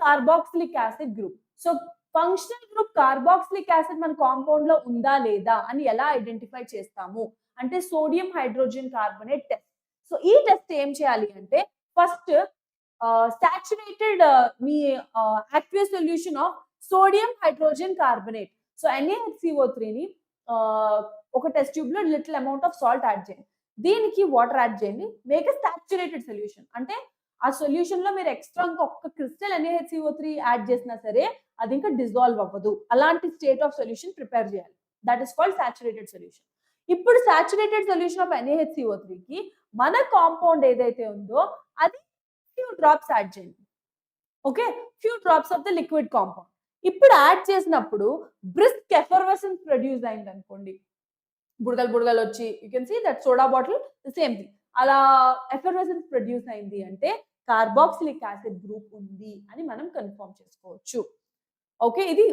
carboxylic acid group. So functional group carboxylic acid మన కాంపౌండ్ లో ఉందా లేదా అని ఎలా ఐడెంటిఫై చేస్తాము అంటే sodium hydrogen carbonate test. So ఈ టెస్ట్ ఏం చేయాలి అంటే first saturated me aqueous solution of sodium hydrogen carbonate. So NaHCO3 ని ఒక టెస్ట్ ట్యూబ్ లో little amount of salt add చేయండి, దీనికి వాటర్ యాడ్ చేయండి, మేక్ ఎ సాచురేటెడ్ సొల్యూషన్. అంటే ఆ సొల్యూషన్ లో మీరు ఎక్స్ట్రా ఇంకొక క్రిస్టల్ NaHCO3 యాడ్ చేసినా సరే అది ఇంకా డిజాల్వ్ అవ్వదు. అలాంటి స్టేట్ ఆఫ్ సొల్యూషన్ ప్రిపేర్ చేయాలి. That is called saturated solution. ఇప్పుడు సాచురేటెడ్ సొల్యూషన్ ఆఫ్ NaHCO3 కి మన కాంపౌండ్ ఏదైతే ఉందో అది ఫ్యూ డ్రాప్స్ యాడ్ చేయండి. Okay, few drops of the liquid compound. ఇప్పుడు యాడ్ చేసినప్పుడు బ్రిస్క్ ఎఫర్వెసెన్స్ ప్రొడ్యూస్ అయింది అనుకోండి, బుడగలు బుడగలు వచ్చి you can see that soda bottle same thing, అలా ఎఫర్వెసెన్స్ ప్రొడ్యూస్ అయింది అంటే కార్బాక్సిలిక్ యాసిడ్ గ్రూప్ ఉంది అని మనం కన్ఫర్మ్ చేసుకోవచ్చు. ఓకే, ఇది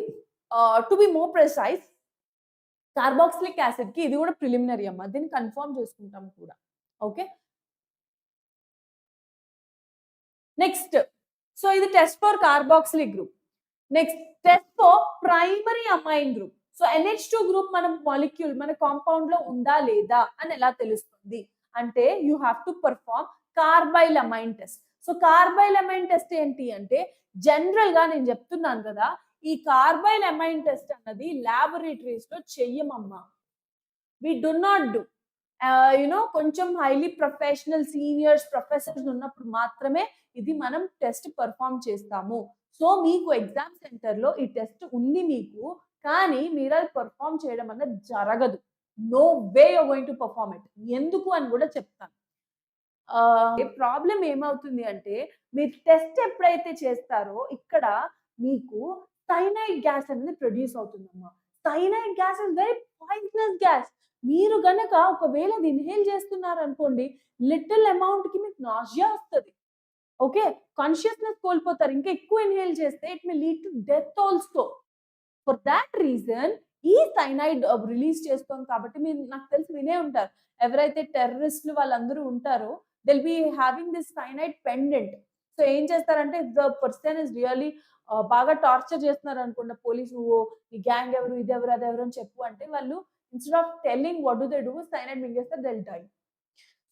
to be more precise carboxylic acid కి ఇది కూడా ప్రిలిమినరీ అమ్మా, దీన్ని కన్ఫర్మ్ చేసుకుంటాం కూడా. ఓకే, నెక్స్ట్ సో ఇది test for carboxylic group. Next test for primary amine group. So NH2 group మన మాలిక్యూల్ మన కాంపౌండ్ లో ఉందా లేదా అని ఎలా తెలుస్తుంది అంటే you have to perform carbylamine test. So carbylamine test ఏంటి అంటే జనరల్ గా నేను చెప్తున్నాను కదా, ఈ కార్బైల్ అమైన్ టెస్ట్ అన్నది ల్యాబొరేటరీస్ లో చెయ్యమమ్మా. వి డు నాట్ డూ కొంచెం హైలీ ప్రొఫెషనల్ సీనియర్స్ ప్రొఫెసర్స్ ఉన్నప్పుడు మాత్రమే ఇది మనం టెస్ట్ పర్ఫార్మ్ చేస్తాము. సో మీకు ఎగ్జామ్ సెంటర్ లో ఈ టెస్ట్ ఉంది మీకు, కానీ మీరు అది పర్ఫార్మ్ చేయడం అన్నది జరగదు. No way you going to perform it. ఎందుకు అని కూడా చెప్తాను. ప్రాబ్లం ఏమవుతుంది అంటే మీరు టెస్ట్ ఎప్పుడైతే చేస్తారో ఇక్కడ మీకు సైనైడ్ గ్యాస్ అనేది ప్రొడ్యూస్ అవుతుందమ్మా. Cyanide gas is very poisonous gas. మీరు గనక ఒకవేళ అది ఇన్హేల్ చేస్తున్నారు అనుకోండి, లిటిల్ అమౌంట్ కి మీకు నాజియా వస్తుంది. ఓకే, కాన్షియస్నెస్ కోల్పోతారు. ఇంకా ఎక్కువ ఇన్హేల్ చేస్తే it may lead to death also. For that reason ఈ సైనైడ్ రిలీజ్ చేస్తాం కాబట్టి మీరు నాకు తెలిసి వినే ఉంటారు, ఎవరైతే టెర్రరిస్టులు వాళ్ళందరూ ఉంటారో they'll be having this cyanide pendant. So ఏం చేస్తారంటే ద పర్సన్ ఇస్ రియల్లీ బాగా టార్చర్ చేస్తున్నారు అనుకోండి పోలీసు, నువ్వు ఈ గ్యాంగ్ ఎవరు ఇది ఎవరు అది ఎవరు అని చెప్పు అంటే వాళ్ళు instead of telling what do they do cyanide మింగేస్తారు, they will die.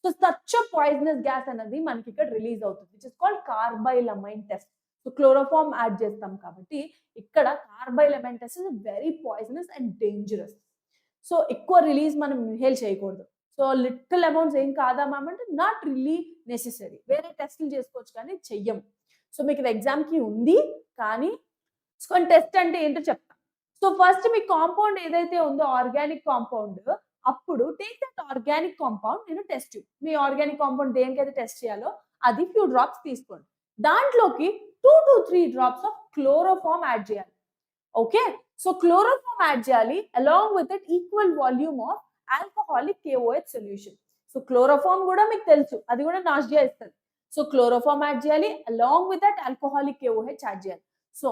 So such a poisonous gas అనేది మనకి ఇక్కడ రిలీజ్ అవుతుంది, which is called carbylamine test. So chloroform add చేస్తాం కాబట్టి ఇక్కడ carbylamine test is very poisonous and dangerous. So ఎక్కువ release మనం ఇన్హేల్ చేయకూడదు. సో లిటిల్ అమౌంట్స్ ఏం కాదా మ్యామ్ అంటే నాట్ రియలీ నెసెసరీ, వేరే టెస్టులు చేసుకోవచ్చు కానీ చెయ్యం. సో మీకు ఇది ఎగ్జామ్ కి ఉంది కానీ టెస్ట్ అంటే ఏంటో చెప్తా. సో ఫస్ట్ మీ కాంపౌండ్ ఏదైతే ఉందో ఆర్గానిక్ కాంపౌండ్, అప్పుడు టేక్ దట్ ఆర్గానిక్ కాంపౌండ్ నేను టెస్ట్, మీ ఆర్గానిక్ కాంపౌండ్ దేనికైతే టెస్ట్ చేయాలో అది ఫ్యూ డ్రాప్స్ తీసుకోండి, దాంట్లోకి 2 to 3 drops of chloroform add చేయాలి. ఓకే, సో క్లోరోఫామ్ యాడ్ చేయాలి along with that equal volume of alcoholic KOH solution. So chloroform కూడా మీకు తెలుసు అది కూడా నాజియా ఇస్తుంది. సో క్లోరోఫామ్ యాడ్ చేయాలి along with that alcoholic KOH add చేయాలి. సో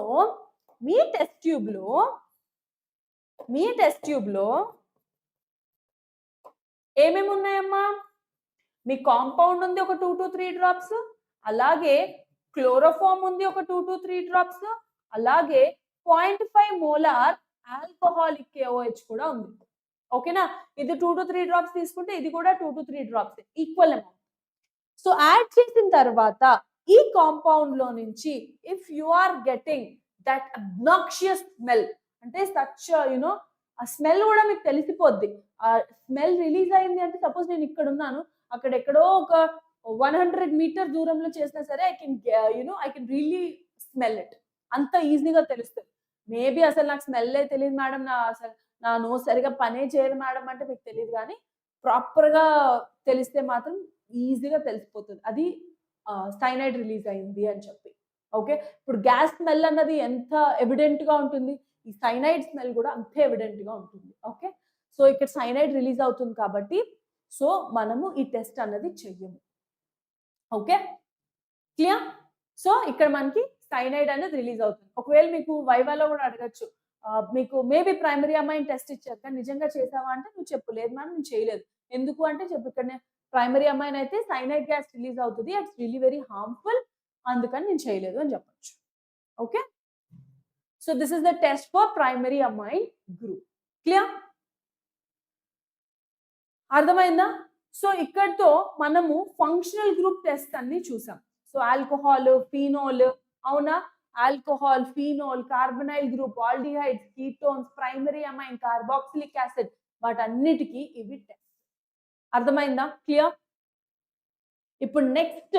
మీ టెస్ట్ ట్యూబ్ లో ఏమేమి ఉన్నాయమ్మా, మీ కాంపౌండ్ ఉంది ఒక 2 to 3 డ్రాప్స్, అలాగే క్లోరోఫామ్ ఉంది ఒక 2 to 3 డ్రాప్స్, అలాగే 0.5 మోలార్ ఆల్కహాలిక్ KOH కూడా ఉంది. ఓకేనా, ఇది 2 to 3 డ్రాప్స్ తీసుకుంటే ఇది కూడా 2 to 3 drops equal amount. So add చేసిన తర్వాత ఈ కాంపౌండ్ లో నుంచి if you are getting that obnoxious smell అంటే సచ్ ఆ స్మెల్ కూడా మీకు తెలిసిపోద్ది. ఆ స్మెల్ రిలీజ్ అయింది అంటే సపోజ్ నేను ఇక్కడ ఉన్నాను, అక్కడ ఎక్కడో ఒక 100 మీటర్ దూరంలో చేసినా సరే I can really smell it. అంత ఈజీగా తెలుస్తుంది. మేబీ అసలు నాకు స్మెల్లే తెలియదు మేడం, నా నోస్ సరిగా పనే చేయదు మేడం అంటే మీకు తెలియదు, కానీ ప్రాపర్ గా తెలిస్తే మాత్రం ఈజీగా తెలిసిపోతుంది అది సైనైడ్ రిలీజ్ అయింది అని చెప్పి. ఓకే, ఇప్పుడు గ్యాస్ స్మెల్ అన్నది ఎంత ఎవిడెంట్ గా ఉంటుంది, ఈ సైనైడ్ స్మెల్ కూడా అంతే ఎవిడెంట్ గా ఉంటుంది. ఓకే, సో ఇక్కడ సైనైడ్ రిలీజ్ అవుతుంది కాబట్టి సో మనము ఈ టెస్ట్ అన్నది చెయ్యము. Okay, clear. సో ఇక్కడ మనకి సైనైడ్ అనేది రిలీజ్ అవుతుంది. ఒకవేళ మీకు వైవాలో కూడా అడగొచ్చు. మీకు మేబీ ప్రైమరీ అమైన్ టెస్ట్ ఇచ్చారు. కానీ నిజంగా చేసావా అంటే నువ్వు చెప్పు. లేదు మ్యామ్ నేను చేయలేదు. ఎందుకు అంటే చెప్పు ఇక్కడ ప్రైమరీ అమైన్ అయితే సైనైడ్ గ్యాస్ రిలీజ్ అవుతది. It's really very harmful. అందుకని నేను చేయలేదు అని చెప్పొచ్చు. Okay. So this is the test for primary amine group. Clear? అర్థమైందా? సో ఇక్కడితో మనము ఫంక్షనల్ గ్రూప్ టెస్ట్ అన్ని చూసాం. సో ఆల్కహాల్, ఫీనోల్, అవునా? Alcohol, phenol, carbonyl group, aldehydes, ketones, primary amine, carboxylic acid వాటన్నిటికి ఇవి టెస్ట్. అర్థమైందా? క్లియర్? ఇప్పుడు next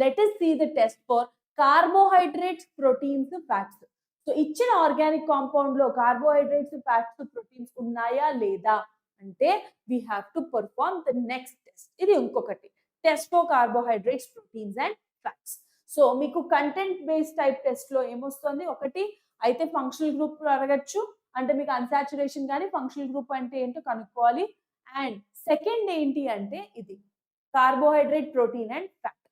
let us see the test for carbohydrates, proteins, fats. So ఇచ్చిన ఆర్గానిక్ కాంపౌండ్ లో carbohydrates, fats, proteins ఉన్నాయా లేదా అంటే we have to perform the next test. ఇది ఇంకొకటి test for carbohydrates, proteins and fats. So మీకు content based type test లో ఏమొస్తుంది? ఒకటి అయితే ఫంక్షనల్ గ్రూప్ అడగచ్చు, అంటే మీకు అన్సాచురేషన్ కానీ ఫంక్షనల్ గ్రూప్ అంటే ఏంటో కనుక్కోవాలి. అండ్ సెకండ్ ఏంటి అంటే ఇది carbohydrate, protein and fat.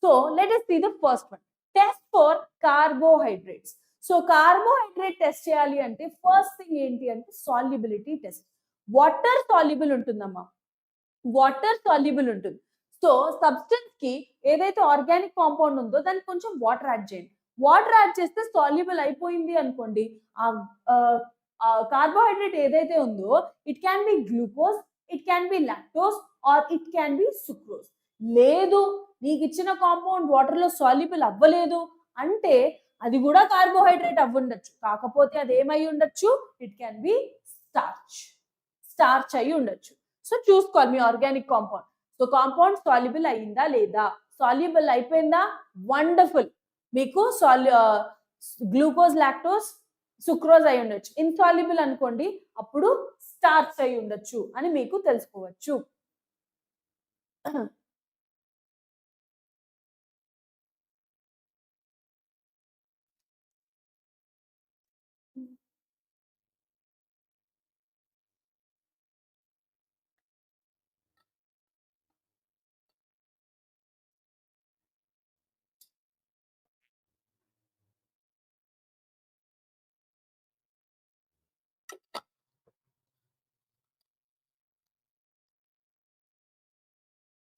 So let us see the first one, test for carbohydrates. So carbohydrate test చేయాలి అంటే ఫస్ట్ థింగ్ ఏంటి అంటే సాల్యుబిలిటీ టెస్ట్. వాటర్ సాల్యుబుల్ ఉంటుందమ్మా, వాటర్ సాల్యుబుల్ ఉంటుంది. సో సబ్స్టెన్స్ కి ఏదైతే ఆర్గానిక్ కాంపౌండ్ ఉందో దానికి కొంచెం వాటర్ యాడ్ చేయండి. వాటర్ యాడ్ చేస్తే సాల్యుబుల్ అయిపోయింది అనుకోండి, కార్బోహైడ్రేట్ ఏదైతే ఉందో it can be glucose, it can be lactose or it can be sucrose. లేదు నీకు ఇచ్చిన కాంపౌండ్ వాటర్ లో సాల్యుబుల్ అవ్వలేదు అంటే అది కూడా కార్బోహైడ్రేట్ అవ్వుండొచ్చు, కాకపోతే అది ఏమై ఉండొచ్చు? ఇట్ క్యాన్ బి స్టార్చ్ అయి ఉండొచ్చు. సో చూసుకోవాలి మీ organic compound. So compound soluble అయ్యిందా లేదా? సాల్యుబుల్ అయిపోయిందా? వండర్ఫుల్. మీకు గ్లూకోజ్, లాక్టోస్, సుక్రోజ్ అయి ఉండొచ్చు. ఇన్సాల్యుబుల్ అనుకోండి, అప్పుడు స్టార్చ్ అయి ఉండొచ్చు అని మీకు తెలుసుకోవచ్చు.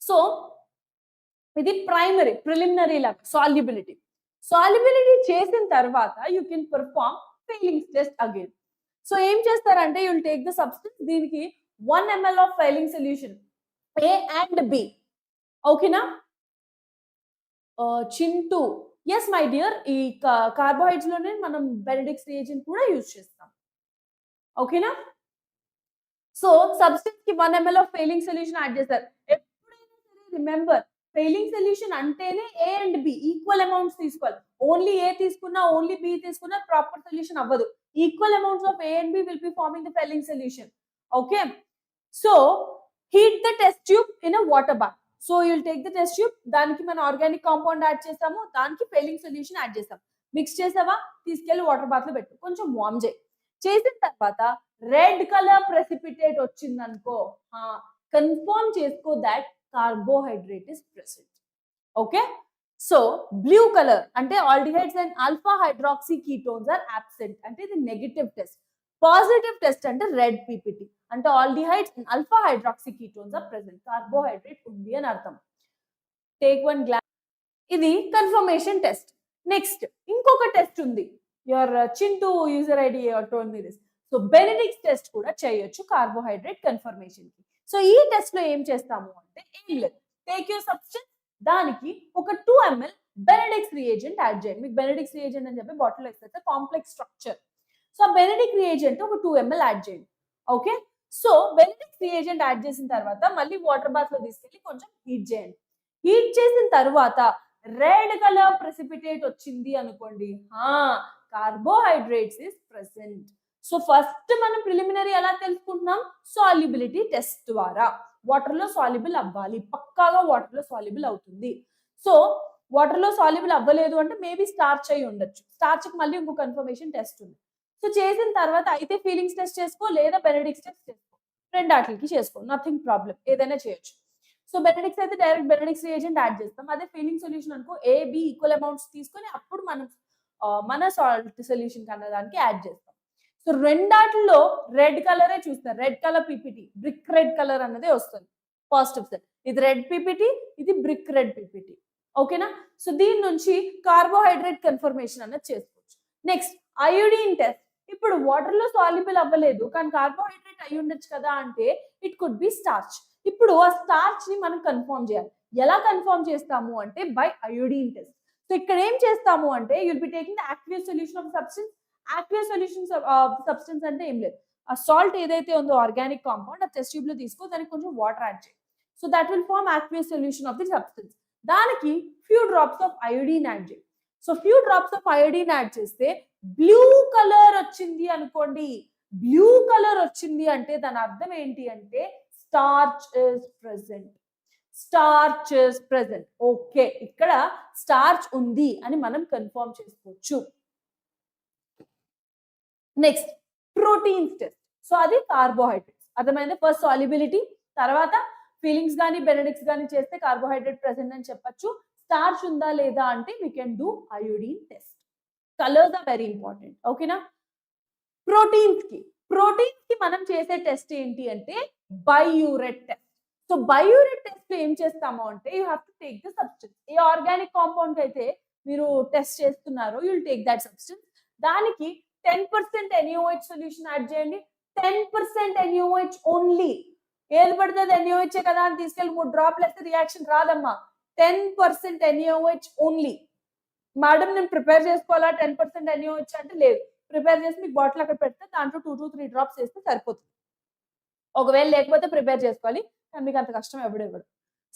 సో ఇది ప్రైమరీ, ప్రిలిమినరీ లాగా సాల్యుబిలిటీ. సాల్యుబిలిటీ చేసిన తర్వాత you can perform failings test again. So ఏం చేస్తారంటే you will take the substance, దీనికి 1 ml of Fehling solution A and B. ఓకేనా? చింటూ, ఎస్ మై డియర్, ఈ కార్బోహైడ్రేట్స్ లోనే మనం బెనెడిక్ట్స్ రియేజెంట్ కూడా యూజ్ చేస్తాం. ఓకేనా? సో సబ్స్టెన్స్ కి 1 ml of Fehling solution add చేస్తారు. ఎప్పుడైనా సరే రిమెంబర్, ఫెయిలింగ్ సొల్యూషన్ అంటేనే A and B equal amounts తీసుకోవాలి. ఓన్లీ A తీసుకున్నా, ఓన్లీ B తీసుకున్నా ప్రాపర్ సొల్యూషన్ అవ్వదు. Equal amounts of A and B will be forming the Fehling solution. Okay. So heat the test tube in a water bath. So you will take the test tube, దానికి మన organic compound add చేస్తాము, దానికి Fehling solution add చేస్తాం. Mix చేసావా, తీసుకెళ్లి water bath లో పెట్టు, కొంచెం వార్మ్ చేయి. చేసిన తర్వాత రెడ్ కలర్ ప్రెసిపిటేట్ వచ్చింది అనుకో, కన్ఫర్మ్ చేసుకో that carbohydrate is present. Okay. So blue colour అంటే aldehydes and alpha hydroxy ketones are absent, అంటే ఇది నెగటివ్ టెస్ట్. పాజిటివ్ టెస్ట్ అంటే రెడ్ పీపీటీ, అంటే aldehydes and alpha hydroxy ketones are present, carbohydrate ఉంది అని అర్థం. Take 1 glass. ఇది confirmation test. Next ఇంకొక టెస్ట్ ఉంది, your Chintu user ID told me this. So Benedict's test కూడా చేయొచ్చు కార్బోహైడ్రేట్ కన్ఫర్మేషన్ కి. సో ఈ టెస్ట్ లో ఏం చేస్తాము అంటే ఏం లేదు, టేక్ యూర్ సబ్స్టెన్స్, దానికి ఒక 2 ml బెనెడిక్ట్స్ రియేజెంట్ యాడ్ చేయండి. మీకు బెనెడిక్ట్స్ రియేజెంట్ అని చెప్పి బాటిల్ ఇస్తే complex structure. So Benedict reagent ఒక 2 ml యాడ్ చేయండి. Okay. So Benedict reagent add చేసిన తర్వాత మళ్ళీ వాటర్ బాత్ లో తీసుకెళ్ళి కొంచెం హీట్ చేయండి. హీట్ చేసిన తర్వాత రెడ్ కలర్ ప్రెసిపిటేట్ వచ్చింది అనుకోండి, carbohydrates is present. So first మనం ప్రిలిమినరీ ఎలా తెలుసుకుంటున్నాం? సాల్యుబిలిటీ టెస్ట్ ద్వారా. వాటర్ లో సాల్యుబుల్ అవ్వాలి, పక్కాగా వాటర్ లో సాల్యుబుల్ అవుతుంది. సో వాటర్ లో సాల్యుబుల్ అవ్వలేదు అంటే మేబీ స్టార్చ్ అయి ఉండొచ్చు. స్టార్చ్ కి మళ్ళీ ఇంకో కన్ఫర్మేషన్ టెస్ట్ ఉంది. సో చేసిన తర్వాత అయితే ఫీలింగ్స్ టెస్ట్ చేసుకో, లేదా బెనెడిక్ట్స్ టెస్ట్ చేసుకో, రెండాటికి చేసుకో, నథింగ్ ప్రాబ్లం, ఏదైనా చేయొచ్చు. సో సో బెనెడిక్స్ అయితే డైరెక్ట్ బెనెడిక్స్ రియేజెంట్ యాడ్ చేస్తాం. అదే ఫీలింగ్ సొల్యూషన్ అనుకో A, B ఈక్వల్ అమౌంట్స్ తీసుకొని అప్పుడు మనం మన సాల్ట్ సొల్యూషన్ కన్నా దానికి యాడ్ చేస్తాం. సో రెండాటిలో రెడ్ కలరే చూస్తారు. Red colour PPT, brick red colour అన్నదే వస్తుంది పాజిటివ్ సైడ్. ఇది రెడ్ పీపీటీ, ఇది బ్రిక్ రెడ్ పీపీటీ. ఓకేనా? సో దీని నుంచి కార్బోహైడ్రేట్ కన్ఫర్మేషన్ అన్నది చేసుకోవచ్చు. Next iodine test. ఇప్పుడు వాటర్ లో సాల్యుబుల్ అవ్వలేదు కానీ కార్బోహైడ్రేట్ అయి ఉండొచ్చు కదా అంటే ఇట్ కుడ్ బి స్టార్చ్. ఇప్పుడు ఆ స్టార్చ్ ని మనం కన్ఫర్మ్ చేయాలి. ఎలా కన్ఫర్మ్ చేస్తాము అంటే బై అయోడిన్ టెస్ట్. సో ఇక్కడ ఏం చేస్తాము అంటే you'll be taking the aqueous solution of substance. Aqueous solution substance అంటే ఏం లేదు, ఆ సాల్ట్ ఏదైతే ఉందో ఆర్గానిక్ కాంపౌండ్ ఆ టెస్ట్ ట్యూబ్ లో తీసుకో, దానికి కొంచెం వాటర్ యాడ్ చేయి. So that will form aqueous solution of the substance. దానికి few drops of iodine add చేయి. సో few drops of iodine add చేస్తే బ్లూ కలర్ వచ్చింది అనుకోండి. బ్లూ కలర్ వచ్చింది అంటే దాని అర్థం ఏంటి అంటే starch is present. Starch is present. Okay, ఇక్కడ స్టార్చ్ ఉంది అని మనం కన్ఫర్మ్ చేసుకోవచ్చు. Next proteins test. సో అది కార్బోహైడ్రేట్స్. అర్థమైంది? ఫస్ట్ సాల్యుబిలిటీ, తర్వాత ఫీలింగ్స్ కానీ బెనెడిక్స్ కానీ చేస్తే కార్బోహైడ్రేట్ ప్రెసెంట్ అని చెప్పొచ్చు. స్టార్చ్ ఉందా లేదా అంటే we can do iodine test. Colours are very important. ఓకేనా? ప్రోటీన్స్ కి మనం చేసే టెస్ట్ ఏంటి అంటే biuret test. So biuret test లో ఏం చేస్తాము అంటే you have to take the substance. ఏ ఆర్గానిక్ కాంపౌండ్ అయితే మీరు టెస్ట్ చేస్తున్నారో you will take that substance. దానికి 10% NaOH సొల్యూషన్ యాడ్ చేయండి. 10% NaOH ఓన్లీ. ఏది పడితే అది NaOH కదా అని తీసుకెళ్ళి 3 డ్రాప్లు వేస్తే రియాక్షన్ రాదమ్మా. 10% NaOH ఓన్లీ. మేడం నేను ప్రిపేర్ చేసుకోవాలా 10% NaOH అంటే లేదు. ప్రిపేర్ చేసి మీకు బాటిల్ అక్కడ పెడితే దాంట్లో 2 to 3 డ్రాప్స్ వేస్తే సరిపోతుంది. ఒకవేళ లేకపోతే ప్రిపేర్ చేసుకోవాలి, కానీ మీకు అంత కష్టం ఎవడు.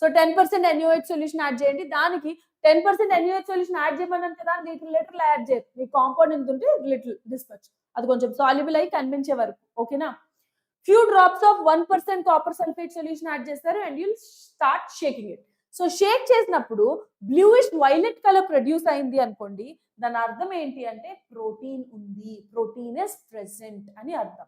సో 10% NaOH సొల్యూషన్ యాడ్ చేయండి. దానికి 10% NaOH సొల్యూషన్ యాడ్ చేయమన్నాను కదా, లీటర్లు యాడ్ చేయండి. మీ కాంపౌండ్ ఎంత ఉంటే లిటిల్ డిస్పచ్, అది కొంచెం సాల్యుబుల్ అయ్యి కనిపించే వరకు. ఓకేనా? Few drops of 1% copper sulphate solution add చేస్తారు and you'll start shaking it. So shake చేసినప్పుడు బ్లూయిష్ వైలెట్ కలర్ ప్రొడ్యూస్ అయింది అనుకోండి, దాని అర్థం ఏంటి అంటే ప్రోటీన్ ఉంది, ప్రోటీన్ ఇస్ ప్రెసెంట్ అని అర్థం.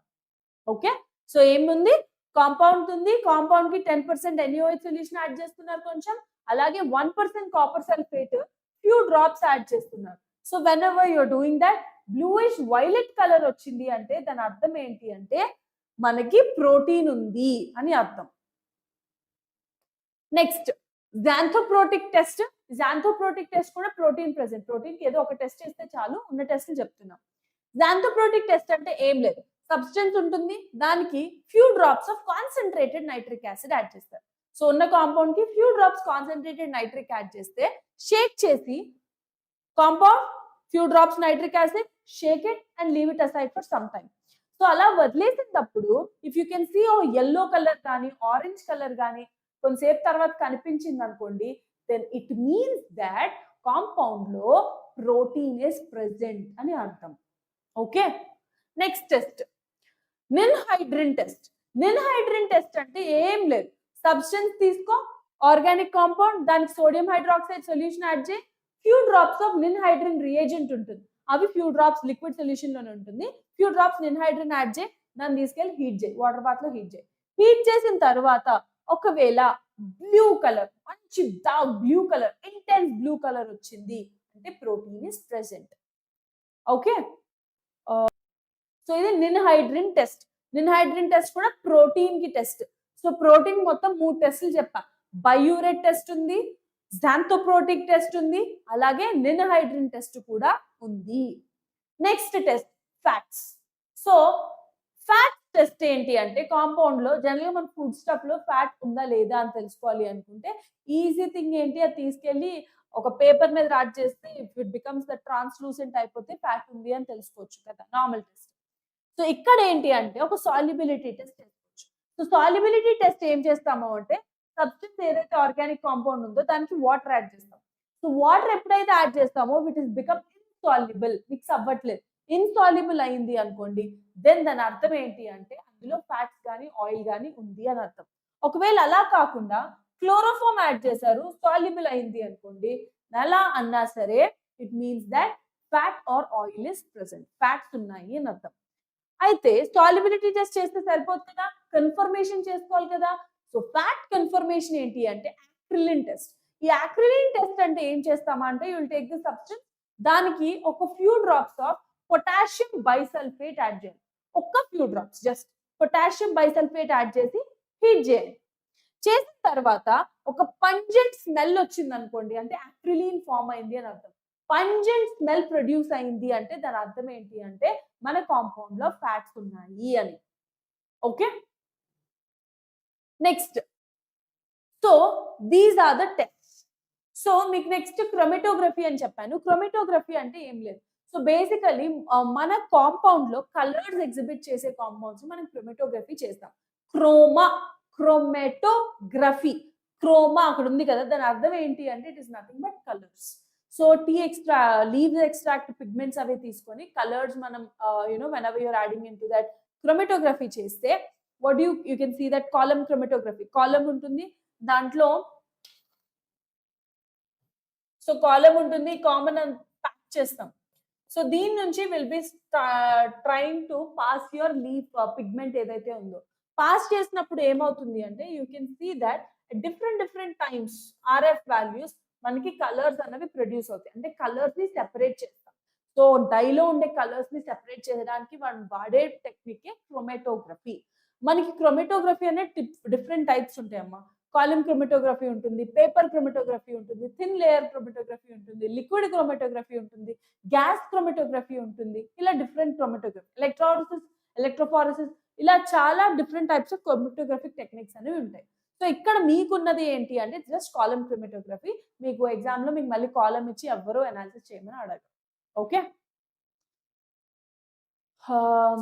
ఓకే, సో ఏముంది? కాంపౌండ్ ఉంది. కాంపౌండ్ కి 10% NaOH సొల్యూషన్ యాడ్ చేస్తున్నారు కొంచెం, అలాగే 1% copper sulphate few drops add చేస్తున్నారు. So whenever you're doing that bluish violet colour వచ్చింది అంటే దాని అర్థం ఏంటి అంటే మనకి ప్రోటీన్ ఉంది అని అర్థం. Next xanthoproteic test. Xanthoproteic test కూడా ప్రోటీన్ ప్రెసెంట్. ప్రోటీన్ కి ఏదో ఒక టెస్ట్ చేస్తే చాలు, ఉన్న టెస్ట్ చెప్తున్నాం. జాంథోప్రోటిక్ టెస్ట్ అంటే ఏం లేదు, సబ్స్టెన్స్ ఉంటుంది, దానికి few drops of concentrated nitric acid add చేస్తారు. సో ఉన్న కాంపౌండ్ కి few drops concentrated nitric add చేస్తే షేక్ చేసి compound few drops nitric acid, shake it and leave it aside for some time. So అలా వదిలేసినప్పుడు if you can see oh yellow colour కానీ orange colour కానీ కొంతసేపు తర్వాత కనిపించింది అనుకోండి, then it means that compound లో ప్రోటీన్ ఇస్ ప్రెసెంట్ అని అర్థం. Okay, next test ninhydrin test. Ninhydrin test అంటే ఏం లేదు, సబ్స్టెన్స్ తీసుకో, ఆర్గానిక్ కాంపౌండ్, దానికి సోడియం హైడ్రాక్సైడ్ సొల్యూషన్ యాడ్ చేయి, few drops of ninhydrin reagent ఉంటుంది, అవి ఫ్యూ డ్రాప్స్ లిక్విడ్ సొల్యూషన్ లోనే ఉంటుంది, ఫ్యూ డ్రాప్స్ నిన్హైడ్రిన్ యాడ్ చేయి, దాన్ని తీసుకెళ్ళి హీట్ చేయి, వాటర్ బాత్ లో హీట్ చేయి. హీట్ చేసిన తర్వాత ఒకవేళ బ్లూ కలర్, మంచి dark blue colour, intense blue colour వచ్చింది అంటే protein is present. Okay, so ఇది నిన్హైడ్రిన్ టెస్ట్. నిన్హైడ్రిన్ టెస్ట్ కూడా ప్రోటీన్ కి టెస్ట్. సో ప్రోటీన్ మొత్తం 3 టెస్టులు చెప్పా. బైయూరెట్ టెస్ట్ ఉంది, జాంథోప్రోటిక్ టెస్ట్ ఉంది, అలాగే నిన్హైడ్రిన్ టెస్ట్ కూడా ఉంది. Next test fats. So fat test ఏంటి అంటే కాంపౌండ్ లో జనరల్ గా మన ఫుడ్ స్టఫ్ లో ఫ్యాట్ ఉందా లేదా అని తెలుసుకోవాలి అనుకుంటే ఈజీ థింగ్ ఏంటి, అది తీసుకెళ్లి ఒక పేపర్ మీద రాట్ చేస్తే if it becomes the translucent అయిపోతే ఫ్యాట్ ఉంది అని తెలుసుకోవచ్చు కదా, నార్మల్ టెస్ట్. సో ఇక్కడ ఏంటి అంటే ఒక సాల్యుబిలిటీ టెస్ట్ చేసుకోవచ్చు. సో సాల్యుబిలిటీ టెస్ట్ ఏం చేస్తామో అంటే సబ్స్టెన్స్ ఏదైతే ఆర్గానిక్ కాంపౌండ్ ఉందో దానికి వాటర్ యాడ్ చేస్తాం. సో వాటర్ ఎప్పుడైతే యాడ్ చేస్తామో it is become insoluble, mix అవ్వట్లేదు, ఇన్సాల్యుబుల్ అయింది అనుకోండి, దెన్ దాని అర్థం ఏంటి అంటే అందులో ఫ్యాట్స్ కానీ ఆయిల్ కానీ ఉంది అని అర్థం. ఒకవేళ అలా కాకుండా క్లోరోఫామ్ యాడ్ చేశారు, సాల్యుబుల్ అయింది అనుకోండి, ఎలా అన్నా సరే it means that fat or oil is present, fats ఉన్నాయి అని అర్థం. అయితే సాల్యుబిలిటీ టెస్ట్ చేస్తే సరిపోతుంది కదా, కన్ఫర్మేషన్ చేసుకోవాలి కదా. సో ఫ్యాట్ కన్ఫర్మేషన్ ఏంటి అంటే యాక్రిలిన్ టెస్ట్. ఈ యాక్రిలిన్ టెస్ట్ అంటే ఏం చేస్తామా అంటే you will take the substance, దానికి ఒక few drops of potassium bisulphate add చేయాలి. ఒక్క few drops just potassium bisulphate add చేసి హీట్ చేయాలి. చేసిన తర్వాత ఒక పంజెంట్ స్మెల్ వచ్చింది అనుకోండి, అంటే యాక్రిలిన్ ఫామ్ అయింది అని అర్థం. పంజెంట్ స్మెల్ ప్రొడ్యూస్ అయింది అంటే దాని అర్థం ఏంటి అంటే మన కాంపౌండ్ లో ఫ్యాట్స్ ఉన్నాయి అని. Okay, next, so these are the test. సో మీకు నెక్స్ట్ క్రోమెటోగ్రఫీ అని చెప్పాను. క్రోమెటోగ్రఫీ అంటే ఏం లేదు, సో బేసికలీ మన కాంపౌండ్ లో కలర్స్ ఎగ్జిబిట్ చేసే కాంపౌండ్స్ మనం క్రోమెటోగ్రఫీ చేస్తాం. క్రోమెటోగ్రఫీ, క్రోమా అక్కడ ఉంది కదా, దాని అర్థం ఏంటి అంటే it is nothing but colours. So leaves extract pigments అవి తీసుకొని కలర్స్ మనం whenever you're adding into that క్రోమెటోగ్రఫీ చేస్తే what you can see that column chromatography, column ఉంటుంది దాంట్లో, సో కాలమ్ ఉంటుంది, కామన్ ప్యాక్ చేస్తాం. సో దీని నుంచి will be trying to pass your leaf pigment ఏదైతే ఉందో. పాస్ చేసినప్పుడు ఏమవుతుంది అంటే you can see that different times RF values మనకి కలర్స్ అనేవి ప్రొడ్యూస్ అవుతాయి. అంటే కలర్స్ ని సెపరేట్ చేస్తాం. సో డైలో ఉండే కలర్స్ ని సెపరేట్ చేయడానికి మనం వాడే టెక్నిక్ క్రోమెటోగ్రఫీ. మనకి క్రోమెటోగ్రఫీ అనే డిఫరెంట్ టైప్స్ ఉంటాయమ్మా. కాలమ్ క్రోమెటోగ్రఫీ ఉంటుంది, పేపర్ క్రోమెటోగ్రఫీ ఉంటుంది, థిన్ లేయర్ క్రోమెటోగ్రఫీ ఉంటుంది, లిక్విడ్ క్రోమెటోగ్రఫీ ఉంటుంది, గ్యాస్ క్రోమెటోగ్రఫీ ఉంటుంది. ఇలా డిఫరెంట్ క్రోమెటోగ్రఫీ, ఎలక్ట్రోఫారెసిస్, ఇలా చాలా డిఫరెంట్ టైప్స్ ఆఫ్ క్రోమెటోగ్రఫిక్ టెక్నిక్స్ అనేవి ఉంటాయి. సో ఇక్కడ మీకున్నది ఏంటి అంటే జస్ట్ కాలమ్ క్రోమెటోగ్రఫీ. మీకు ఎగ్జామ్ లో మీకు మళ్ళీ కాలమ్ ఇచ్చి ఎవ్వరూ అనాలిసిస్ చేయమని అడగరు. ఓకే,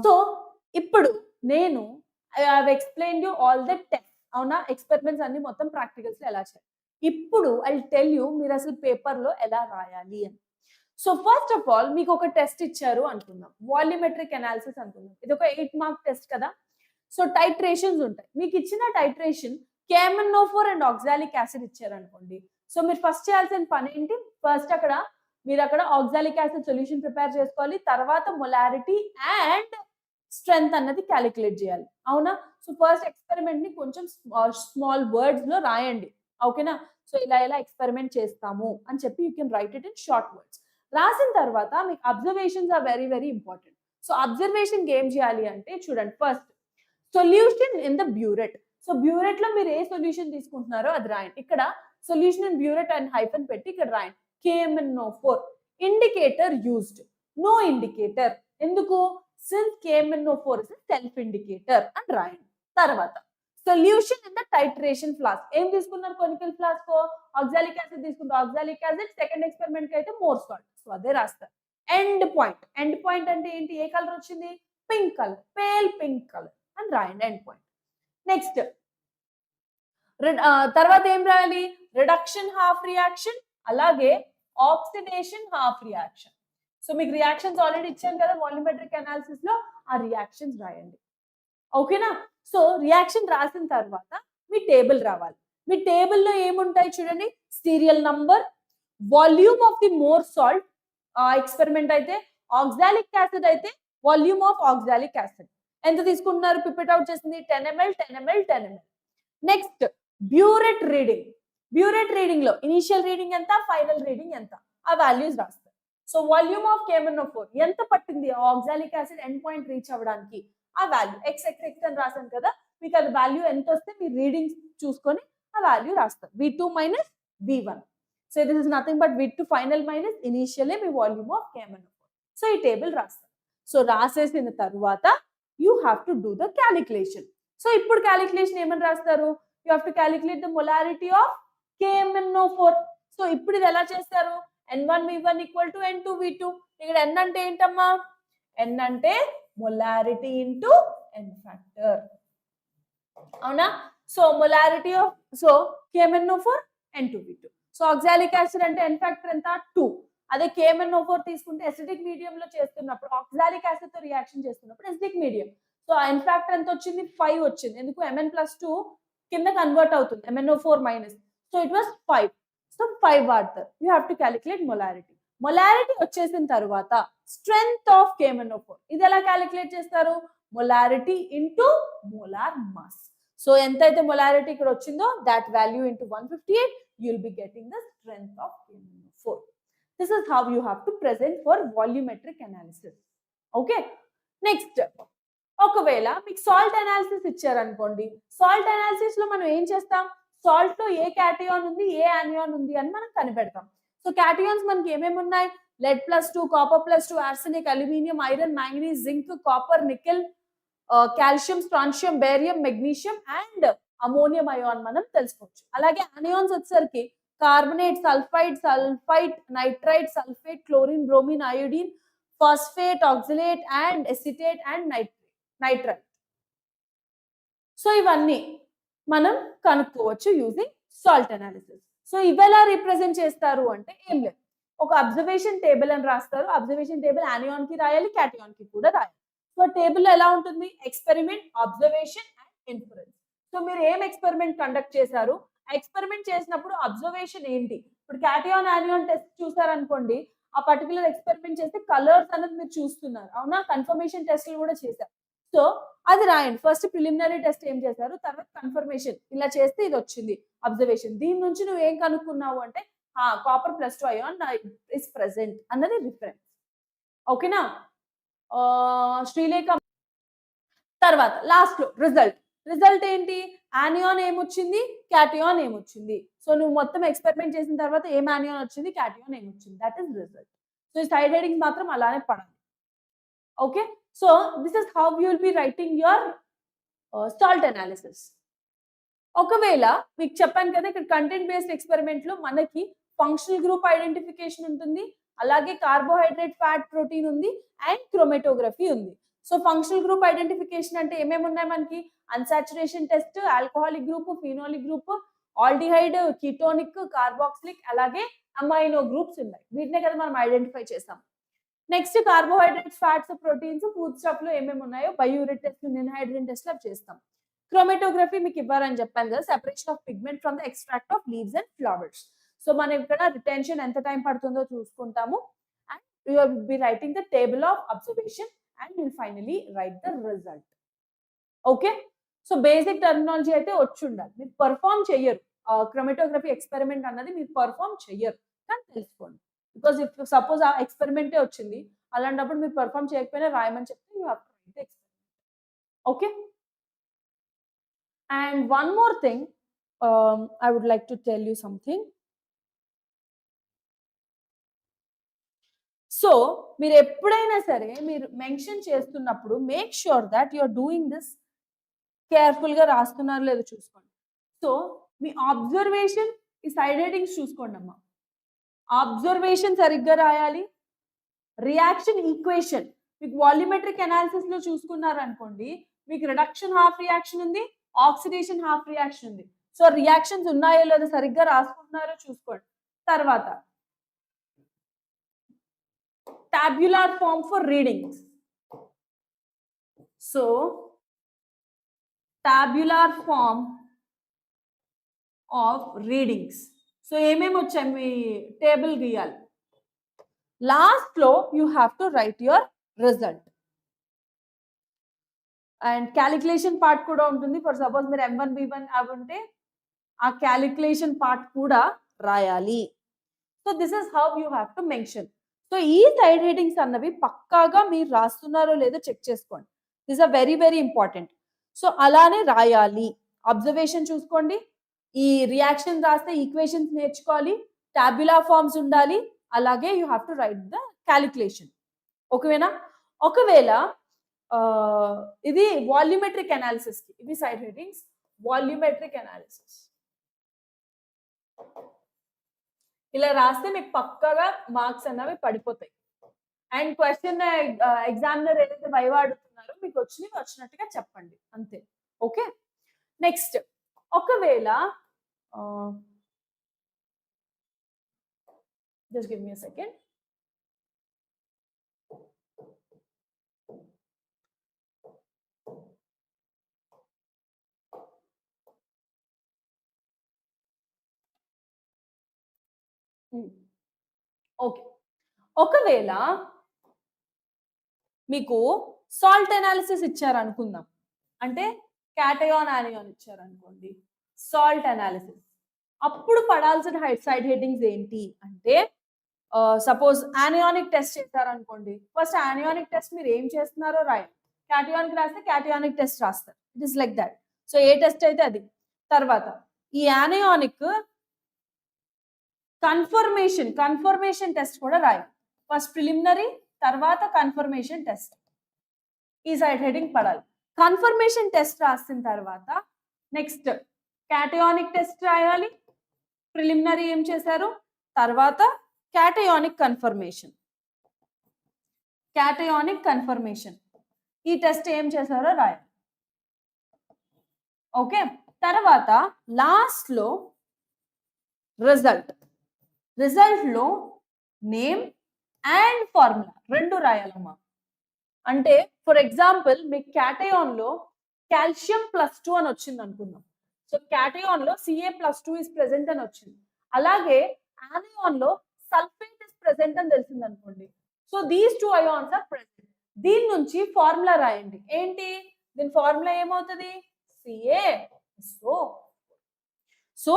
సో ఇప్పుడు నేను I have explained you all the test. అవునా, ఎక్స్పెరిమెంట్స్ అన్ని మొత్తం ప్రాక్టికల్స్ లో ఎలా చేయాలి. ఇప్పుడు ఐ టెల్ యూ మీరు అసలు పేపర్ లో ఎలా రాయాలి అని. సో ఫస్ట్ ఆఫ్ ఆల్ మీకు ఒక టెస్ట్ ఇచ్చారు అనుకుందాం, వాల్యూమెట్రిక్ అనాలిసిస్ అనుకుందాం. ఇది ఒక 8 మార్క్ టెస్ట్ కదా. సో టైట్రేషన్స్ ఉంటాయి. మీకు ఇచ్చిన titration KMnO4 and oxalic acid ఇచ్చారు అనుకోండి. సో మీరు ఫస్ట్ చేయాల్సిన పని ఏంటి, ఫస్ట్ మీరు అక్కడ ఆక్సాలిక్ యాసిడ్ సొల్యూషన్ ప్రిపేర్ చేసుకోవాలి. తర్వాత మొలారిటీ అండ్ స్ట్రెంగ్త్ అన్నది క్యాలిక్యులేట్ చేయాలి. అవునా, సో ఫస్ట్ ఎక్స్పెరిమెంట్ ని కొంచెం స్మాల్ వర్డ్స్ లో రాయండి. ఓకేనా, సో ఇలా ఎక్స్పెరిమెంట్ చేస్తాము అని చెప్పి you can write it in short words. రాసిన తర్వాత మీకు observations are very very important. So observation ఏం చేయాలి అంటే చూడండి, first solution in the burette. So burette లో మీరు ఏ సొల్యూషన్ తీసుకుంటున్నారో అది రాయండి. ఇక్కడ solution in burette and hyphen పెట్టి ఇక్కడ రాయండి KMnO4. Indicator used, no indicator. ఎందుకు, since KMnO4 is self indicator అని రాయండి. తర్వాత solution in the titration flask. ఏం తీసుకున్నారు, కొనికల్ ఫ్లాస్క్, ఆక్సాలిక్ యాసిడ్ తీసుకుంటారు, ఆక్సాలిక్ యాసిడ్. సెకండ్ ఎక్స్పెరిమెంట్ కి అయితే మోర్ సాల్ట్. సో అదే రాస్తారు. ఎండ్ పాయింట్ అంటే ఏంటి, ఏ కలర్ వచ్చింది, pink colour, pale pink colour అని రాయండి ఎండ్ పాయింట్. నెక్స్ట్ తర్వాత ఏం రాయాలి, రిడక్షన్ హాఫ్ రియాక్షన్, అలాగే ఆక్సిడేషన్ హాఫ్ రియాక్షన్. సో మీకు రియాక్షన్స్ ఆల్రెడీ ఇచ్చాను కదా వాల్యూమెట్రిక్ అనాలిసిస్ లో, ఆ రియాక్షన్స్ రాయండి. ఓకేనా, సో రియాక్షన్ రాసిన తర్వాత మీ టేబుల్ రావాలి. మీ టేబుల్లో ఏముంటాయి చూడండి, serial number, volume of the more salt, experiment అయితే ఆక్సాలిక్ యాసిడ్ అయితే వాల్యూమ్ ఆఫ్ ఆక్సాలిక్ యాసిడ్ ఎంత తీసుకుంటున్నారు, పిపెట్ అవుట్ చేసింది 10 ml 10 ml 10 ml. Next burette reading. Burette reading లో ఇనిషియల్ రీడింగ్ ఎంత, ఫైనల్ రీడింగ్ ఎంత, ఆ వాల్యూస్ రాస్తారు. సో వాల్యూమ్ ఆఫ్ KMnO4 ఎంత పట్టింది oxalic acid end point reach అవ్వడానికి, ఆ వాల్యూ x అని రాసాను కదా. మీకు అది వాల్యూ ఎంత వస్తే మీరు రీడింగ్స్ చూసుకొని ఆ వాల్యూ రాస్తారు. V2 minus V1. So this is nothing but V2 final minus initially me volume of KMnO4. So ఈ టేబుల్ రాస్తారు. సో రాసేసిన తర్వాత you have to do the calculation. So ఇప్పుడు క్యాలిక్యులేషన్ ఏమని రాస్తారు, you have to calculate the molarity of KMnO4. So ఇప్పుడు ఇది ఎలా చేస్తారు, N1V1 ఈక్వల్ టు N2V2. ఇక్కడ N అంటే ఏంటమ్మా, N అంటే మొలారిటీ ఇంటూ N ఫ్యాక్టర్. అవునా, so molarity of KMnO4 N2V2. So oxalic acid అంటే N ఫ్యాక్టర్ ఎంత 2. అదే KMnO4 తీసుకుంటే ఎసిడిక్ మీడియం లో చేస్తున్నప్పుడు, ఆక్సాలిక్ యాసిడ్ తో రియాక్షన్ చేస్తున్నప్పుడు acidic medium. So N factor ఎంత వచ్చింది, 5 వచ్చింది. ఎందుకు, Mn+2 కింద కన్వర్ట్ అవుతుంది, MnO4 minus. So it was 5. So 5 వాడతారు. You have to calculate molarity. Molarity వచ్చేసిన తర్వాత స్ట్రెంగ్త్ ఆఫ్ KMnO4. ఇది ఎలా క్యాలిక్యులేట్ చేస్తారు, molarity into molar mass. So ఎంతైతే మొలారిటీ ఇక్కడ వచ్చిందో that value into 158, you'll be getting the strength of KMnO4. This is how you have to present for volumetric analysis. Okay, next, ఒకవేళ మీకు salt analysis ఇచ్చారనుకోండి, salt analysis లో మనం ఏం చేస్తాం, సాల్ట్ లో ఏ క్యాటయాన్ ఉంది ఏ యానియాన్ ఉంది అని మనం కనిపెడతాం. సో క్యాటయాన్స్ మనకి ఏమేమి ఉన్నాయి, lead+2, copper+2, arsenic, aluminium, iron, manganese, zinc, copper, nickel, calcium, strontium, barium, magnesium and ammonium ion మనం తెలుసుకోవచ్చు. అలాగే అనియాన్స్ వచ్చేసరికి carbonate, sulphite, nitrite, sulphate, chlorine, bromine, iodine, phosphate, oxalate and acetate and nitrite. So ఇవన్నీ మనం కనుక్కోవచ్చు using salt analysis. So ఇవి ఎలా represent చేస్తారు అంటే ఏం లేదు, ఒక అబ్జర్వేషన్ టేబుల్ అని రాస్తారు. అబ్జర్వేషన్ టేబుల్ యానియాన్ కి రాయాలి, క్యాటయాన్ కి కూడా రాయాలి. సో టేబుల్ లో ఎలా ఉంటుంది, experiment, observation and inference. So మీరు ఏం ఎక్స్పెరిమెంట్ కండక్ట్ చేశారు, ఎక్స్పెరిమెంట్ చేసినప్పుడు అబ్జర్వేషన్ ఏంటి, ఇప్పుడు క్యాటయాన్ యానియాన్ టెస్ట్ చూసారనుకోండి, ఆ పర్టికులర్ ఎక్స్పెరిమెంట్ చేస్తే కలర్స్ అనేది మీరు చూస్తున్నారు, అవునా, కన్ఫర్మేషన్ టెస్ట్లు కూడా చేశారు. సో అది రాయండి. ఫస్ట్ ప్రిలిమినరీ టెస్ట్ ఏం చేశారు, తర్వాత కన్ఫర్మేషన్, ఇలా చేస్తే ఇది వచ్చింది అబ్జర్వేషన్. దీని నుంచి నువ్వు ఏం కనుక్కున్నావు అంటే copper+2 అయాన్ ఇస్ ప్రెసెంట్ అన్నది రిఫరెన్స్. ఓకేనా శ్రీలేఖ. తర్వాత లాస్ట్ లో రిజల్ట్ ఏంటి, యానియాన్ ఏమొచ్చింది, క్యాటయాన్ ఏమొచ్చింది. సో నువ్వు మొత్తం ఎక్స్పెరిమెంట్ చేసిన తర్వాత ఏం యానియాన్ వచ్చింది, క్యాటయాన్ ఏమొచ్చింది, దట్ ఈస్ రిజల్ట్. సో ఈ సైడ్ హెడింగ్స్ మాత్రం అలానే పడాలి. Okay, so this is how you will be writing your salt analysis. ఒకవేళ మీకు చెప్పాను కదా, ఇక్కడ కంటెంట్ బేస్డ్ ఎక్స్పెరిమెంట్ లో మనకి ఫంక్షనల్ గ్రూప్ ఐడెంటిఫికేషన్ ఉంటుంది, అలాగే కార్బోహైడ్రేట్, ఫ్యాట్, ప్రోటీన్ ఉంది అండ్ క్రోమేటోగ్రఫీ ఉంది. సో ఫంక్షనల్ గ్రూప్ ఐడెంటిఫికేషన్ అంటే ఏమేమి ఉన్నాయి మనకి, unsaturation test, alcoholic group, phenolic group, aldehyde, ketonic, carboxylic, అలాగే అమైనో గ్రూప్స్ ఉన్నాయి. వీటినే కదా మనం ఐడెంటిఫై చేస్తాం. Next carbohydrates, fats, proteins, foodstuff లో ఏమేమి ఉన్నాయో బయోయూరిట్ టెస్ట్, నిన్హైడ్రిన్ టెస్ట్ అవి చేస్తాం. క్రోమేటోగ్రఫీ మీకు ఇవ్వాలని చెప్పాను కదా, separation of pigment from the extract of leaves and flowers. So మనం ఇక్కడ రిటెన్షన్ ఎంత టైం పడుతుందో చూసుకుంటాము and you will be writing the table of observation and will finally right the result. Okay, so basic terminology అయితే వచ్చి ఉండాలి. మీరు perform చెయ్యరు, క్రోమేటోగ్రఫీ ఎక్స్పెరిమెంట్ అన్నది మీరు పర్ఫామ్ చెయ్యరు, కానీ తెలుసుకోండి. బికాస్ ఇఫ్ సపోజ్ ఆ ఎక్స్పెరిమెంటే వచ్చింది, అలాంటప్పుడు మీరు పర్ఫామ్ చేయకపోయినా రాయమని చెప్తే you have to write the experiment. Okay, and one more thing, I would like to tell you something. So మీరు ఎప్పుడైనా సరే మీరు మెన్షన్ చేస్తున్నప్పుడు make sure that you are doing this careful గా రాస్తున్నారు లేదో చూసుకోండి. సో మీ అబ్జర్వేషన్, ఈ సైడ్ హెడింగ్స్ చూసుకోండి అమ్మా. అబ్జర్వేషన్ సరిగ్గా రాయాలి. రియాక్షన్ ఈక్వేషన్ మీకు వాల్యూమెట్రిక్ అనాలిసిస్ లో చూసుకున్నారు అనుకోండి, మీకు రిడక్షన్ హాఫ్ రియాక్షన్ ఉంది, ఆక్సిడేషన్ హాఫ్ రియాక్షన్ ఉంది. సో రియాక్షన్స్ ఉన్నాయో లేదో సరిగ్గా రాసుకుంటున్నారో చూసుకోండి. తర్వాత tabular form for readings. So tabular form of readings. So ఏమేమి వచ్చాయి మీ టేబుల్ గీయాలి. లాస్ట్ లో you have to right your result. And calculation part కూడా ఉంటుంది. ఫర్ సపోజ్ మీరు M1 B1 అవి ఉంటే ఆ క్యాలిక్యులేషన్ పార్ట్ కూడా రాయాలి. So this is how you have to mention. So ఈ సైడ్ హెడింగ్స్ అన్నవి పక్కాగా మీరు రాస్తున్నారో లేదో చెక్ చేసుకోండి. This are very very important. So అలానే రాయాలి. అబ్జర్వేషన్ చూసుకోండి, ఈ రియాక్షన్ రాస్తే ఈక్వేషన్స్ నేర్చుకోవాలి, టాబ్యులా ఫార్మ్స్ ఉండాలి, అలాగే you have to write the calculation. ఓకేనా? ఒకవేళ ఇది వాల్యూమెట్రిక్ అనాలిసిస్ కి ఇవి సైడ్ హెడింగ్స్. వాల్యూమెట్రిక్ అనాలిసిస్ ఇలా రాస్తే మీకు పక్కగా మార్క్స్ అన్నవి పడిపోతాయి. అండ్ క్వశ్చన్ ఎగ్జామినర్ ఏదైతే వైవా అడుగుతున్నారో మీకు వచ్చినట్టుగా చెప్పండి, అంతే. ఓకే, నెక్స్ట్ ఒకవేళ జస్ట్ గివ్ మీ అ సెకండ్. ఓకే, ఒకవేళ మీకు సాల్ట్ అనాలిసిస్ ఇచ్చారు అనుకుందాం, అంటే క్యాటయాన్ ఆనియాన్ ఇచ్చారు అనుకోండి, సాల్ట్ అనాలిసిస్. అప్పుడు పడాల్సిన సైడ్ హెడ్డింగ్స్ ఏంటి అంటే, సపోజ్ ఆనియానిక్ టెస్ట్ చేశారనుకోండి, ఫస్ట్ ఆనియానిక్ టెస్ట్ మీరు ఏం చేస్తున్నారో రాయండి. క్యాటయానిక్ రాస్తే క్యాటయానిక్ టెస్ట్ రాస్తారు. It is like that. So A test అయితే అది. తర్వాత ఈ ఆనియానిక్ కన్ఫర్మేషన్ టెస్ట్ కూడా రాయాలి. ఫస్ట్ ప్రిలిమినరీ, తర్వాత కన్ఫర్మేషన్ టెస్ట్. ఈ సైడ్ హెడ్డింగ్ పడాలి. కన్ఫర్మేషన్ టెస్ట్ రాసిన తర్వాత నెక్స్ట్ క్యాటయానిక్ టెస్ట్ రాయాలి. ప్రిలిమినరీ ఏం చేశారు, తర్వాత క్యాటయానిక్ కన్ఫర్మేషన్ ఈ టెస్ట్ ఏం చేశారో రాయాలి. ఓకే, తర్వాత లాస్ట్ లో రిజల్ట్ లో నేమ్ అండ్ ఫార్ములా రెండు రాయాలమ్మా. అంటే ఫర్ ఎగ్జాంపుల్ మీకు క్యాటయాన్ లో కాల్షియం +2 అని వచ్చింది అనుకుందాం. సో క్యాటయాన్ లో Ca+2 ఇస్ ప్రెసెంట్ అని వచ్చింది. అలాగే ఆనియాన్ లో సల్ఫేట్ ఇస్ ప్రెసెంట్ అని తెలిసింది అనుకోండి. So these 2 ions are present. దీని నుంచి ఫార్ములా రాయండి. ఏంటి దీని ఫార్ములా ఏమవుతుంది, CaSO. So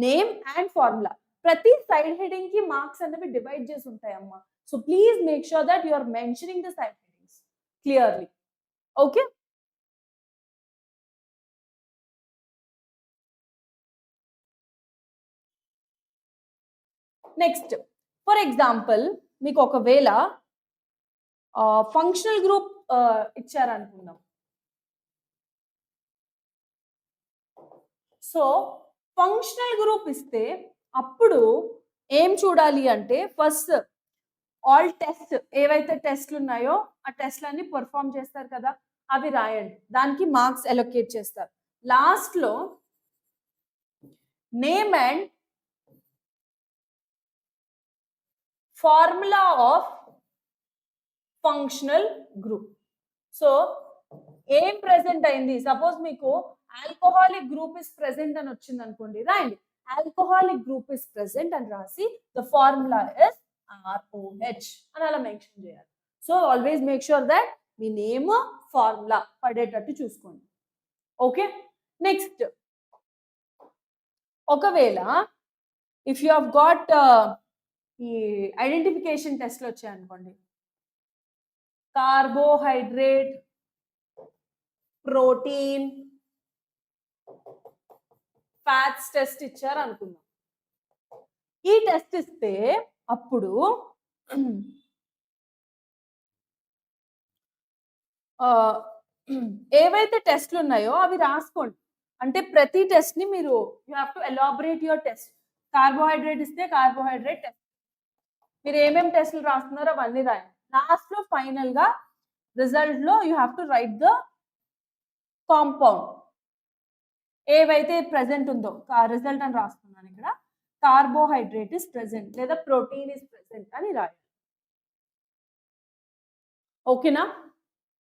name and formula ప్రతి సైడ్ హెడింగ్ కి మార్క్స్ అనేవి డివైడ్ చేసి ఉంటాయమ్మా. So please make sure that you are mentioning the side headings clearly. Okay, next for example మీకు ఒకవేళ ఫంక్షనల్ గ్రూప్ ఇచ్చారనుకుందాం. సో ఫంక్షనల్ గ్రూప్ ఇస్తే అప్పుడు ఏం చూడాలి అంటే, ఫస్ట్ ఆల్ టెస్ట్ ఏవైతే టెస్ట్లు ఉన్నాయో ఆ టెస్ట్లన్నీ పర్ఫామ్ చేస్తారు కదా, అవి రాయండి. దానికి మార్క్స్ అలొకేట్ చేస్తారు. లాస్ట్ లో name and formula of functional group. So ఏం ప్రెసెంట్ అయింది, సపోజ్ మీకు ఆల్కహాలిక్ గ్రూప్ ఇస్ ప్రెసెంట్ అని వచ్చింది అనుకోండి, రాయండి ఆల్కహాలిక్ గ్రూప్ ఇస్ ప్రెసెంట్ అని రాసి ద ఫార్ములా ఇస్ ROH అని అలా మెన్షన్ చేయాలి. So always make sure that me name formula పడేటట్టు చూసుకోండి. ఓకే, నెక్స్ట్ ఒకవేళ ఇఫ్ యూ హావ్ గాట్ ఈ ఐడెంటిఫికేషన్ టెస్ట్లు వచ్చాయనుకోండి, కార్బోహైడ్రేట్, ప్రోటీన్, ఫ్యాట్స్ టెస్ట్ ఇచ్చారు అనుకుందాం. ఈ టెస్ట్ ఇస్తే అప్పుడు ఏవైతే టెస్ట్లు ఉన్నాయో అవి రాసుకోండి. అంటే ప్రతి టెస్ట్ ని మీరు you have to elaborate your test. Carbohydrate ఇస్తే కార్బోహైడ్రేట్ టెస్ట్, మీరు ఏమేమి టెస్ట్లు రాస్తున్నారో అవన్నీ రాయండి. లాస్ట్ లో ఫైనల్ గా రిజల్ట్ లో you have to write the compound ఏవైతే ప్రెసెంట్ ఉందో. రిజల్ట్ అని రాస్తున్నాను ఇక్కడ, కార్బోహైడ్రేట్ ఇస్ ప్రెసెంట్ లేదా ప్రోటీన్ ఇస్ ప్రెసెంట్ అని రాయాలి. ఓకేనా?